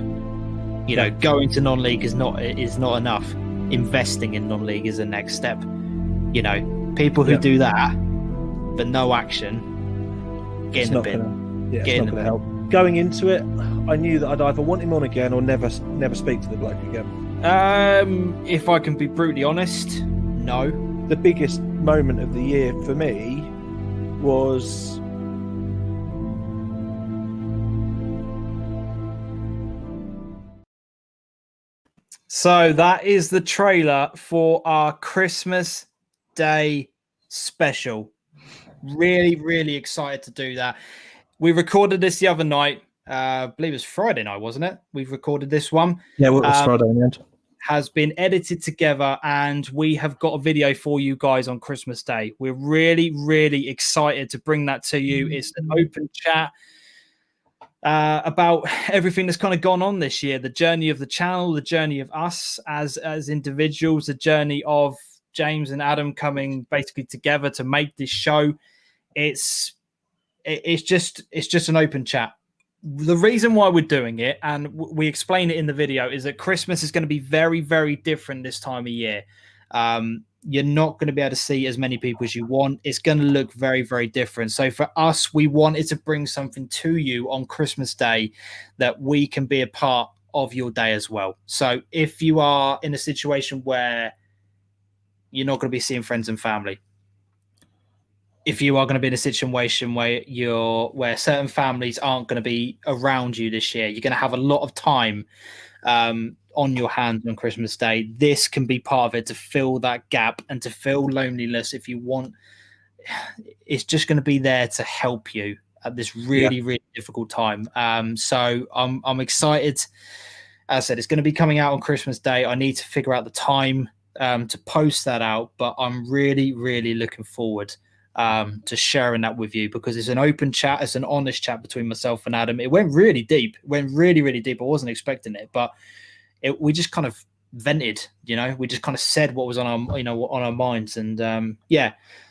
A: Going to non-league is not enough. Investing in non-league is the next step. People who do that but no action, get in the bin.
B: It's not going to help. Going into it, I knew that I'd either want him on again or never speak to the bloke again.
A: If I can be brutally honest, no.
B: The biggest moment of the year for me was
A: so that is the trailer for our Christmas Day special. Really, really excited to do that. We recorded this the other night. I believe it was Friday night, wasn't it? We've recorded this one.
B: Yeah, well, it was Friday in the end.
A: Has been edited together, and we have got a video for you guys on Christmas Day. We're really, really excited to bring that to you. It's an open chat about everything that's kind of gone on this year, the journey of the channel, the journey of us as individuals, the journey of James and Adam coming basically together to make this show. It's just an open chat. The reason why we're doing it, and we explain it in the video, is that Christmas is going to be very, very different this time of year. You're not going to be able to see as many people as you want. It's going to look very, very different. So for us, we wanted to bring something to you on Christmas Day that we can be a part of your day as well. So if you are in a situation where you're not going to be seeing friends and family, if you are going to be in a situation where certain families aren't going to be around you this year, you're going to have a lot of time on your hands on Christmas Day, this can be part of it to fill that gap and to fill loneliness if you want. It's just going to be there to help you at this really difficult time. So I'm excited. As I said, it's going to be coming out on Christmas Day. I need to figure out the time to post that out, but I'm really looking forward to sharing that with you, because it's an open chat. It's an honest chat between myself and Adam. It went really deep. It went really deep. I wasn't expecting it, but we just kind of vented, we just kind of said what was on our, on our minds. And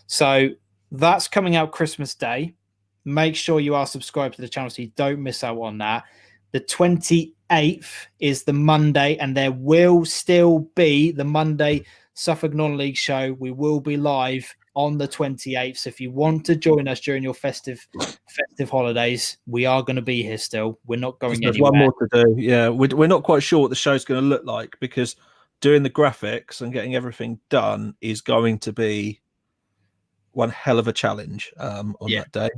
A: so that's coming out Christmas Day. Make sure you are subscribed to the channel so you don't miss out on that. The 28th is the Monday, and there will still be the Monday Suffolk Non-League show. We will be live on the 28th. So if you want to join us during your festive holidays, we are going to be here still. We're not going anywhere.
B: There's one more to do. Yeah, we're not quite sure what the show's going to look like, because doing the graphics and getting everything done is going to be one hell of a challenge on that day.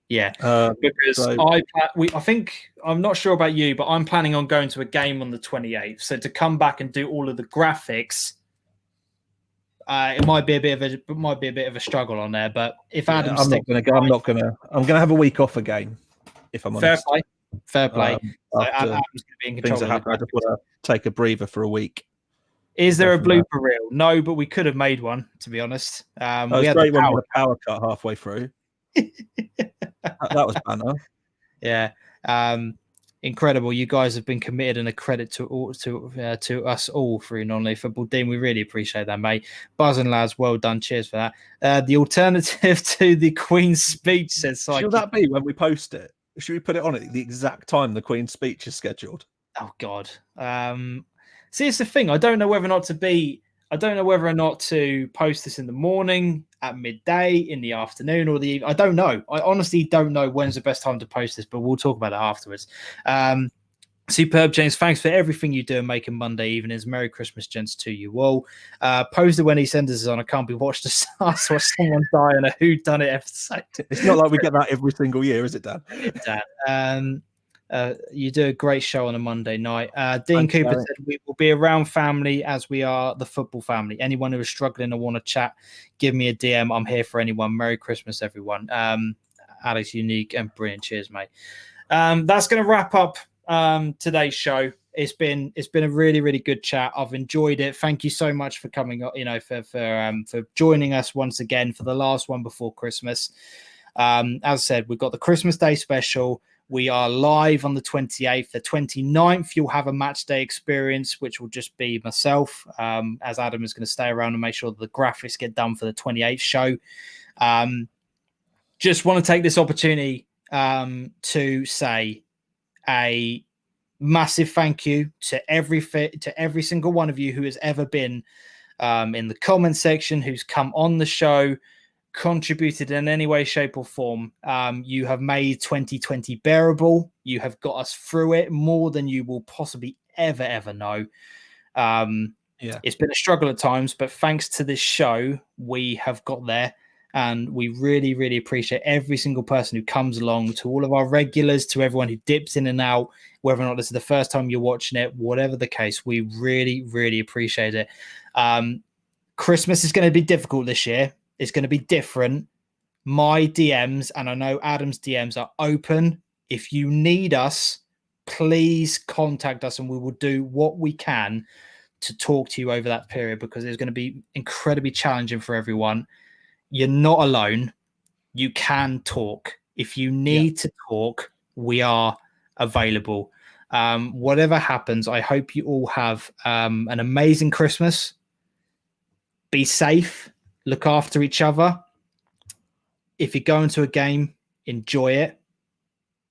A: Yeah, because I think, I'm not sure about you, but I'm planning on going to a game on the 28th. So to come back and do all of the graphics, it might be a bit of a struggle on there. But if Adam,
B: I'm not going to go. I'm going to have a week off again, if I'm honest.
A: Fair play. So
B: Adam's
A: going to be in control.
B: I just want to take a breather for a week.
A: Is there a blooper reel? No, but we could have made one, to be honest.
B: We had great when we had a power cut halfway through. That was banner.
A: Yeah, incredible. You guys have been committed, and a credit to us all through Non-League Football. Dean, we really appreciate that, mate. Buzz and lads, well done. Cheers for that. The alternative to the Queen's speech, says Psyche.
B: Should that be when we post it? Should we put it on at the exact time the Queen's speech is scheduled?
A: Oh God. See, it's the thing. I don't know whether or not to post this in the morning, at midday, in the afternoon, or the evening. I don't know. I honestly don't know when's the best time to post this, but we'll talk about it afterwards. Superb, James. Thanks for everything you do and making Monday evenings. Merry Christmas, gents, to you all. Post it when he sends us on. I can't be watched to watch someone die in a whodunit episode.
B: It's not like we get that every single year, is it, Dan?
A: Dan. You do a great show on a Monday night. Dean Cooper said we will be around family as we are the football family. Anyone who is struggling or want to chat, give me a DM. I'm here for anyone. Merry Christmas, everyone. Alex, unique and brilliant. Cheers, mate. That's going to wrap up today's show. It's been a really good chat. I've enjoyed it. Thank you so much for coming. For joining us once again for the last one before Christmas. As I said, we've got the Christmas Day special. We are live on the 28th. The 29th, you'll have a match day experience, which will just be myself, as Adam is going to stay around and make sure that the graphics get done for the 28th show. Just want to take this opportunity to say a massive thank you to every single one of you who has ever been in the comment section, who's come on the show, contributed in any way, shape, or form. You have made 2020 bearable. You have got us through it more than you will possibly ever know. It's been a struggle at times, but thanks to this show, we have got there, and we really appreciate every single person who comes along, to all of our regulars, to everyone who dips in and out, whether or not this is the first time you're watching it, whatever the case, we really appreciate it. Christmas is going to be difficult this year. It's going to be different. My DMs, and I know Adam's DMs, are open. If you need us, please contact us, and we will do what we can to talk to you over that period, because it's going to be incredibly challenging for everyone. You're not alone. You can talk. If you need to talk, we are available. Whatever happens, I hope you all have an amazing Christmas. Be safe. Look after each other. If you go into a game, enjoy it.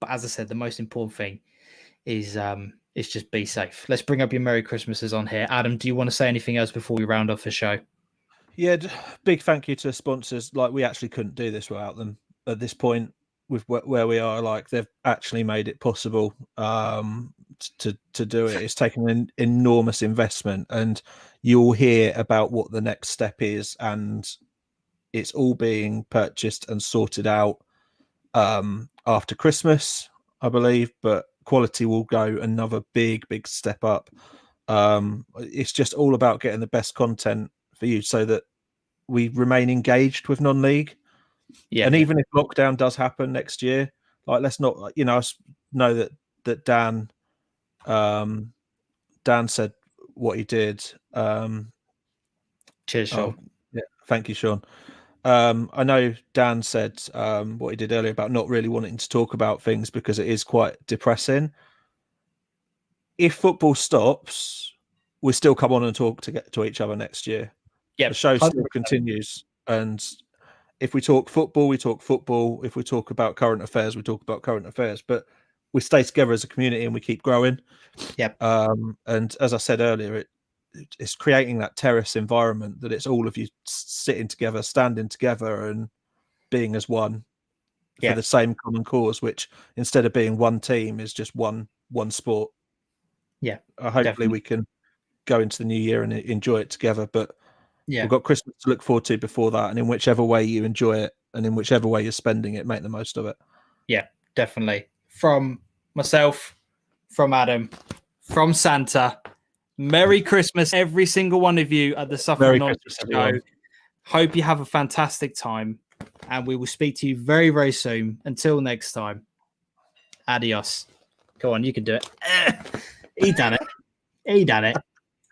A: But as I said, the most important thing is just be safe. Let's bring up your Merry Christmases on here. Adam, do you want to say anything else before we round off the show?
B: Yeah, big thank you to sponsors. Like, we actually couldn't do this without them at this point with where we are. Like, they've actually made it possible to do it. It's taken an enormous investment, and you'll hear about what the next step is, and it's all being purchased and sorted out after Christmas, I believe, but quality will go another big step up It's just all about getting the best content for you so that we remain engaged with non-league.
A: Yeah.
B: And even if lockdown does happen next year, like, let's not, I know that Dan said what he did.
A: Cheers, Sean.
B: Yeah, thank you, Sean. I know Dan said what he did earlier about not really wanting to talk about things because it is quite depressing. If football stops, we still come on and talk to each other next year.
A: Yeah,
B: the show
A: 100%.
B: still continues, and if we talk football, we talk football. If we talk about current affairs, we talk about current affairs. But we stay together as a community and we keep growing.
A: Yep.
B: And as I said earlier, it's creating that terrace environment that it's all of you sitting together, standing together, and being as one for the same common cause. Which, instead of being one team, is just one sport.
A: Yeah.
B: Hopefully
A: definitely.
B: we can go into the new year and enjoy it together. But
A: yeah,
B: we've got Christmas to look forward to before that, and in whichever way you enjoy it and in whichever way you're spending it, make the most of it.
A: Yeah, definitely. From myself, from Adam, from Santa, Merry Christmas, every single one of you at the Suffolk Knowledge Show.
B: Everyone.
A: Hope you have a fantastic time, and we will speak to you very, very soon. Until next time, adios. Go on, you can do it. He done it.